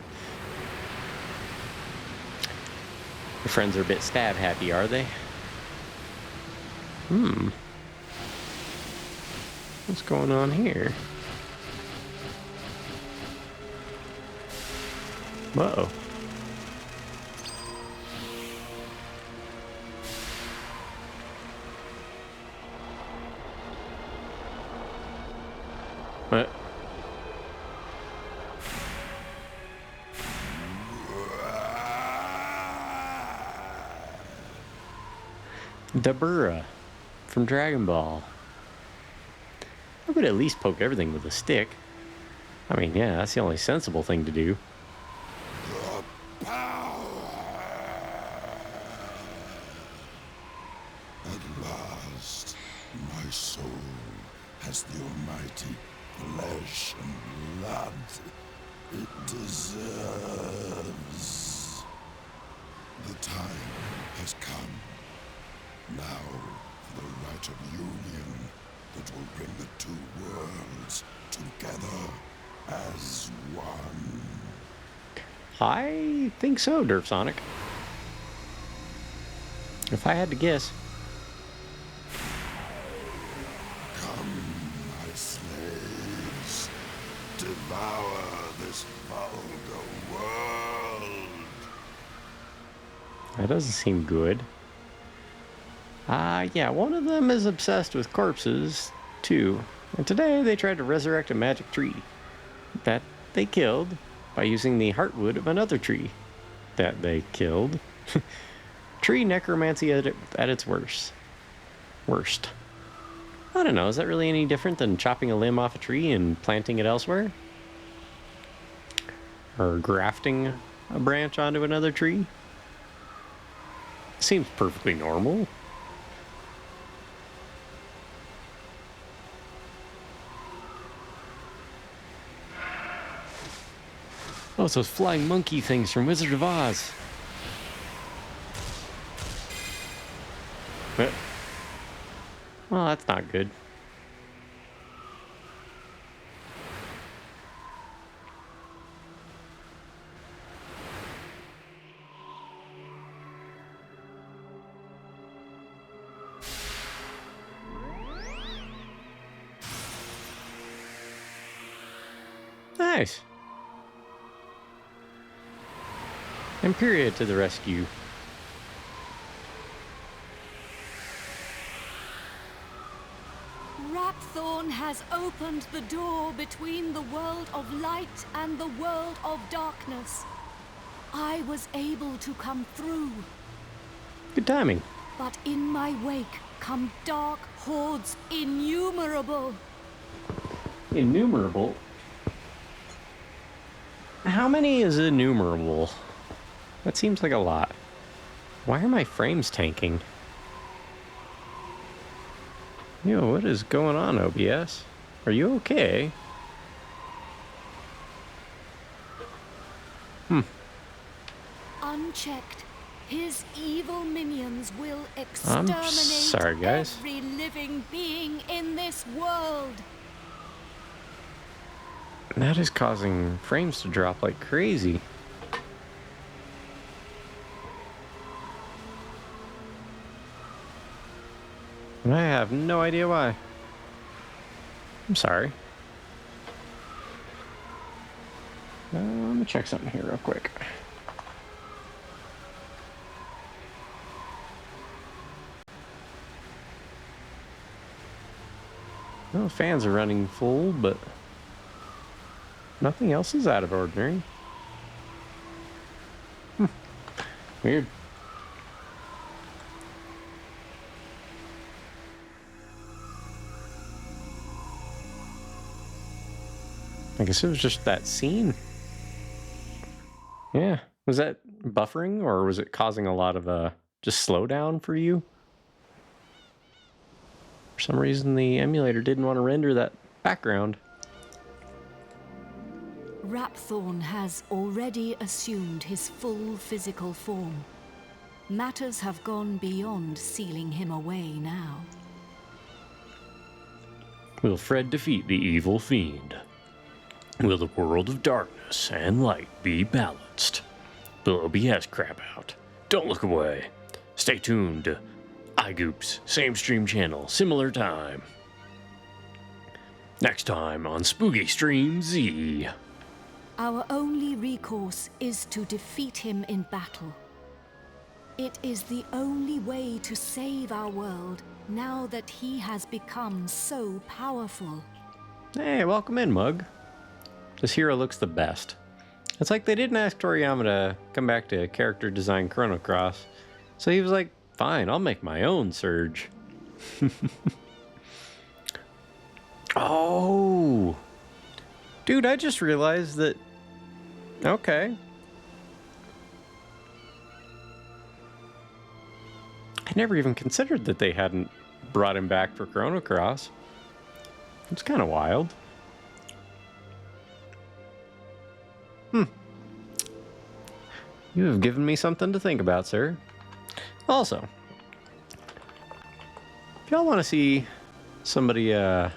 friends are a bit stab happy, are they? What's going on here? Whoa. What? Dabura from Dragon Ball. I would at least poke everything with a stick. I mean, yeah, that's the only sensible thing to do. At last, my soul has the almighty flesh and blood it deserves. The time has come. Now, for the rite of union that will bring the two worlds together as one. I think so, Derp Sonic. If I had to guess. Come, my slaves. Devour this vulgar world. That doesn't seem good. Yeah, one of them is obsessed with corpses, too. And today they tried to resurrect a magic tree that they killed by using the heartwood of another tree that they killed. Tree necromancy at its worst. I don't know, is that really any different than chopping a limb off a tree and planting it elsewhere? Or grafting a branch onto another tree? Seems perfectly normal. Oh, it's those flying monkey things from Wizard of Oz. Well, that's not good. Nice. Imperia to the rescue. Rapthorn has opened the door between the world of light and the world of darkness. I was able to come through, Good timing. but in my wake come dark hordes innumerable. Innumerable? How many is innumerable? That seems like a lot. Why are my frames tanking? Yo, what is going on, OBS? Are you okay? Unchecked, his evil minions will exterminate sorry, guys. every living being in this world. That is causing frames to drop like crazy. And I have no idea why. I'm sorry. Let me check something here real quick. No, fans are running full, but nothing else is out of ordinary. Weird. I guess it was just that scene. Yeah. Was that buffering or was it causing a lot of just slowdown for you? For some reason the emulator didn't want to render that background. Rapthorn has already assumed his full physical form. Matters have gone beyond sealing him away now. Will Fred defeat the evil fiend? Will the world of darkness and light be balanced? The OBS crap out. Don't look away. Stay tuned to iGoops, same stream channel, similar time. Next time on Spooky Stream Z. Our only recourse is to defeat him in battle. It is the only way to save our world now that he has become so powerful. Hey, welcome in, Mug. This hero looks the best. It's like they didn't ask Toriyama to come back to character design Chrono Cross, so he was like, fine, I'll make my own Surge. Oh! Dude, I just realized that... Okay. I never even considered that they hadn't brought him back for Chrono Cross. It's kind of wild. You have given me something to think about, sir. Also, if y'all want to see somebody who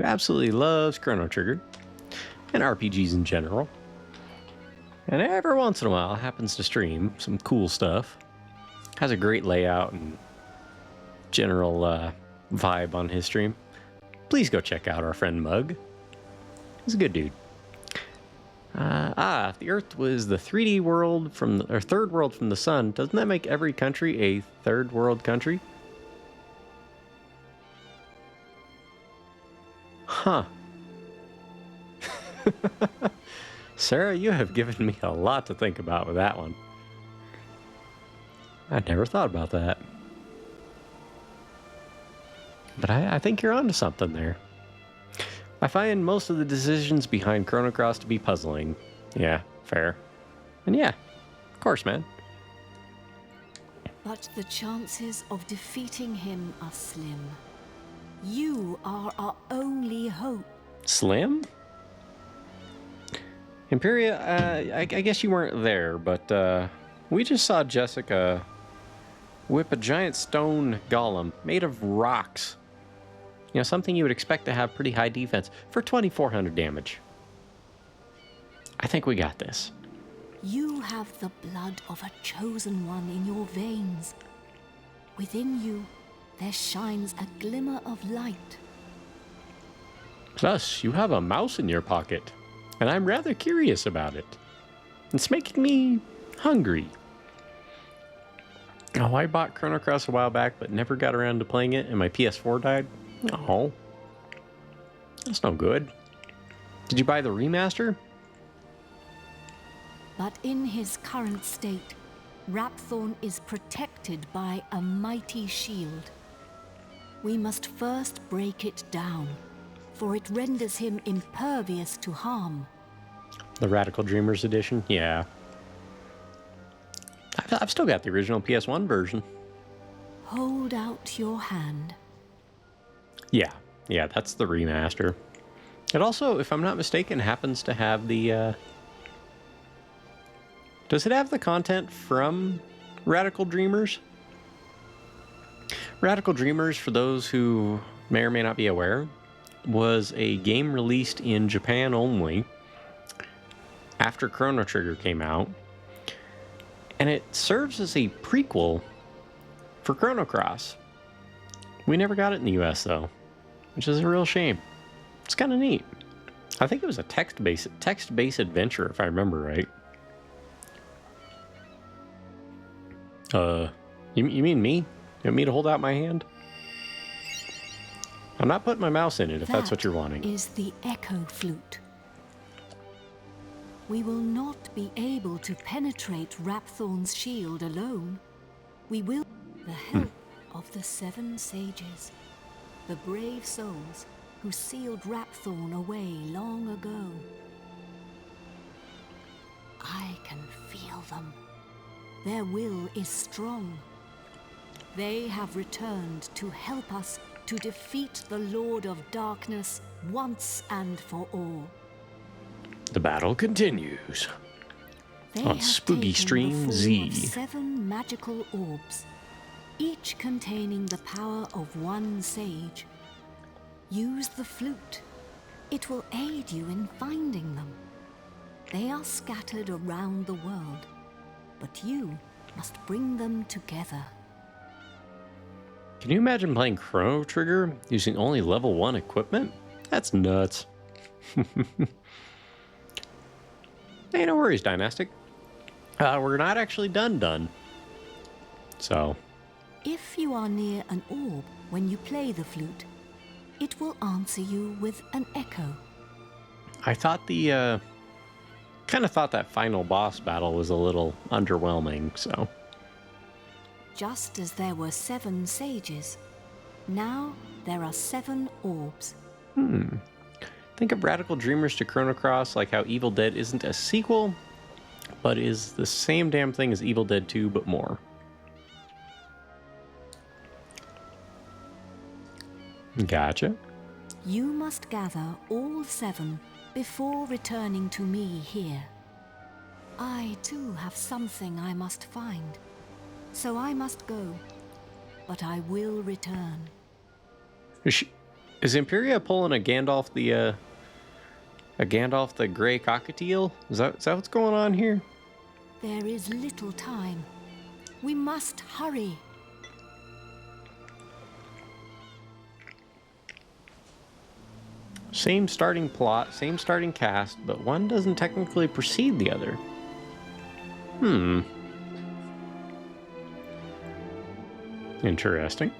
absolutely loves Chrono Trigger and RPGs in general, and every once in a while happens to stream some cool stuff, has a great layout and general vibe on his stream, please go check out our friend Mug. He's a good dude. If the Earth was the 3D world or third world from the sun, doesn't that make every country a third world country? Huh. Sarah, you have given me a lot to think about with that one. I never thought about that. But I think you're onto something there. I find most of the decisions behind Chrono Cross to be puzzling. Yeah, fair. And yeah, of course, man. But the chances of defeating him are slim. You are our only hope. Slim? Imperia, I guess you weren't there, but we just saw Jessica whip a giant stone golem made of rocks. You know, something you would expect to have pretty high defense for 2,400 damage. I think we got this. You have the blood of a chosen one in your veins. Within you, there shines a glimmer of light. Plus, you have a mouse in your pocket, and I'm rather curious about it. It's making me hungry. Oh, I bought Chrono Cross a while back, but never got around to playing it, and my PS4 died. Oh, that's no good. Did you buy the remaster? But in his current state, Rapthorn is protected by a mighty shield. We must first break it down, for it renders him impervious to harm. The Radical Dreamers edition? Yeah. I've still got the original PS1 version. Hold out your hand. Yeah, that's the remaster. It also, if I'm not mistaken, happens to have the, does it have the content from Radical Dreamers? Radical Dreamers, for those who may or may not be aware, was a game released in Japan only after Chrono Trigger came out. And it serves as a prequel for Chrono Cross. We never got it in the US though, which is a real shame. It's kind of neat. I think it was a text-based adventure, if I remember right. You mean me? You want me to hold out my hand? I'm not putting my mouse in it if that's what you're wanting. That is the Echo Flute. We will not be able to penetrate Rapthorn's shield alone. We will with the help of the 7 sages, the brave souls who sealed Rapthorn away long ago. I can feel them. Their will is strong. They have returned to help us to defeat the Lord of Darkness once and for all. The battle continues They on have Spooky taken Stream the Z. form of 7 magical orbs, each containing the power of 1 sage. Use the flute. It will aid you in finding them. They are scattered around the world, but you must bring them together. Can you imagine playing Chrono Trigger using only level 1 equipment? That's nuts. Hey, no worries, Dynastic. We're not actually done. So. If you are near an orb when you play the flute, it will answer you with an echo. I thought kind of thought that final boss battle was a little underwhelming, so. Just as there were 7 sages, now there are 7 orbs. Think of Radical Dreamers to Chrono Cross like how Evil Dead isn't a sequel, but is the same damn thing as Evil Dead 2, but more. Gotcha. You must gather all 7 before returning to me here. I too have something I must find, so I must go, but I will return. Is Imperia pulling a Gandalf the Grey Cockatiel? Is that what's going on here? There is little time. We must hurry. Same starting plot, same starting cast, but one doesn't technically precede the other. Interesting.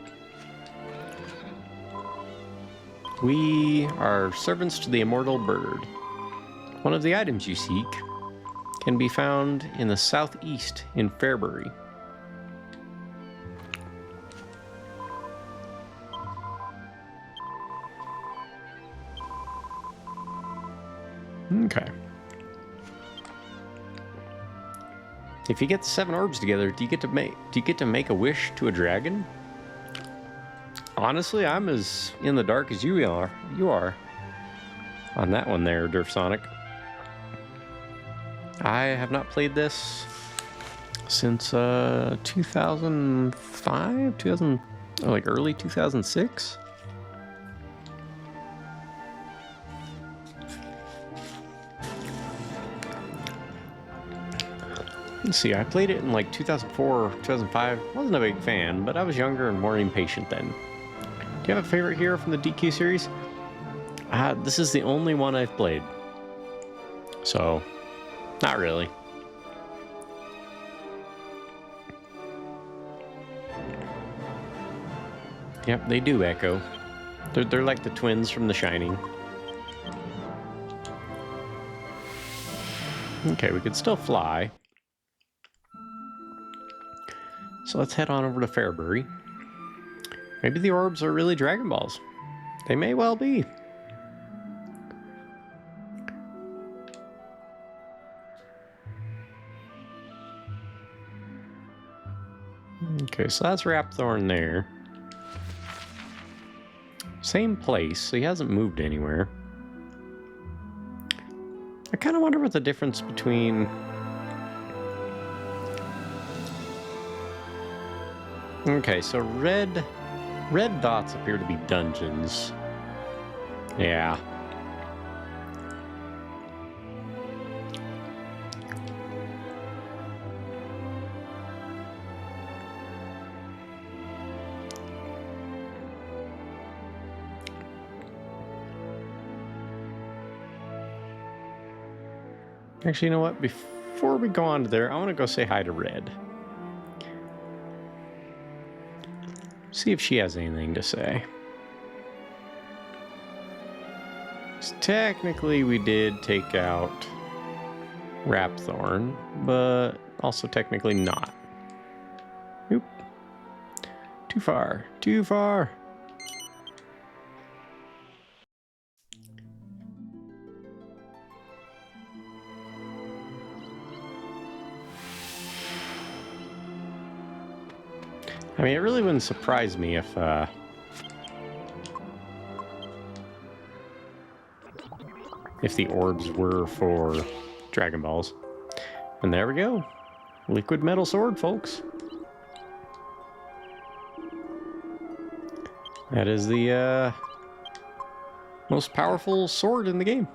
We are servants to the immortal bird. One of the items you seek can be found in the southeast in Fairbury. Okay. If you get the 7 orbs together, do you get to make a wish to a dragon? Honestly, I'm as in the dark as you are. On that one there, Durfsonic. I have not played this since 2005, like early 2006. Let's see, I played it in like 2004, 2005. Wasn't a big fan, but I was younger and more impatient then. Do you have a favorite hero from the DQ series? This is the only one I've played. So, not really. Yep, they do echo. They're like the twins from The Shining. Okay, we could still fly. So let's head on over to Fairbury. Maybe the orbs are really Dragon Balls. They may well be. Okay, so that's Rapthorn there. Same place, so he hasn't moved anywhere. I kind of wonder what the difference between... Okay, so red dots appear to be dungeons. Yeah. Actually, you know what? Before we go on to there, I want to go say hi to Red. See if she has anything to say. So technically, we did take out Rapthorn, but also technically not. Oop. Too far. Too far. I mean, it really wouldn't surprise me if the orbs were for Dragon Balls. And there we go. Liquid metal sword, folks. That is the most powerful sword in the game.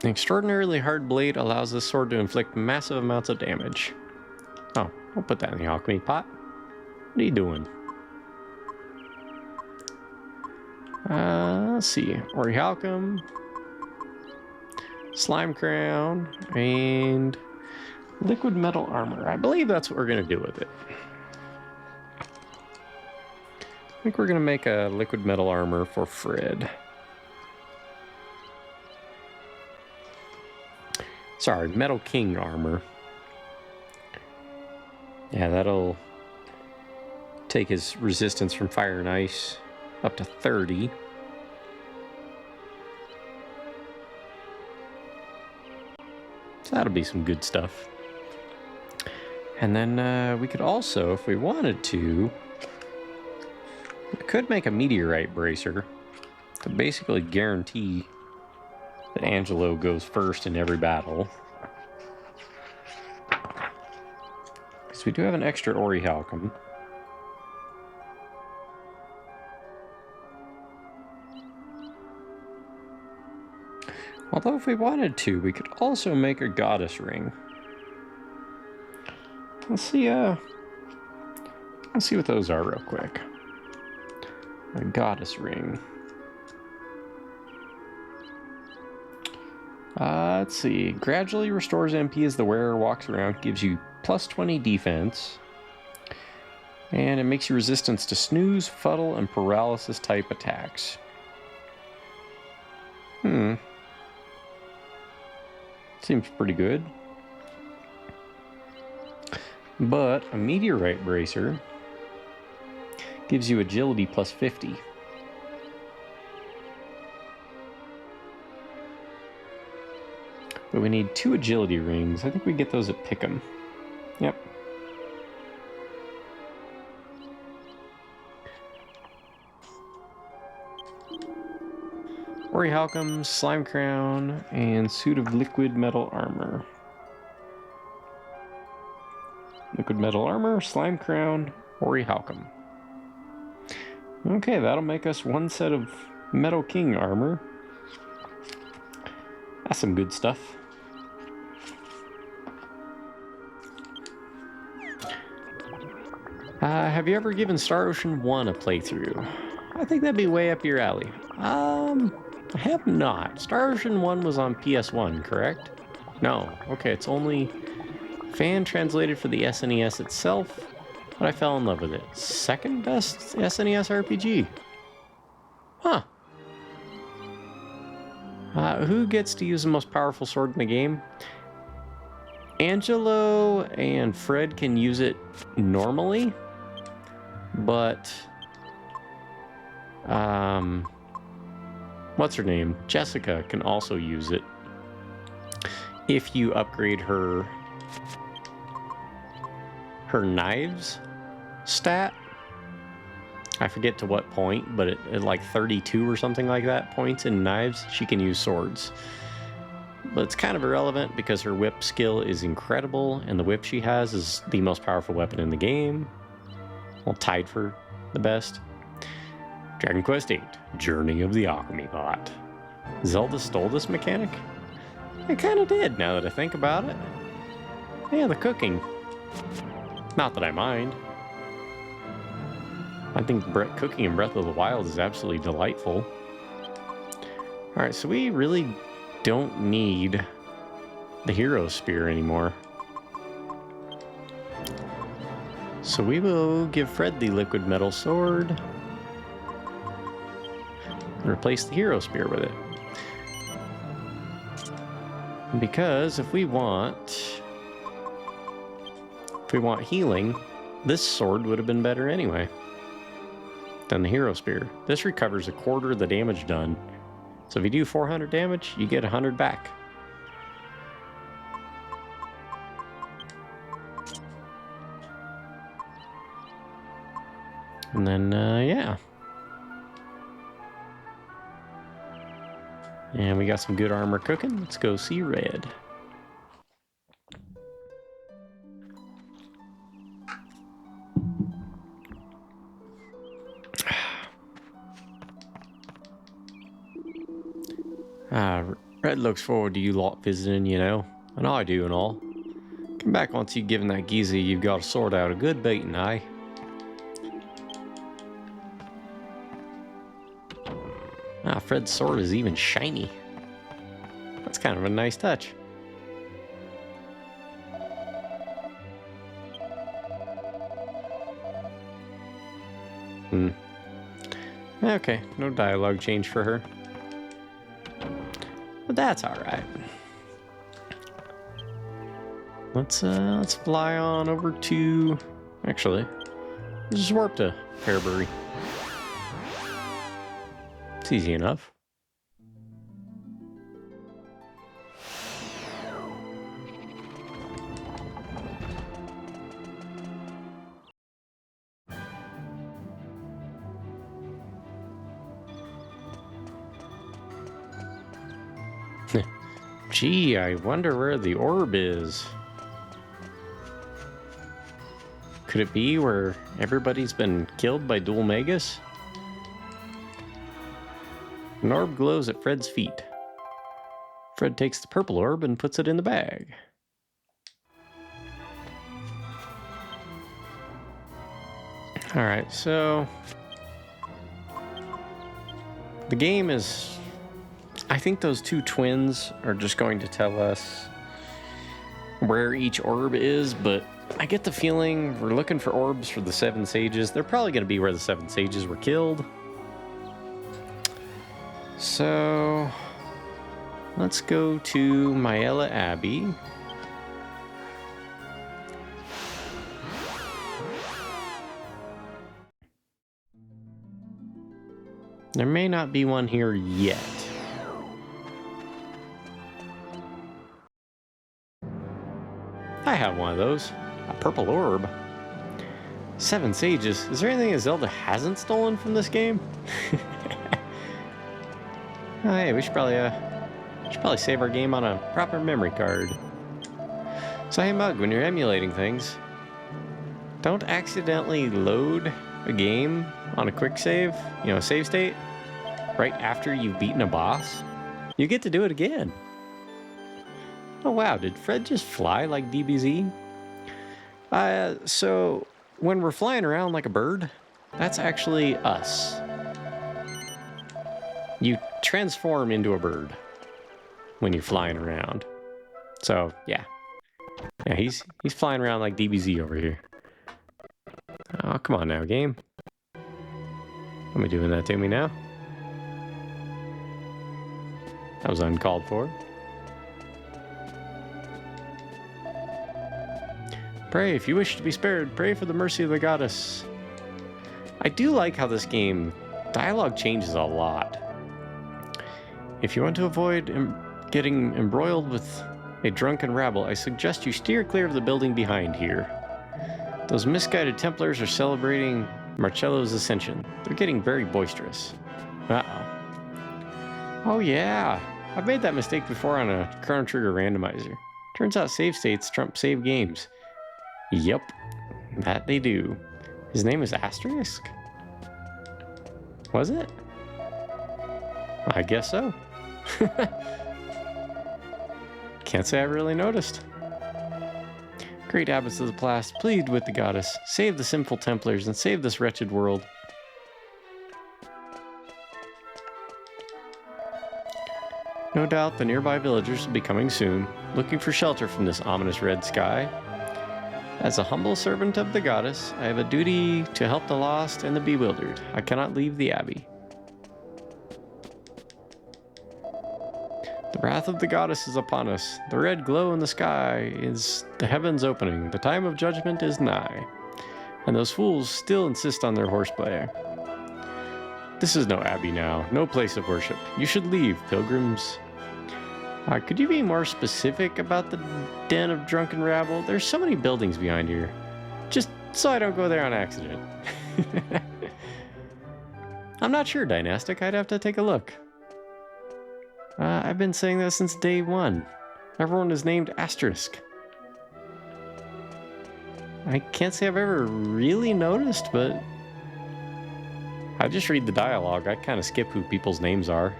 An extraordinarily hard blade allows this sword to inflict massive amounts of damage. Oh, I'll put that in the alchemy pot. What are you doing? Let's see. Orichalcum, Slime Crown, and Liquid Metal Armor. I believe that's what we're going to do with it. I think we're going to make a Liquid Metal Armor for Fred. Sorry, Metal King Armor. Yeah, that'll take his resistance from fire and ice up to 30. So that'll be some good stuff. And then we could also, if we wanted to, we could make a meteorite bracer to basically guarantee that Angelo goes first in every battle. Because we do have an extra Orichalcum. Although if we wanted to, we could also make a goddess ring. Let's see what those are real quick. A goddess ring. Let's see. Gradually restores MP as the wearer walks around. Gives you plus 20 defense. And it makes you resistance to snooze, fuddle, and paralysis type attacks. Seems pretty good. But a meteorite bracer gives you agility plus 50. But we need 2 agility rings. I think we get those at Pick'em. Yep. Orichalcum, Slime Crown, and Suit of Liquid Metal Armor. Liquid Metal Armor, Slime Crown, Orichalcum. Okay, that'll make us 1 set of Metal King armor. That's some good stuff. Have you ever given Star Ocean 1 a playthrough? I think that'd be way up your alley. I have not. Star Ocean 1 was on PS1, correct? No. Okay, it's only fan translated for the SNES itself, but I fell in love with it. Second best SNES RPG. Huh. Who gets to use the most powerful sword in the game? Angelo and Fred can use it normally, but what's her name? Jessica can also use it if you upgrade her knives stat. I forget to what point, but at like 32 or something like that points in knives, she can use swords. But it's kind of irrelevant because her whip skill is incredible, and the whip she has is the most powerful weapon in the game. Well, tied for the best. Dragonquest VIII, Journey of the Alchemy Bot. Zelda stole this mechanic? It kind of did, now that I think about it. Yeah, the cooking. Not that I mind. I think cooking in Breath of the Wild is absolutely delightful. Alright, so we really don't need the Hero Spear anymore. So we will give Fred the Liquid Metal Sword and replace the Hero Spear with it. Because if we want healing, this sword would have been better anyway than the Hero Spear. This recovers 1/4 of the damage done. So if you do 400 damage, you get 100 back. And then, yeah. And we got some good armor cooking. Let's go see Red. Red looks forward to you lot visiting, you know. And I do and all. Come back once you've given that geezer you've got a sword out a good beating, eh? Fred's sword is even shiny. That's kind of a nice touch. Okay, no dialogue change for her. But that's alright. Let's fly on over to... Actually, let's just warp to Fairbury. It's easy enough. Gee, I wonder where the orb is. Could it be where everybody's been killed by Dual Magus? An orb glows at Fred's feet. Fred takes the purple orb and puts it in the bag. Alright, so the game is... I think those two twins are just going to tell us where each orb is, but I get the feeling we're looking for orbs for the Seven Sages. They're probably going to be where the Seven Sages were killed. So let's go to Myella Abbey. There may not be one here yet. I have one of those. A purple orb. Seven Sages. Is there anything that Zelda hasn't stolen from this game? Oh, hey, we should probably save our game on a proper memory card. So hey Mug, when you're emulating things, don't accidentally load a game on a quick save, a save state, right after you've beaten a boss. You get to do it again. Oh wow, did Fred just fly like DBZ? So when we're flying around like a bird, that's actually us. You transform into a bird when you're flying around. So yeah, he's flying around like DBZ over here. Oh, come on now, game. Am I doing that to me now? That was uncalled for. Pray, if you wish to be spared, pray for the mercy of the goddess. I do like how this game, dialogue changes a lot. If you want to avoid getting embroiled with a drunken rabble, I suggest you steer clear of the building behind here. Those misguided Templars are celebrating Marcello's ascension. They're getting very boisterous. Uh-oh. Oh yeah, I've made that mistake before on a Chrono Trigger randomizer. Turns out save states trump save games. Yep, that they do. His name is Asterisk? Was it? I guess so. Can't say I really noticed. Great abbots of the past, plead with the goddess. Save the sinful Templars and save this wretched world. No doubt the nearby villagers will be coming soon, looking for shelter from this ominous red sky. As a humble servant of the goddess, I have a duty to help the lost and the bewildered. I cannot leave the abbey. The wrath of the goddess is upon us. The red glow in the sky is the heavens opening. The time of judgment is nigh. And those fools still insist on their horseplay. This is no abbey now, no place of worship. You should leave, pilgrims. Could you be more specific about the den of drunken rabble? There's so many buildings behind here. Just so I don't go there on accident. I'm not sure, Dynastic. I'd have to take a look. I've been saying that since day one. Everyone is named Asterisk. I can't say I've ever really noticed, but I just read the dialogue. I kind of skip who people's names are.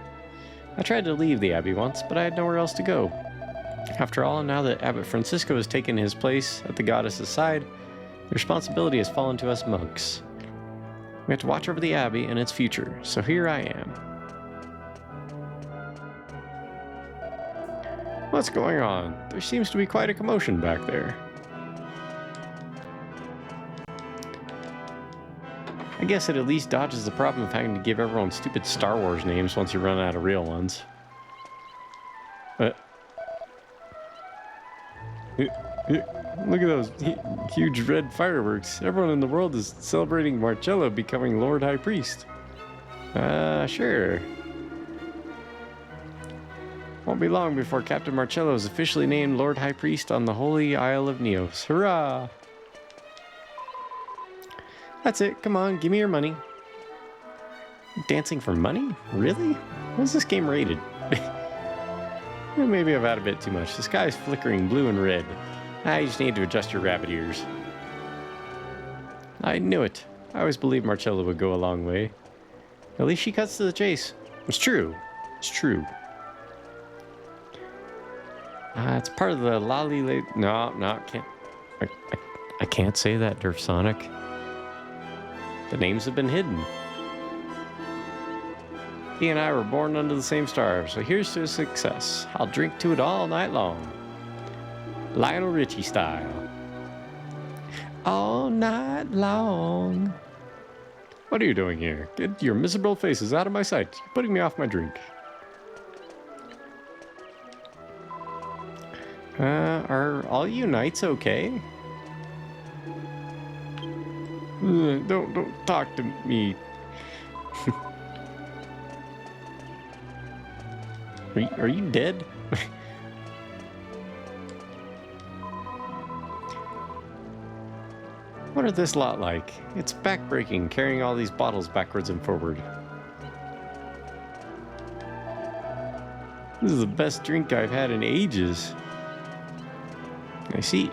I tried to leave the abbey once, but I had nowhere else to go. After all, now that Abbot Francisco has taken his place at the goddess's side, the responsibility has fallen to us monks. We have to watch over the abbey and its future, so here I am. What's going on? There seems to be quite a commotion back there. I guess it at least dodges the problem of having to give everyone stupid Star Wars names once you run out of real ones. Look at those huge red fireworks. Everyone in the world is celebrating Marcello becoming Lord High Priest. Sure. Won't be long before Captain Marcello is officially named Lord High Priest on the Holy Isle of Neos. Hurrah! That's it. Come on, give me your money. Dancing for money? Really? What's this game rated? Maybe I've had a bit too much. The sky's flickering blue and red. You just need to adjust your rabbit ears. I knew it. I always believed Marcella would go a long way. At least she cuts to the chase. It's true. It's true. It's part of the No, can't. I can't say that, Durf Sonic. The names have been hidden. He and I were born under the same stars, so here's to success. I'll drink to it all night long. Lionel Richie style. All night long. What are you doing here? Get your miserable faces out of my sight. You're putting me off my drink. Are all you knights okay? Don't talk to me. Are you dead? What are this lot like? It's backbreaking, carrying all these bottles backwards and forward. This is the best drink I've had in ages. I see.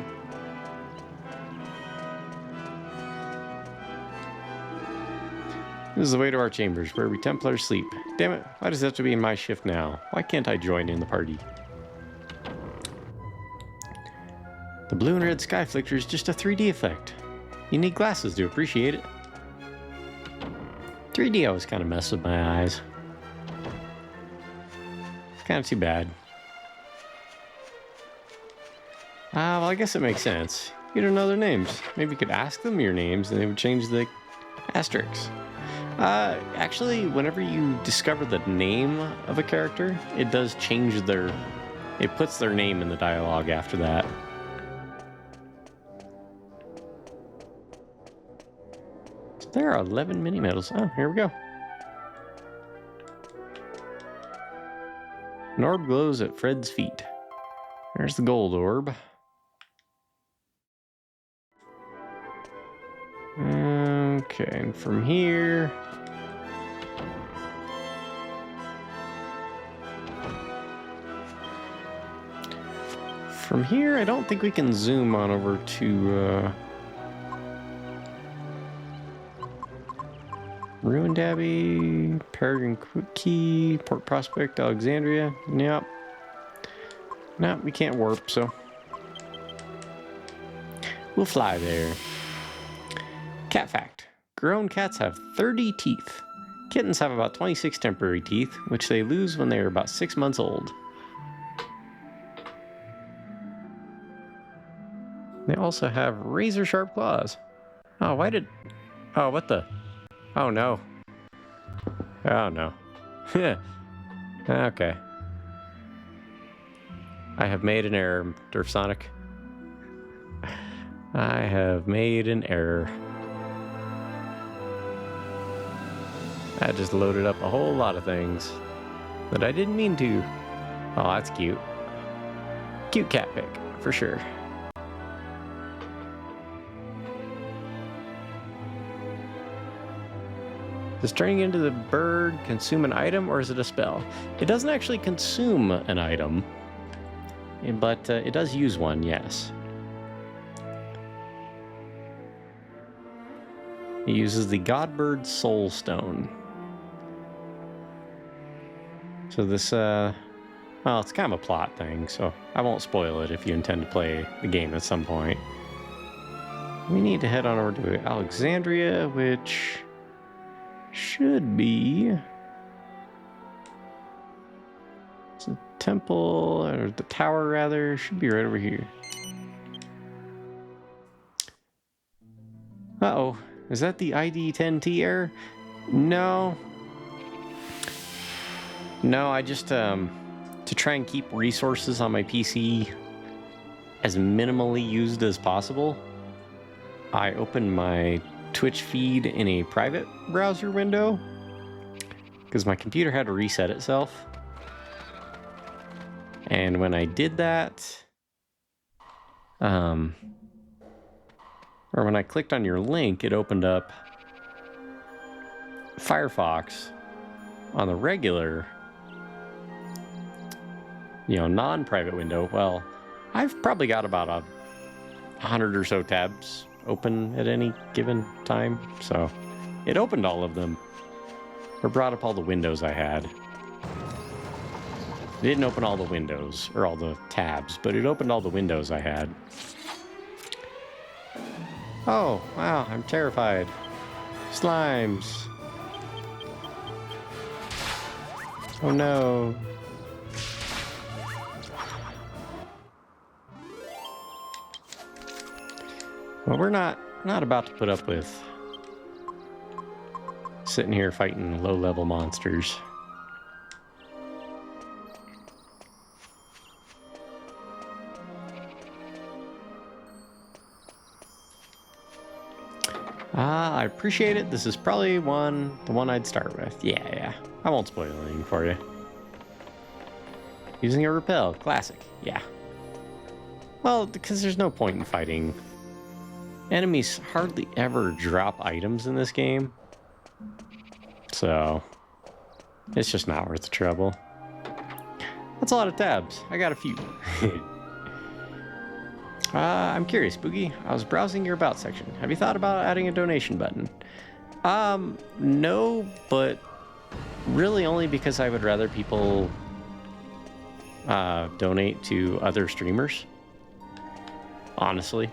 This is the way to our chambers, where we Templars sleep. Damn it, why does it have to be in my shift now? Why can't I join in the party? The blue and red sky flicker is just a 3D effect. You need glasses to appreciate it. 3D always kind of messes with my eyes. It's kind of too bad. Well, I guess it makes sense. You don't know their names. Maybe you could ask them your names and they would change the asterisks. Actually, whenever you discover the name of a character, it does change it puts their name in the dialogue after that. There are 11 mini medals. Oh, here we go. An orb glows at Fred's feet. There's the gold orb. Okay, and from here... From here, I don't think we can zoom on over to... Ruined Abbey, Peregrine Key, Port Prospect, Alexandria. Yep. No, we can't warp, so we'll fly there. Cat fact. Grown cats have 30 teeth. Kittens have about 26 temporary teeth, which they lose when they are about 6 months old. They also have razor-sharp claws. Oh, why did... Oh, what the... Oh, no. Oh, no. Okay. I have made an error, Durf Sonic. I have made an error. I just loaded up a whole lot of things that I didn't mean to. Oh, that's cute. Cute cat pic, for sure. Does turning into the bird consume an item, or is it a spell? It doesn't actually consume an item, but it does use one, yes. It uses the Godbird Soul Stone. So this, well, it's kind of a plot thing, so I won't spoil it if you intend to play the game at some point. We need to head on over to Alexandria, which... should be... It's a temple, or the tower rather, should be right over here. Uh-oh, is that the ID10T error? No. No, I just, to try and keep resources on my PC as minimally used as possible, I opened my Twitch feed in a private browser window because my computer had to reset itself. And when I did that, or when I clicked on your link, it opened up Firefox on the regular non-private window, well, I've probably got about 100 or so tabs open at any given time. So it opened all of them, or brought up all the windows I had. It didn't open all the windows, or all the tabs, but it opened all the windows I had. Oh, wow, I'm terrified. Slimes. Oh no. Well, we're not about to put up with sitting here fighting low-level monsters. I appreciate it. This is probably the one I'd start with. Yeah. I won't spoil anything for you. Using a repel, classic. Yeah. Well, because there's no point in fighting. Enemies hardly ever drop items in this game. So, it's just not worth the trouble. That's a lot of tabs. I got a few. I'm curious, Boogie. I was browsing your About section. Have you thought about adding a donation button? No, but really only because I would rather people donate to other streamers. Honestly.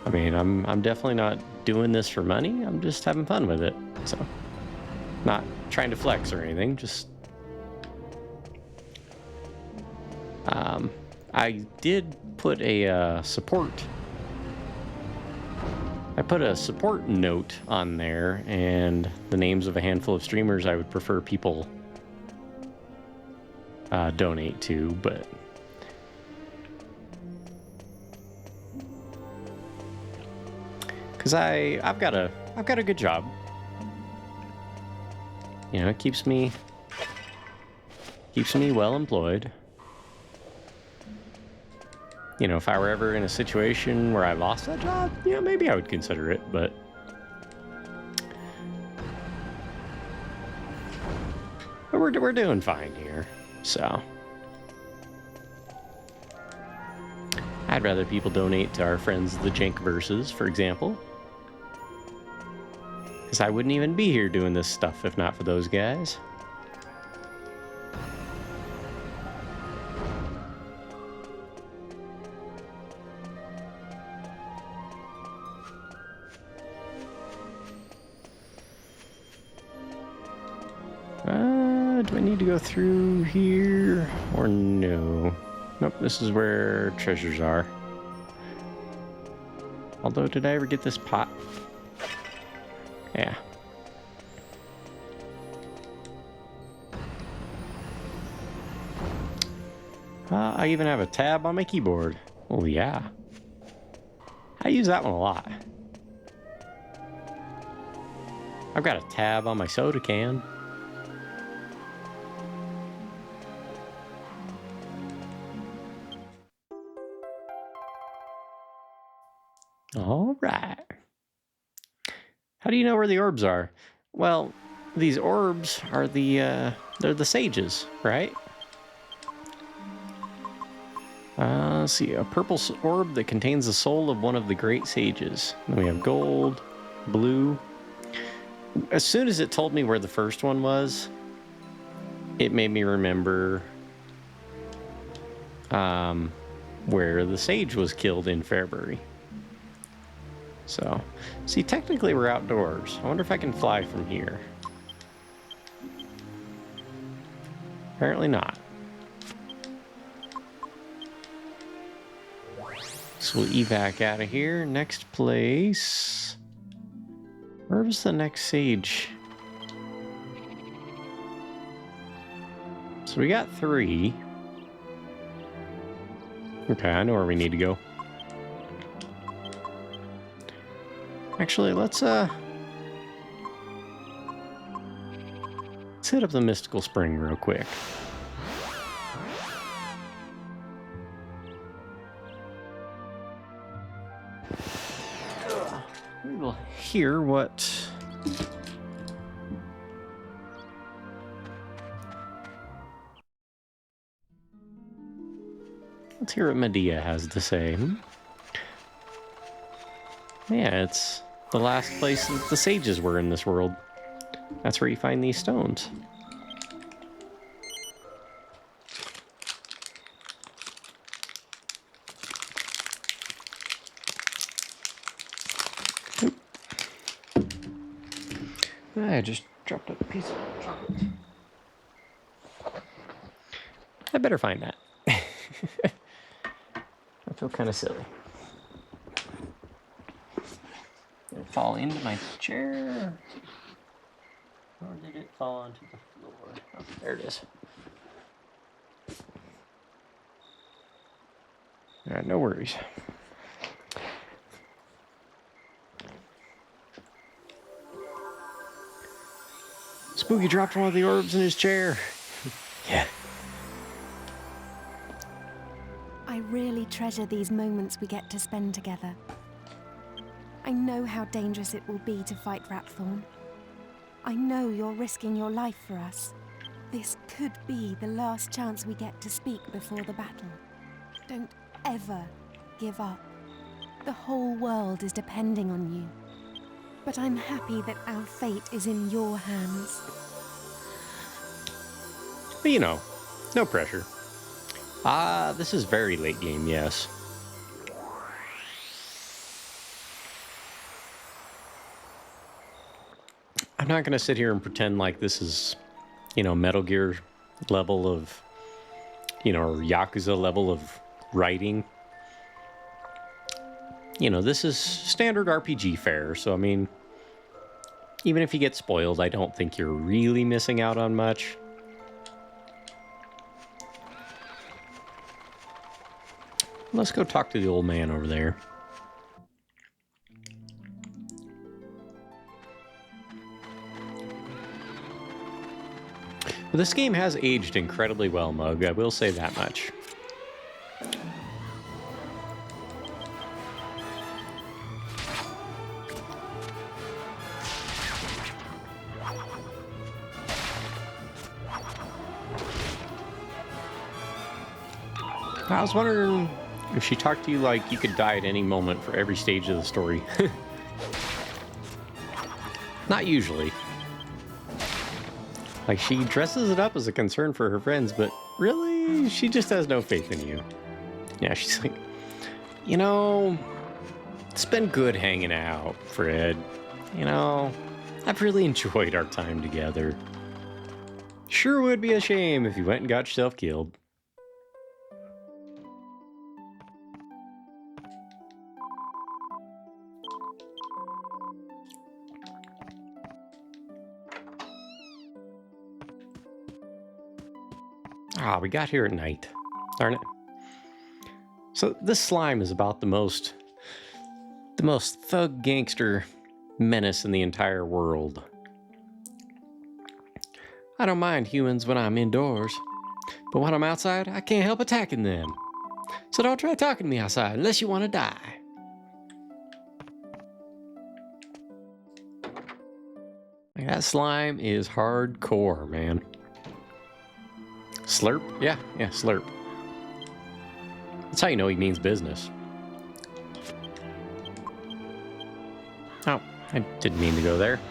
I mean, I'm definitely not doing this for money. I'm just having fun with it. So, not trying to flex or anything. Just, I did put a support. I put a support note on there and the names of a handful of streamers I would prefer people donate to, but because I've got a good job. You know, it keeps me well employed. You know, if I were ever in a situation where I lost that job, yeah, maybe I would consider it, but we're doing fine here. So I'd rather people donate to our friends the Jankverses, for example. Because I wouldn't even be here doing this stuff if not for those guys. Do I need to go through here or no? Nope, this is where treasures are. Although, did I ever get this pot? Yeah. I even have a tab on my keyboard. Oh yeah. I use that one a lot. I've got a tab on my soda can. All right. How do you know where the orbs are? Well, these orbs are they're the sages, right? Let's see, a purple orb that contains the soul of one of the great sages. Then we have gold, blue. As soon as it told me where the first one was, it made me remember where the sage was killed in Fairbury. So, see, technically we're outdoors. I wonder if I can fly from here. Apparently not. So we'll evac out of here. Next place. Where was the next sage? So we got 3. Okay, I know where we need to go. Actually, let's hit up the Mystical Spring real quick. We will hear what Let's hear what Medea has to say. Yeah, it's the last place that the sages were in this world. That's where you find these stones. I just dropped a piece of chocolate. I better find that. I feel kind of silly. Did it fall into my chair? Or did it fall onto the floor? Oh, there it is. Alright, no worries. Spooky dropped one of the orbs in his chair. Yeah. I really treasure these moments we get to spend together. I know how dangerous it will be to fight Ratthorn. I know you're risking your life for us. This could be the last chance we get to speak before the battle. Don't ever give up. The whole world is depending on you. But I'm happy that our fate is in your hands. But you know, no pressure. This is very late game, yes. I'm not gonna sit here and pretend like this is, you know, Metal Gear level of, you know, or Yakuza level of writing. You know, this is standard RPG fare, so I mean, even if you get spoiled, I don't think you're really missing out on much. Let's go talk to the old man over there. But this game has aged incredibly well, Mug. I will say that much. I was wondering if she talked to you like you could die at any moment for every stage of the story. Not usually. Like, she dresses it up as a concern for her friends, but really, she just has no faith in you. Yeah, she's like, you know, it's been good hanging out, Fred. You know, I've really enjoyed our time together. Sure would be a shame if you went and got yourself killed. Ah, we got here at night. Darn it. So this slime is about the most thug gangster menace in the entire world. I don't mind humans when I'm indoors, but when I'm outside, I can't help attacking them. So don't try talking to me outside unless you want to die. Like, that slime is hardcore, man. Slurp? Yeah, slurp. That's how you know he means business. Oh, I didn't mean to go there.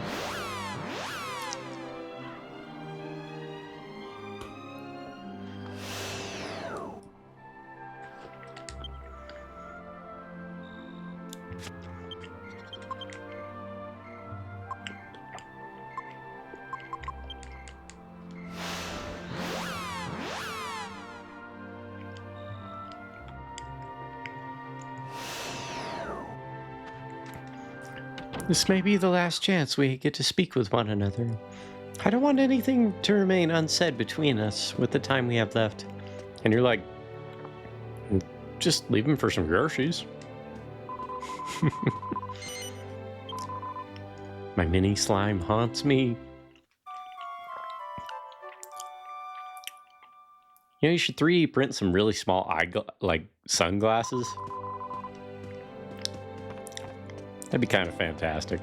This may be the last chance we get to speak with one another. I don't want anything to remain unsaid between us with the time we have left. And you're like, just leave him for some groceries. My mini slime haunts me. You know, you should 3D print some really small sunglasses. That'd be kind of fantastic.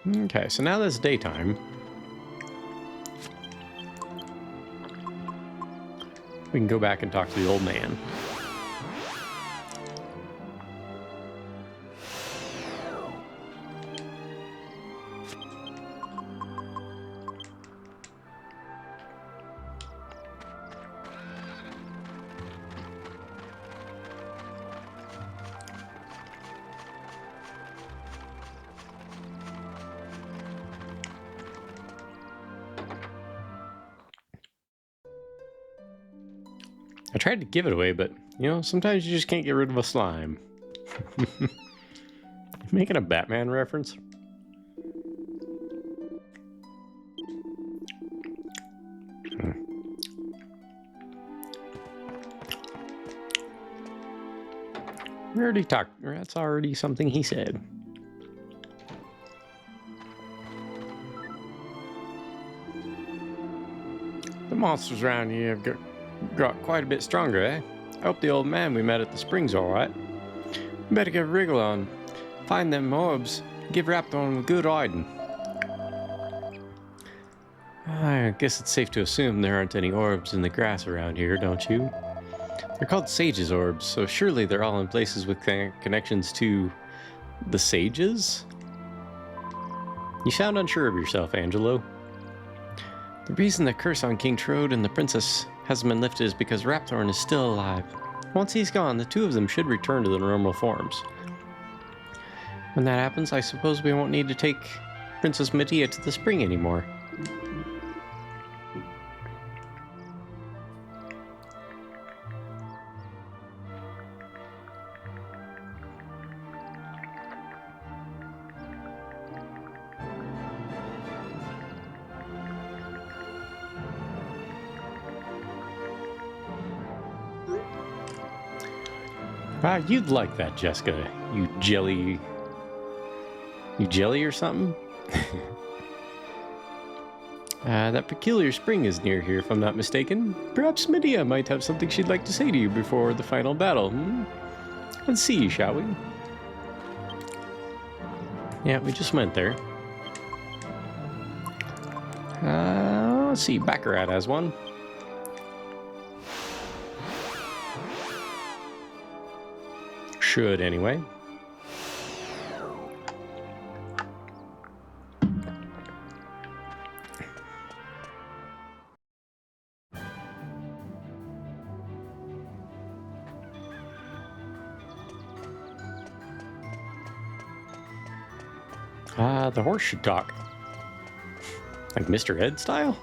Okay, so now that it's daytime, we can go back and talk to the old man. I tried to give it away, but, you know, sometimes you just can't get rid of a slime. Making a Batman reference? We already talked. That's already something he said. The monsters around here have got quite a bit stronger, eh? I hope the old man we met at the spring's alright. We better get a wriggle on, find them orbs, give Rapthorn a good hiding. I guess it's safe to assume there aren't any orbs in the grass around here, don't you? They're called Sage's orbs, so surely they're all in places with connections to the Sages? You sound unsure of yourself, Angelo. The reason the curse on King Trode and the princess hasn't been lifted is because Rapthorn is still alive. Once he's gone, the two of them should return to their normal forms. When that happens, I suppose we won't need to take Princess Medea to the spring anymore. You'd like that, Jessica. You jelly or something? That peculiar spring is near here, if I'm not mistaken. Perhaps Medea might have something she'd like to say to you before the final battle, hmm? Let's see, shall we? Yeah, we just went there. Let's see, Baccarat has one. Should, anyway. The horse should talk. Like Mr. Ed style?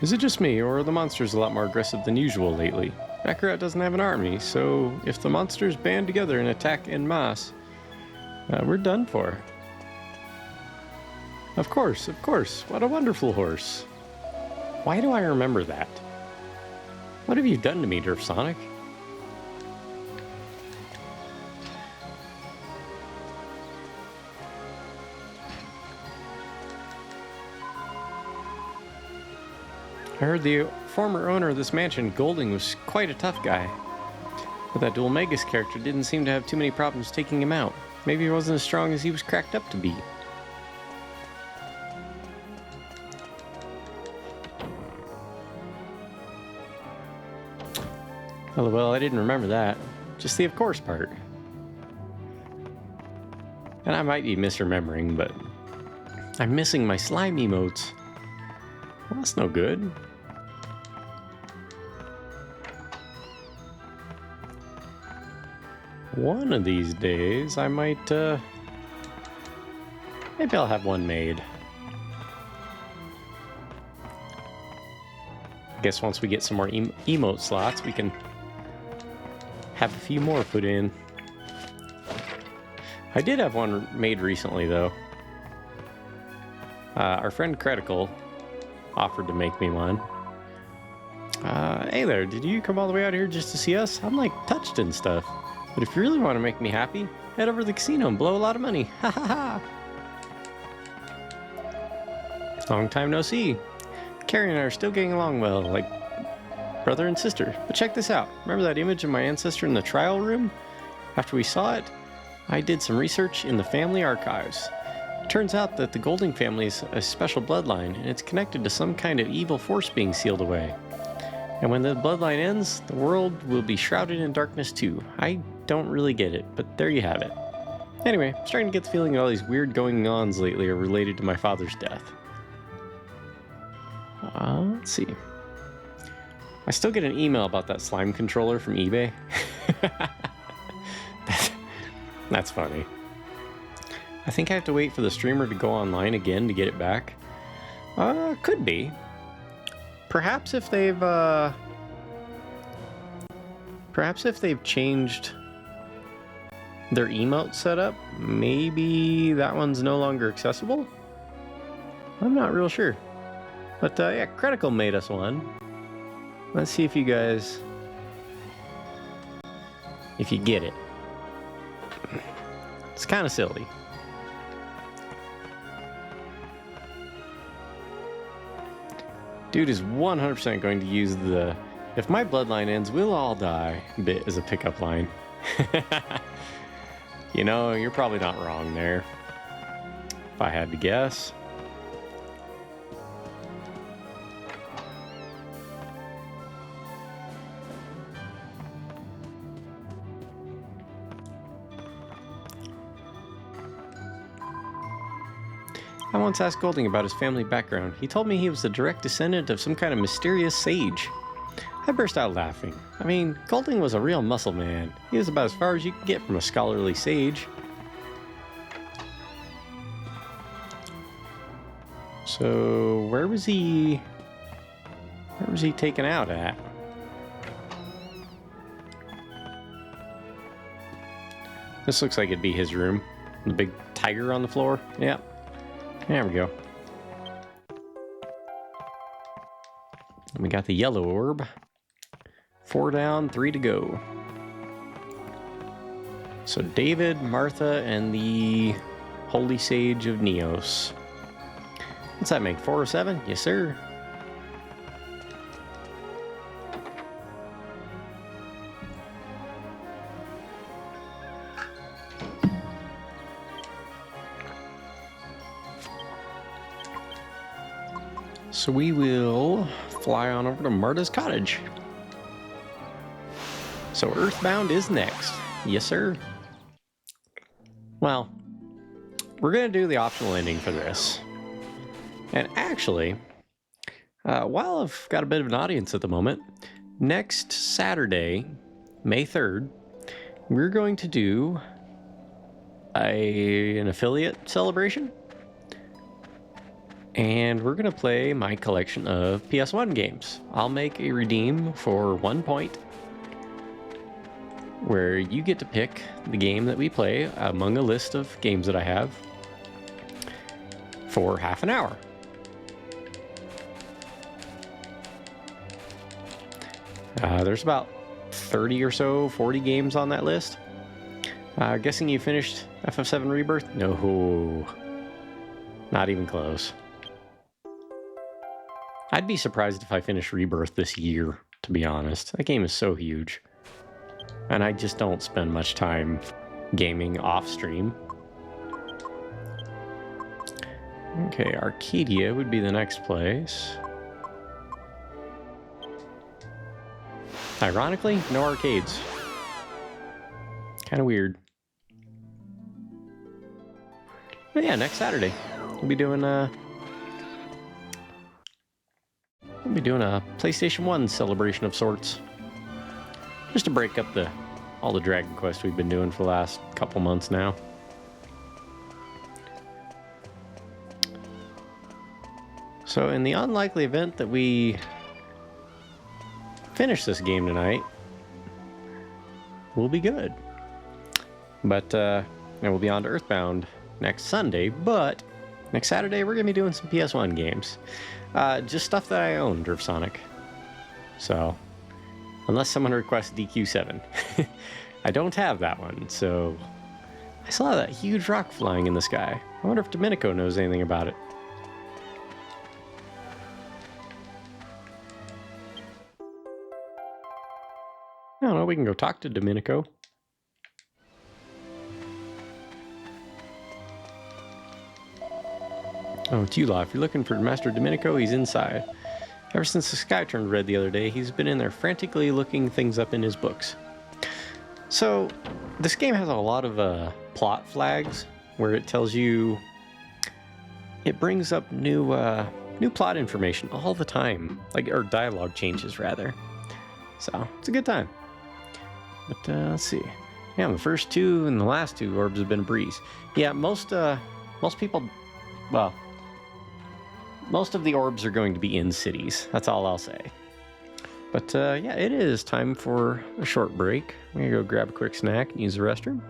Is it just me, or are the monsters a lot more aggressive than usual lately? Baccarat doesn't have an army, so if the monsters band together and attack en masse, we're done for. Of course, what a wonderful horse. Why do I remember that? What have you done to me, Derf Sonic? I heard the former owner of this mansion, Golding, was quite a tough guy. But that Dual Magus character didn't seem to have too many problems taking him out. Maybe he wasn't as strong as he was cracked up to be. Oh, well, I didn't remember that. Just the of course part. And I might be misremembering, but I'm missing my slime emotes. Well, that's no good. One of these days, I might, maybe I'll have one made. I guess once we get some more emote slots, we can have a few more put in. I did have one made recently, though. Our friend Critical offered to make me one. Hey there, did you come all the way out here just to see us? I'm like touched and stuff. But if you really want to make me happy, head over to the casino and blow a lot of money. Ha ha ha! Long time no see. Carrie and I are still getting along well, like brother and sister. But check this out. Remember that image of my ancestor in the trial room? After we saw it, I did some research in the family archives. It turns out that the Golding family is a special bloodline, and it's connected to some kind of evil force being sealed away. And when the bloodline ends, the world will be shrouded in darkness too. I don't really get it, but there you have it. Anyway, I'm starting to get the feeling that all these weird going-ons lately are related to my father's death. Let's see. I still get an email about that slime controller from eBay. That's funny. I think I have to wait for the streamer to go online again to get it back. Could be. Perhaps if they've changed their emote setup, maybe that one's no longer accessible? I'm not real sure. But yeah, Critical made us one. Let's see if you guys... if you get it. It's kind of silly. Dude is 100% going to use the "if my bloodline ends, we'll all die" bit as a pickup line. You know, you're probably not wrong there, if I had to guess. I once asked Golding about his family background. He told me he was a direct descendant of some kind of mysterious sage. I burst out laughing. I mean, Golding was a real muscle man. He was about as far as you could get from a scholarly sage. So, where was he taken out at? This looks like it'd be his room. The big tiger on the floor. Yeah. There we go. And we got the yellow orb. 4 down, 3 to go. So David, Martha, and the Holy Sage of Neos. What's that make? 4 or 7? Yes, sir. So we will fly on over to Marta's cottage. So Earthbound is next. Yes, sir. Well, we're going to do the optional ending for this. And actually, while I've got a bit of an audience at the moment, next Saturday, May 3rd, we're going to do an affiliate celebration. And we're going to play my collection of PS1 games. I'll make a redeem for 1 point, where you get to pick the game that we play among a list of games that I have for half an hour. There's about 30 or so, 40 games on that list. Guessing you finished FF7 Rebirth? No, not even close. I'd be surprised if I finish Rebirth this year, to be honest. That game is so huge. And I just don't spend much time gaming off stream. Okay, Arcadia would be the next place. Ironically, no arcades. Kind of weird. But yeah, next Saturday we'll be doing a PlayStation 1 celebration of sorts. Just to break up all the Dragonquest we've been doing for the last couple months now. So in the unlikely event that we finish this game tonight, we'll be good. But then we'll be on to Earthbound next Sunday, but next Saturday we're going to be doing some PS1 games. Just stuff that I own, Drift Sonic. So, unless someone requests DQ7. I don't have that one, so... I saw that huge rock flying in the sky. I wonder if Domenico knows anything about it. I don't know, we can go talk to Domenico. Oh, it's you, Law. If you're looking for Master Domenico, he's inside. Ever since the sky turned red the other day, he's been in there frantically looking things up in his books. So, this game has a lot of plot flags where it tells you, it brings up new plot information all the time, or dialogue changes rather. So it's a good time. But let's see. Yeah, the first two and the last two orbs have been a breeze. Yeah, most people, well, most of the orbs are going to be in cities. That's all I'll say. But yeah, it is time for a short break. I'm gonna go grab a quick snack and use the restroom.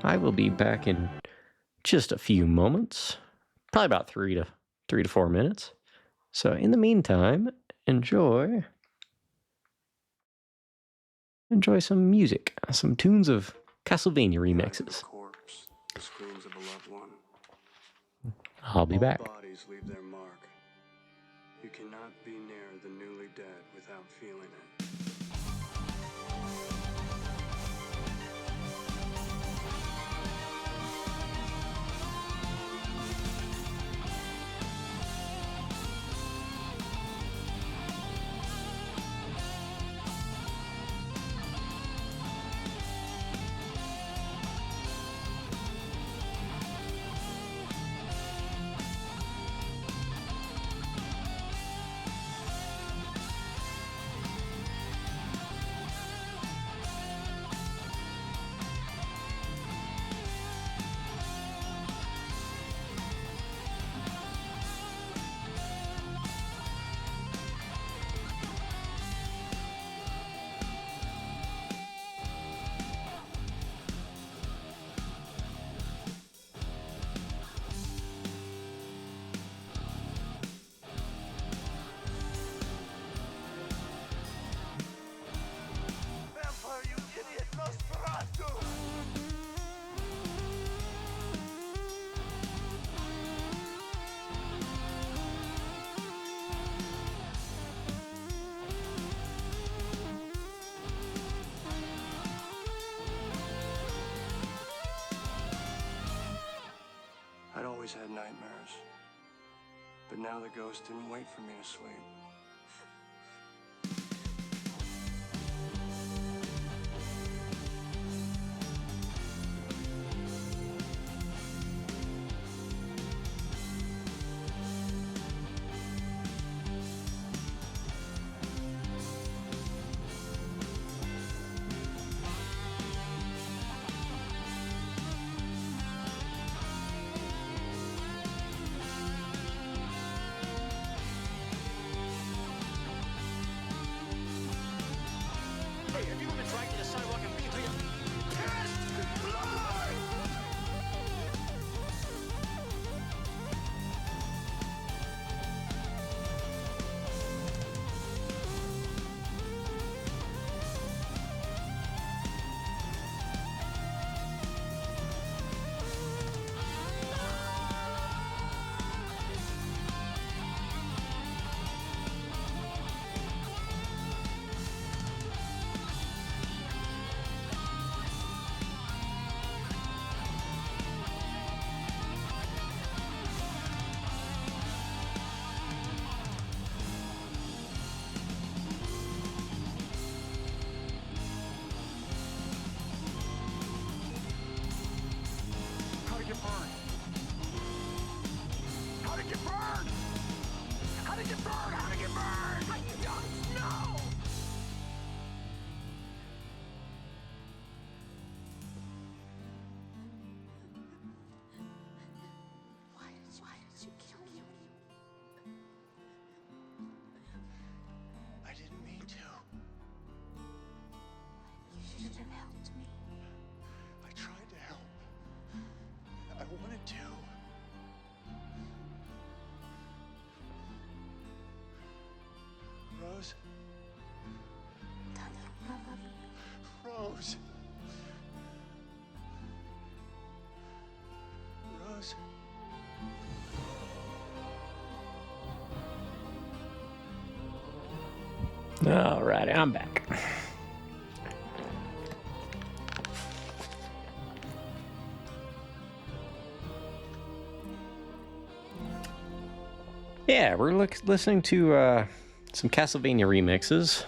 I will be back in just a few moments, probably about 3 to 4 minutes. So in the meantime, enjoy some music, some tunes of Castlevania remixes. Corpse, the screams of a loved one. I'll be back. Bodies leave their mark. You cannot be near the newly dead without feeling it. I'd always had nightmares, but now the ghost didn't wait for me to sleep. Rose? Rose? Rose? Alrighty, I'm back. Yeah, we're listening to some Castlevania remixes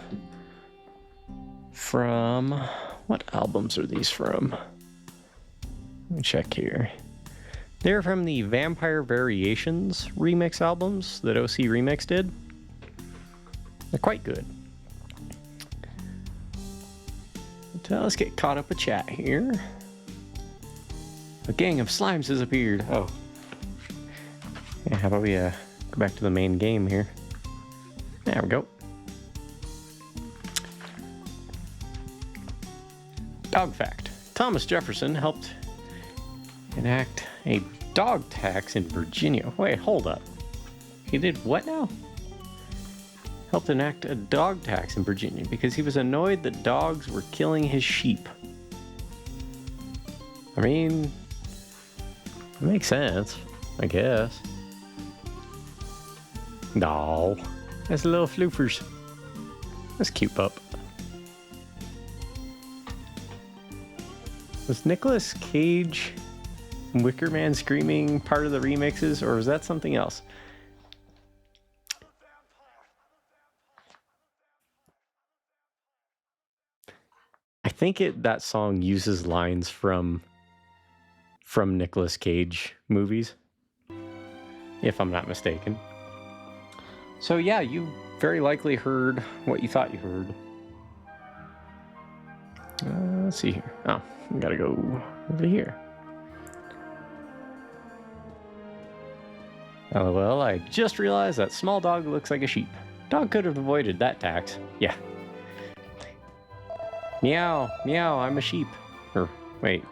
from... What albums are these from? Let me check here. They're from the Vampire Variations remix albums that OC Remix did. They're quite good. But, let's get caught up with chat here. A gang of slimes has appeared. Oh. Yeah, how about we go back to the main game here. There we go. Dog fact. Thomas Jefferson helped enact a dog tax in Virginia. Wait, hold up. He did what now? Helped enact a dog tax in Virginia because he was annoyed that dogs were killing his sheep. I mean, it makes sense, I guess. No, that's little floofers. That's cute pup. Was Nicolas Cage Wicker Man screaming part of the remixes, or was that something else? I think that song uses lines from Nicolas Cage movies, if I'm not mistaken. So yeah, you very likely heard what you thought you heard. Let's see here. Oh, we gotta go over here. LOL, I just realized that small dog looks like a sheep. Dog could have avoided that tax. Yeah. Meow, meow, I'm a sheep. Or, wait.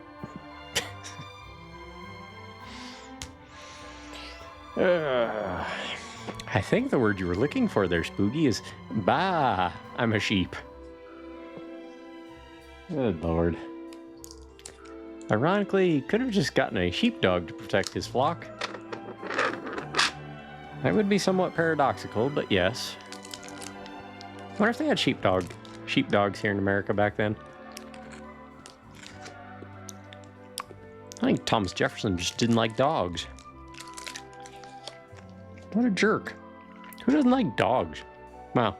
I think the word you were looking for there, Spooky, is bah, I'm a sheep. Good lord. Ironically, he could have just gotten a sheepdog to protect his flock. That would be somewhat paradoxical, but yes. I wonder if they had sheepdogs here in America back then. I think Thomas Jefferson just didn't like dogs. What a jerk. Who doesn't like dogs? Wow.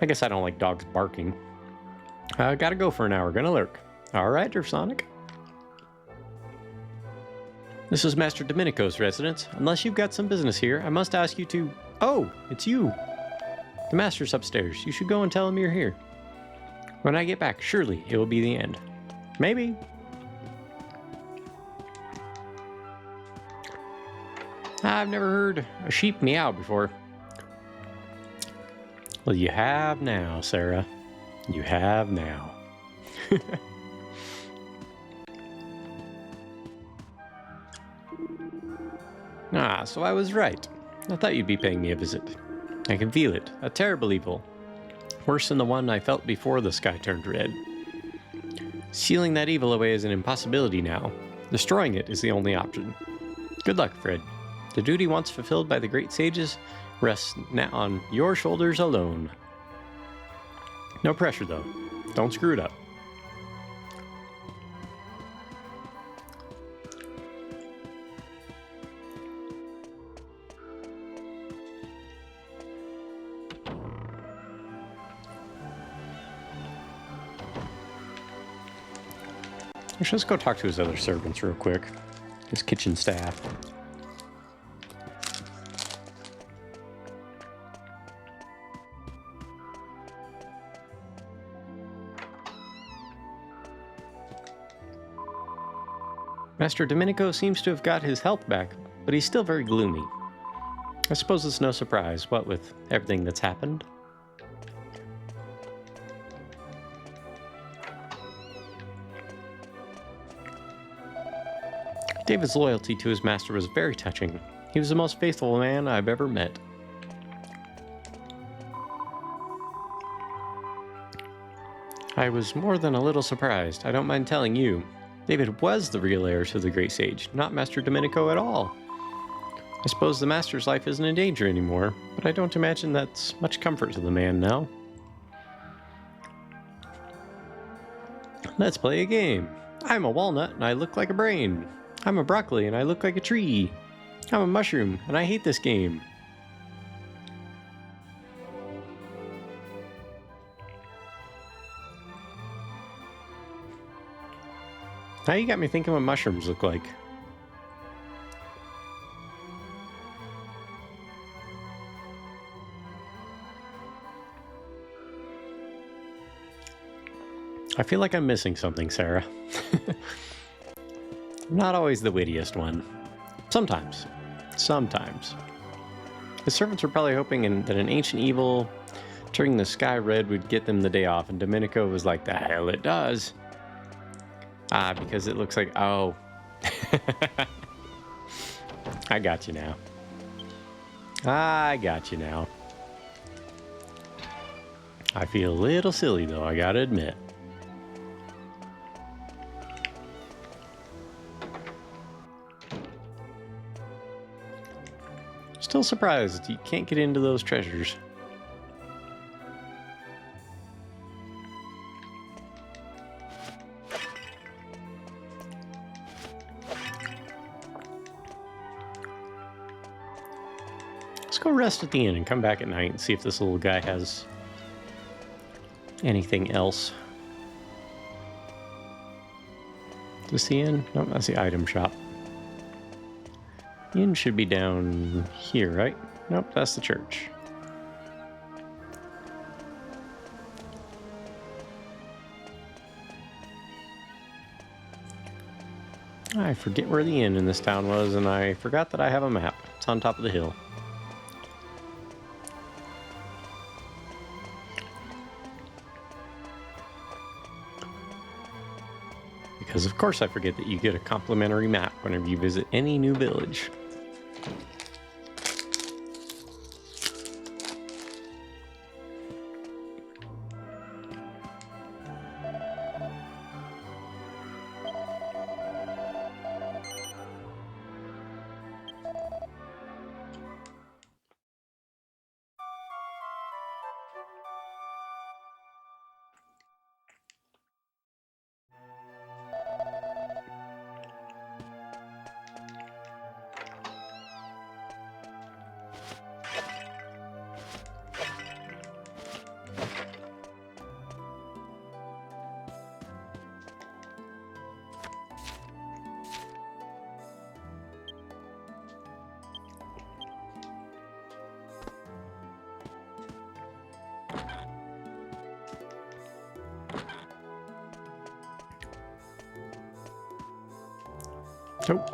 I guess I don't like dogs barking. Gotta go for an hour. Gonna lurk. Alright, Sonic. This is Master Domenico's residence. Unless you've got some business here, I must ask you to... Oh, it's you. The Master's upstairs. You should go and tell him you're here. When I get back, surely it will be the end. Maybe. I've never heard a sheep meow before. Well, you have now, Sarah. You have now. Ah, so I was right. I thought you'd be paying me a visit. I can feel it. A terrible evil. Worse than the one I felt before the sky turned red. Sealing that evil away is an impossibility now. Destroying it is the only option. Good luck, Fred. The duty once fulfilled by the great sages rests now on your shoulders alone. No pressure, though. Don't screw it up. Actually, let's go talk to his other servants real quick. His kitchen staff. Master Domenico seems to have got his health back, but he's still very gloomy. I suppose it's no surprise, what with everything that's happened. David's loyalty to his master was very touching. He was the most faithful man I've ever met. I was more than a little surprised, I don't mind telling you. David was the real heir to the great sage, not Master Domenico at all. I suppose the master's life isn't in danger anymore, but I don't imagine that's much comfort to the man now. Let's play a game. I'm a walnut and I look like a brain. I'm a broccoli and I look like a tree. I'm a mushroom and I hate this game. Now you got me thinking what mushrooms look like. I feel like I'm missing something, Sarah. I'm not always the wittiest one. Sometimes. Sometimes. His servants were probably hoping that an ancient evil turning the sky red would get them the day off, and Domenico was like, the hell it does. Ah, because it looks like, oh. I got you now. I got you now. I feel a little silly, though, I gotta admit. Still surprised you can't get into those treasures. Let's go rest at the inn and come back at night and see if this little guy has anything else. Is this the inn? Nope, that's the item shop. Inn should be down here, right? Nope, that's the church. I forget where the inn in this town was, and I forgot that I have a map. It's on top of the hill. Because of course I forget that you get a complimentary map whenever you visit any new village. Nope.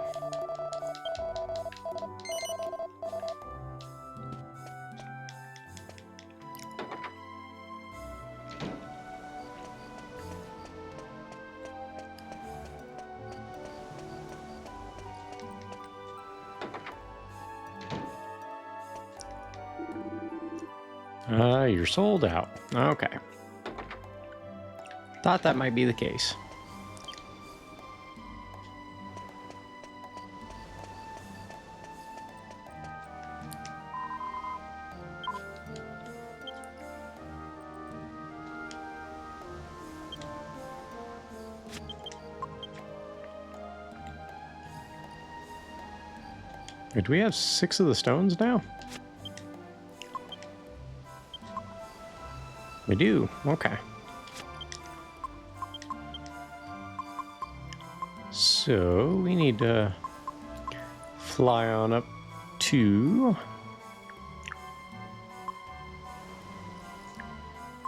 You're sold out. Okay. Thought that might be the case. Do we have 6 of the stones now? We do. Okay. So we need to fly on up to...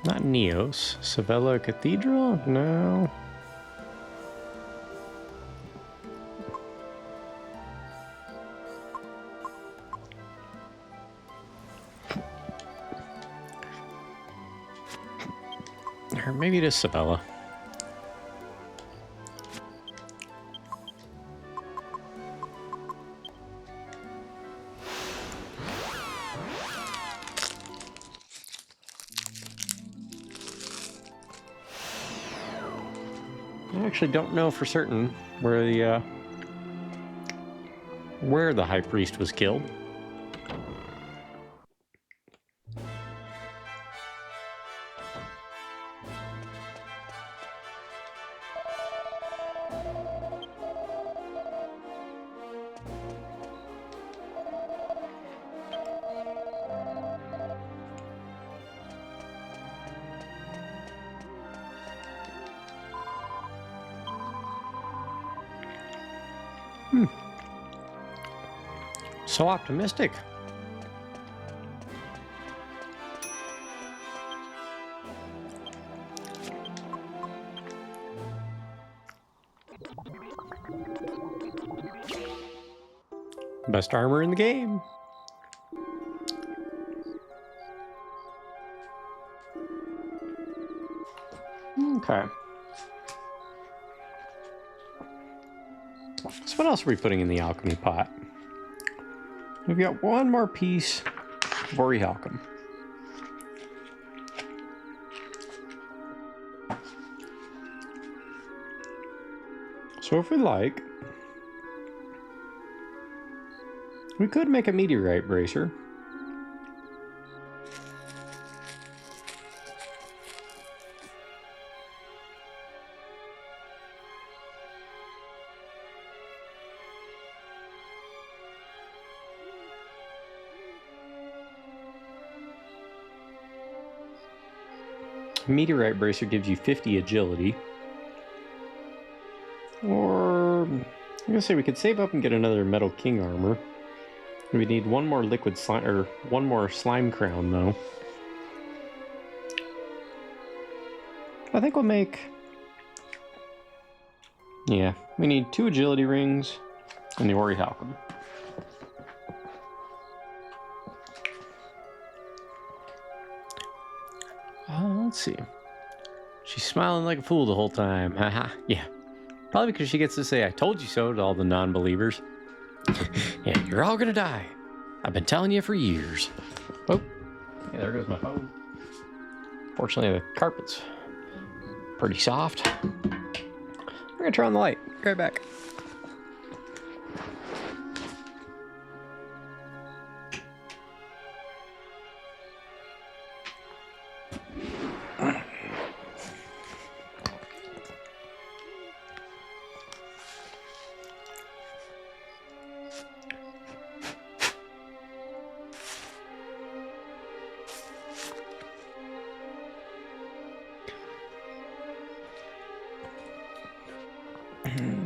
not Neos. Sevilla Cathedral? No. Or maybe it is Sevilla. I actually don't know for certain where the high priest was killed. So optimistic. Best armor in the game. Okay. So what else are we putting in the alchemy pot? We've got one more piece of orichalcum. So if we like, we could make a meteorite bracer. Meteorite bracer gives you 50 agility. Or I'm gonna say we could save up and get another metal king armor. We need one more liquid slime, or one more slime crown though. I think we'll make, yeah, we need 2 agility rings and the orichalcum. Let's see. She's smiling like a fool the whole time. Haha, yeah. Probably because she gets to say, "I told you so" to all the non-believers. Yeah, you're all gonna die. I've been telling you for years. Oh, yeah, there goes my phone. Fortunately, the carpet's pretty soft. We're gonna turn on the light. Be right back.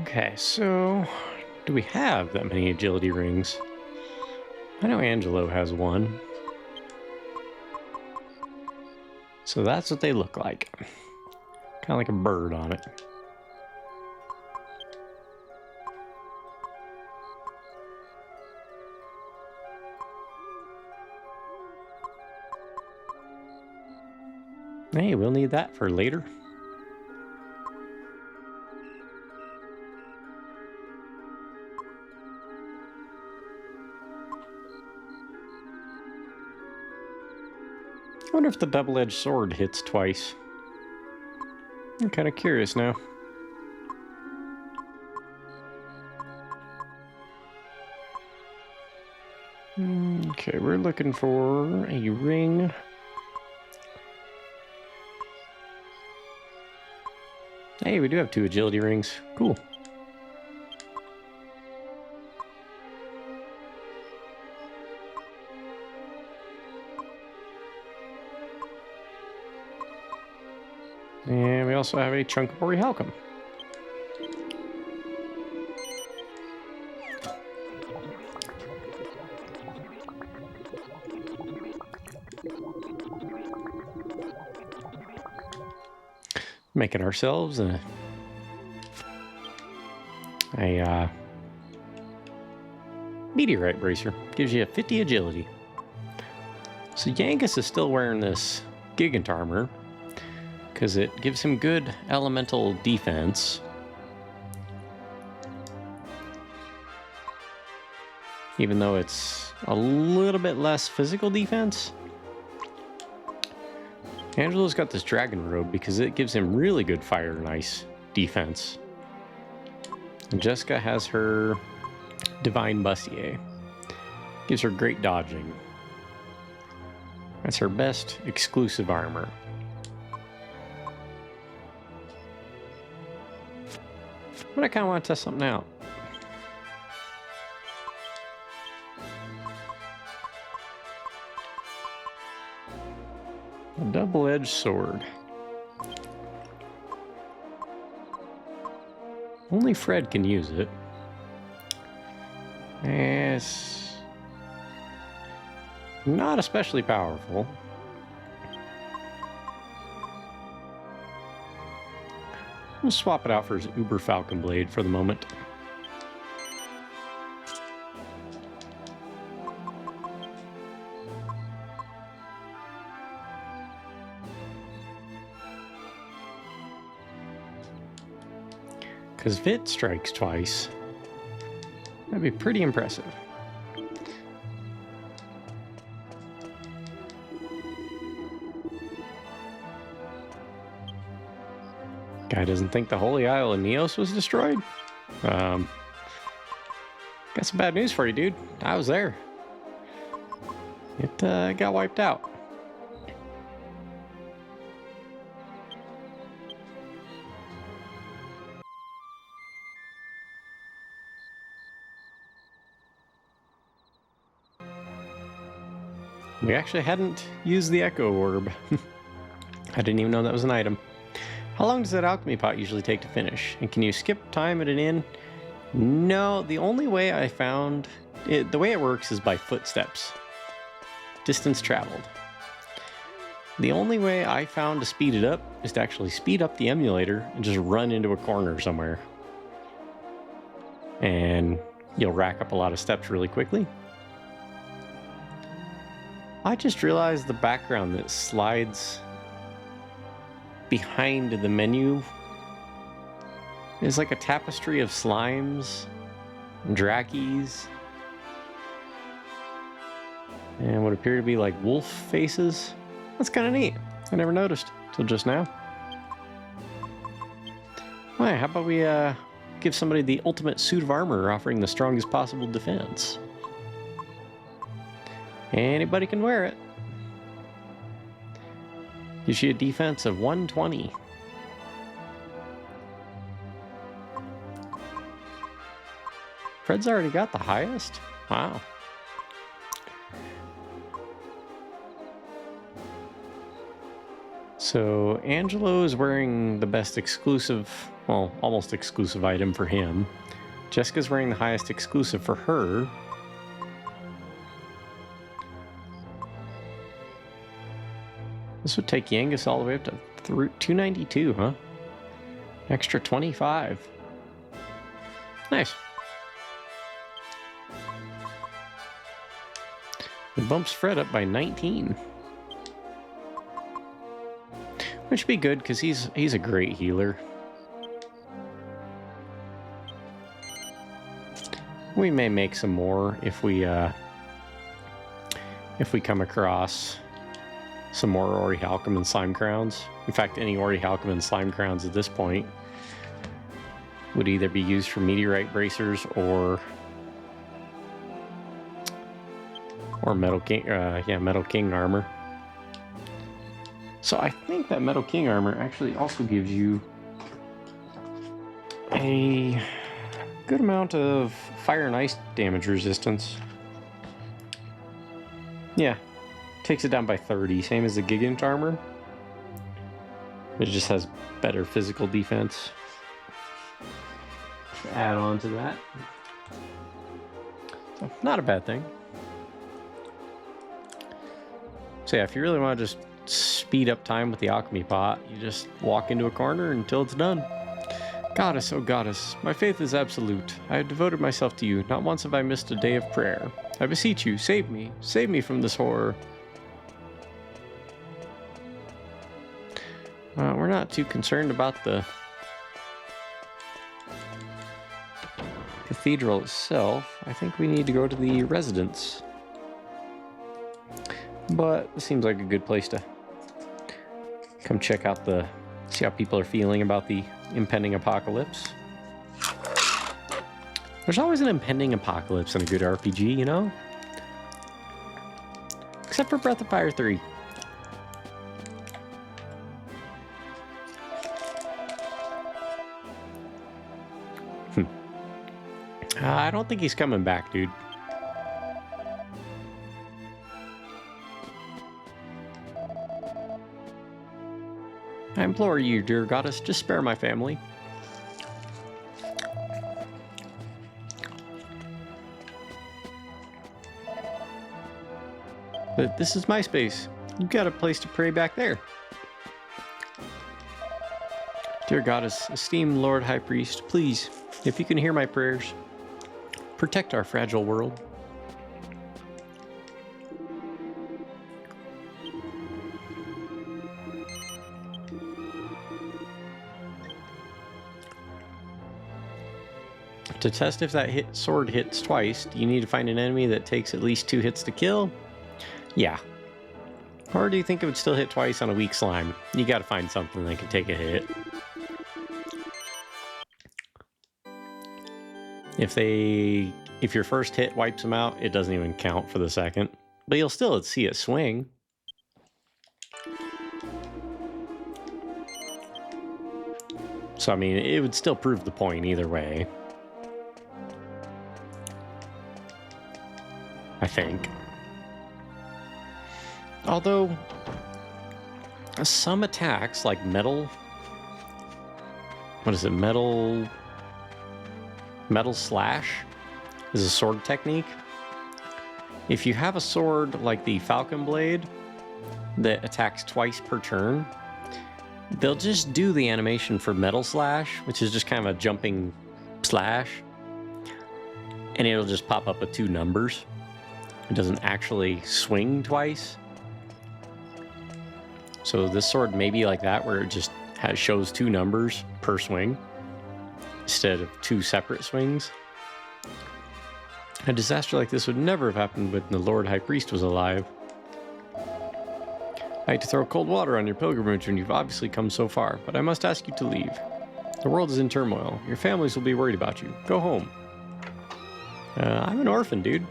Okay, so do we have that many agility rings? I know Angelo has one. So that's what they look like. Kind of like a bird on it. Hey, we'll need that for later. I wonder if the double-edged sword hits twice. I'm kind of curious now. Okay, we're looking for a ring. Hey, we do have 2 agility rings. Cool. And we also have a chunk of orichalcum. Making ourselves a meteorite bracer. Gives you a 50 agility. So Yangus is still wearing this gigant armor because it gives him good elemental defense. Even though it's a little bit less physical defense. Angelo's got this dragon robe because it gives him really good fire and ice defense. And Jessica has her divine bustier. Gives her great dodging. That's her best exclusive armor. But I kind of want to test something out. A double-edged sword. Only Fred can use it. It's not especially powerful. We'll swap it out for his Uber Falcon Blade for the moment. Because VIII strikes twice. That'd be pretty impressive. Guy doesn't think the Holy Isle of Neos was destroyed? Got some bad news for you, dude. I was there. It got wiped out. We actually hadn't used the Echo Orb. I didn't even know that was an item. How long does that alchemy pot usually take to finish? And can you skip time at an inn? No, the only way I found it, the way it works is by footsteps. Distance traveled. The only way I found to speed it up is to actually speed up the emulator and just run into a corner somewhere. And you'll rack up a lot of steps really quickly. I just realized the background that slides behind the menu is like a tapestry of slimes and drackies and what appear to be like wolf faces. That's kind of neat. I never noticed till just now. Alright, how about we give somebody the ultimate suit of armor offering the strongest possible defense? Anybody can wear it. Gives you a defense of 120. Fred's already got the highest? Wow. So Angelo is wearing the best exclusive, well, almost exclusive item for him. Jessica's wearing the highest exclusive for her. This would take Yangus all the way up to 292, huh? Extra 25. Nice. It bumps Fred up by 19. Which would be good, because he's a great healer. We may make some more if we come across some more Orichalcum and Slime Crowns. In fact, any Orichalcum and Slime Crowns at this point would either be used for Meteorite Bracers or Metal King, Metal King armor. So I think that Metal King armor actually also gives you a good amount of fire and ice damage resistance. Yeah. Takes it down by 30, same as the Gigant armor. It just has better physical defense. Add on to that. So, not a bad thing. So yeah, if you really want to just speed up time with the alchemy pot, you just walk into a corner until it's done. Goddess, oh goddess, my faith is absolute. I have devoted myself to you. Not once have I missed a day of prayer. I beseech you, save me from this horror. We're not too concerned about the cathedral itself. I think we need to go to the residence. But it seems like a good place to come check out see how people are feeling about the impending apocalypse. There's always an impending apocalypse in a good RPG, you know? Except for Breath of Fire 3. I don't think he's coming back, dude. I implore you, dear goddess, just spare my family. But this is my space. You've got a place to pray back there. Dear Goddess, esteemed Lord High Priest, please, if you can hear my prayers, protect our fragile world. To test if that sword hits twice, do you need to find an enemy that takes at least 2 hits to kill? Yeah. Or do you think it would still hit twice on a weak slime? You gotta find something that can take a hit. If your first hit wipes them out, it doesn't even count for the second. But you'll still see it swing. So, I mean, it would still prove the point either way. I think. Although, some attacks, like metal... What is it? Metal slash is a sword technique. If you have a sword like the Falcon Blade that attacks twice per turn, they'll just do the animation for metal slash, which is just kind of a jumping slash, and it'll just pop up with 2 numbers. It doesn't actually swing twice. So this sword may be like that, where it just shows 2 numbers per swing instead of 2 separate swings. A disaster like this would never have happened when the Lord High Priest was alive. I hate to throw cold water on your pilgrimage when you've obviously come so far, but I must ask you to leave. The world is in turmoil. Your families will be worried about you. Go home. I'm an orphan, dude.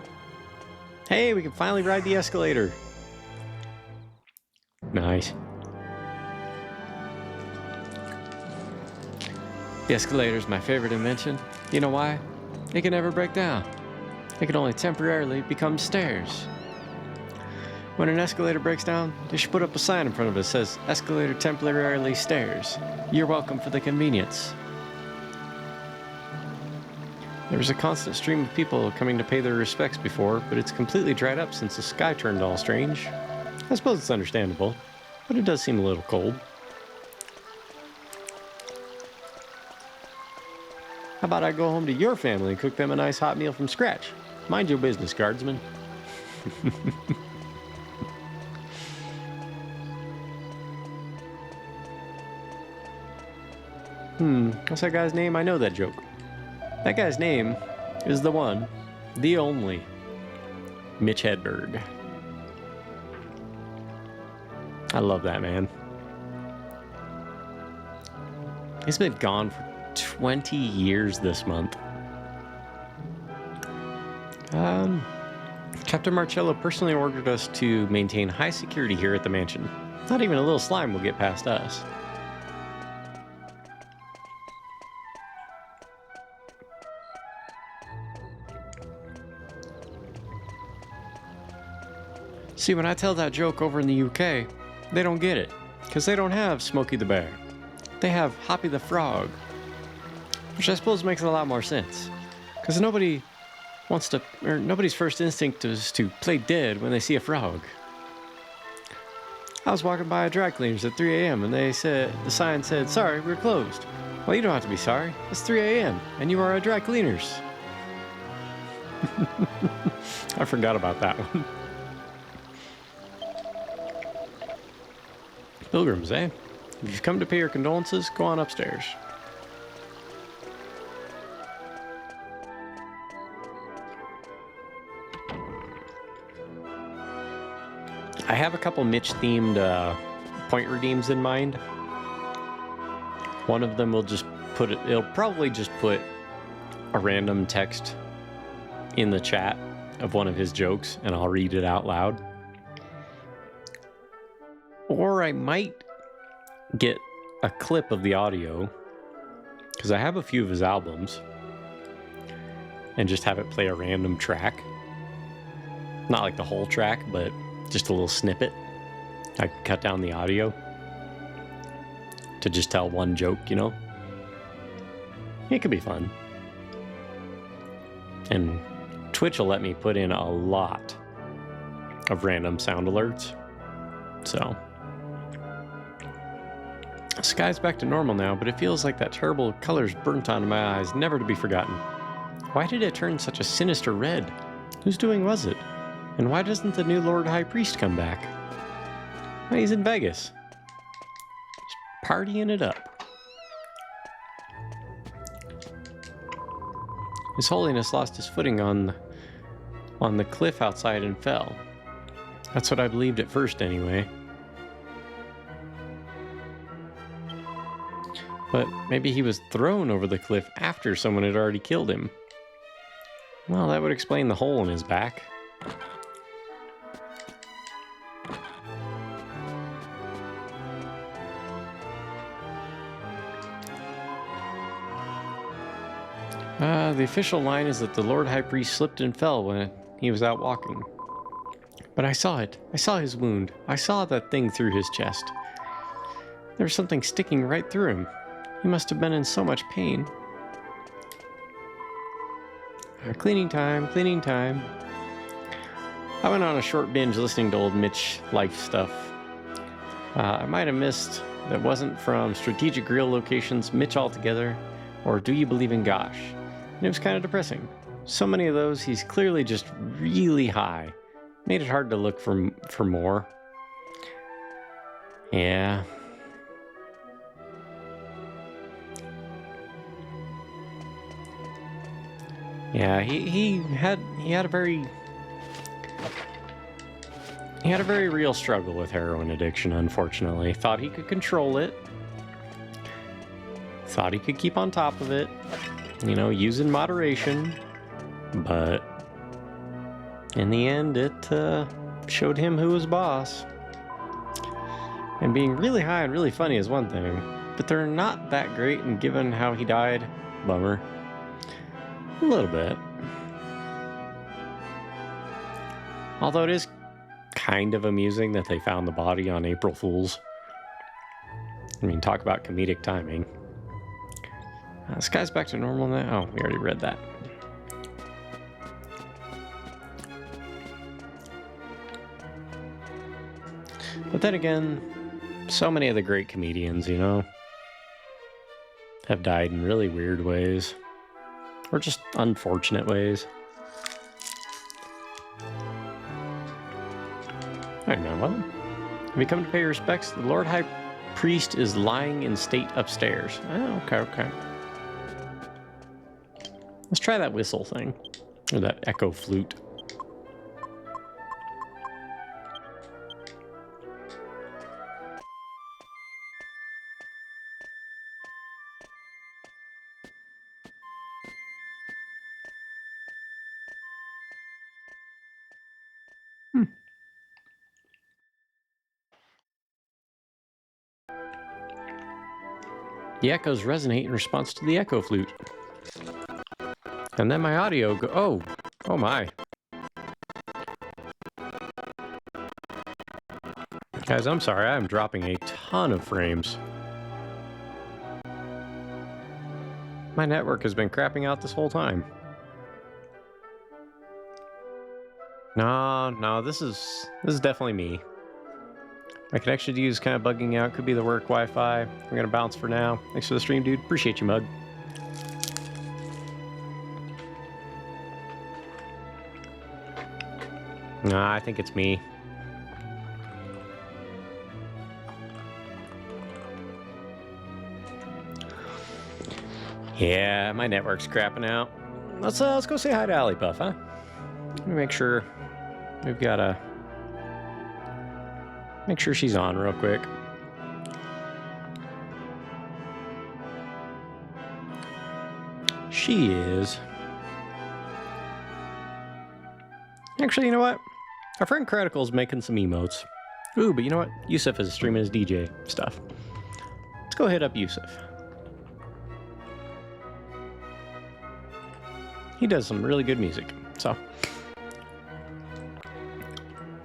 Hey, we can finally ride the escalator. Nice. The escalator is my favorite invention. You know why? It can never break down. It can only temporarily become stairs. When an escalator breaks down, they should put up a sign in front of it that says, "Escalator temporarily stairs. You're welcome for the convenience." There was a constant stream of people coming to pay their respects before, but it's completely dried up since the sky turned all strange. I suppose it's understandable, but it does seem a little cold. How about I go home to your family and cook them a nice hot meal from scratch? Mind your business, guardsman. What's that guy's name? I know that joke. That guy's name is the one, the only, Mitch Hedberg. I love that man. He's been gone for 20 years this month. Captain Marcello personally ordered us to maintain high security here at the mansion. Not even a little slime will get past us. See, when I tell that joke over in the UK, they don't get it, because they don't have Smokey the Bear. They have Hoppy the Frog, which I suppose makes a lot more sense, because nobody's first instinct is to play dead when they see a frog. I was walking by a dry cleaners at 3 a.m. and the sign said, "Sorry, we're closed." Well, you don't have to be sorry. It's 3 a.m. and you are at dry cleaners. I forgot about that one. Pilgrims, eh? If you've come to pay your condolences, go on upstairs. I have a couple Mitch-themed point redeems in mind. One of them will just it'll probably just put a random text in the chat of one of his jokes, and I'll read it out loud. Or I might get a clip of the audio, because I have a few of his albums, and just have it play a random track. Not like the whole track, but just a little snippet. I can cut down the audio to just tell one joke, you know? It could be fun. And Twitch will let me put in a lot of random sound alerts. So, the sky's back to normal now, but it feels like that terrible color's burnt onto my eyes, never to be forgotten. Why did it turn such a sinister red? Whose doing was it? And why doesn't the new Lord High Priest come back? Well, he's in Vegas. Just partying it up. His Holiness lost his footing on the cliff outside and fell. That's what I believed at first, anyway. But maybe he was thrown over the cliff after someone had already killed him. Well, that would explain the hole in his back. The official line is that the Lord High Priest slipped and fell when he was out walking. But I saw it. I saw his wound. I saw that thing through his chest. There was something sticking right through him. He must have been in so much pain. Cleaning time, cleaning time. I went on a short binge listening to old Mitch life stuff. I might have missed that wasn't from Strategic Grill Locations, Mitch Altogether, or Do You Believe in Gosh? And it was kind of depressing. So many of those, he's clearly just really high. Made it hard to look for more. Yeah. Yeah, he had a very real struggle with heroin addiction, unfortunately. Thought he could control it. Thought he could keep on top of it. You know, use in moderation. But in the end, it showed him who was boss. And being really high and really funny is one thing, but they're not that great, and given how he died, bummer. A little bit. Although it is kind of amusing that they found the body on April Fool's. I mean, talk about comedic timing. This guy's back to normal now. Oh, we already read that. But then again, so many of the great comedians, you know, have died in really weird ways. Or just unfortunate ways. Alright, man, well, have you come to pay your respects? The Lord High Priest is lying in state upstairs. Oh, okay. Let's try that whistle thing. Or that echo flute. The echoes resonate in response to the echo flute. And then my audio oh my. Guys, I'm sorry, I'm dropping a ton of frames. My network has been crapping out this whole time. No, this is definitely me. My connection to you is kind of bugging out. Could be the work Wi-Fi. I'm gonna bounce for now. Thanks for the stream, dude. Appreciate you, Mug. Nah, I think it's me. Yeah, my network's crapping out. Let's go say hi to Alley Puff, huh? Let me make sure we've got a. Make sure she's on real quick. She is. Actually, you know what? Our friend Critical's making some emotes. Ooh, but you know what? Yusuf is streaming his DJ stuff. Let's go hit up Yusuf. He does some really good music, so.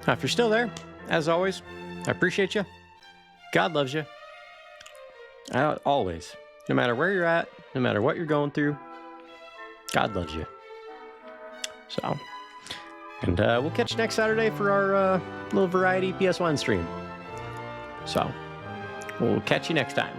If you're still there, as always, I appreciate you. God loves you. Always. No matter where you're at, no matter what you're going through, God loves you. So, And we'll catch you next Saturday for our little variety PS1 stream. So, we'll catch you next time.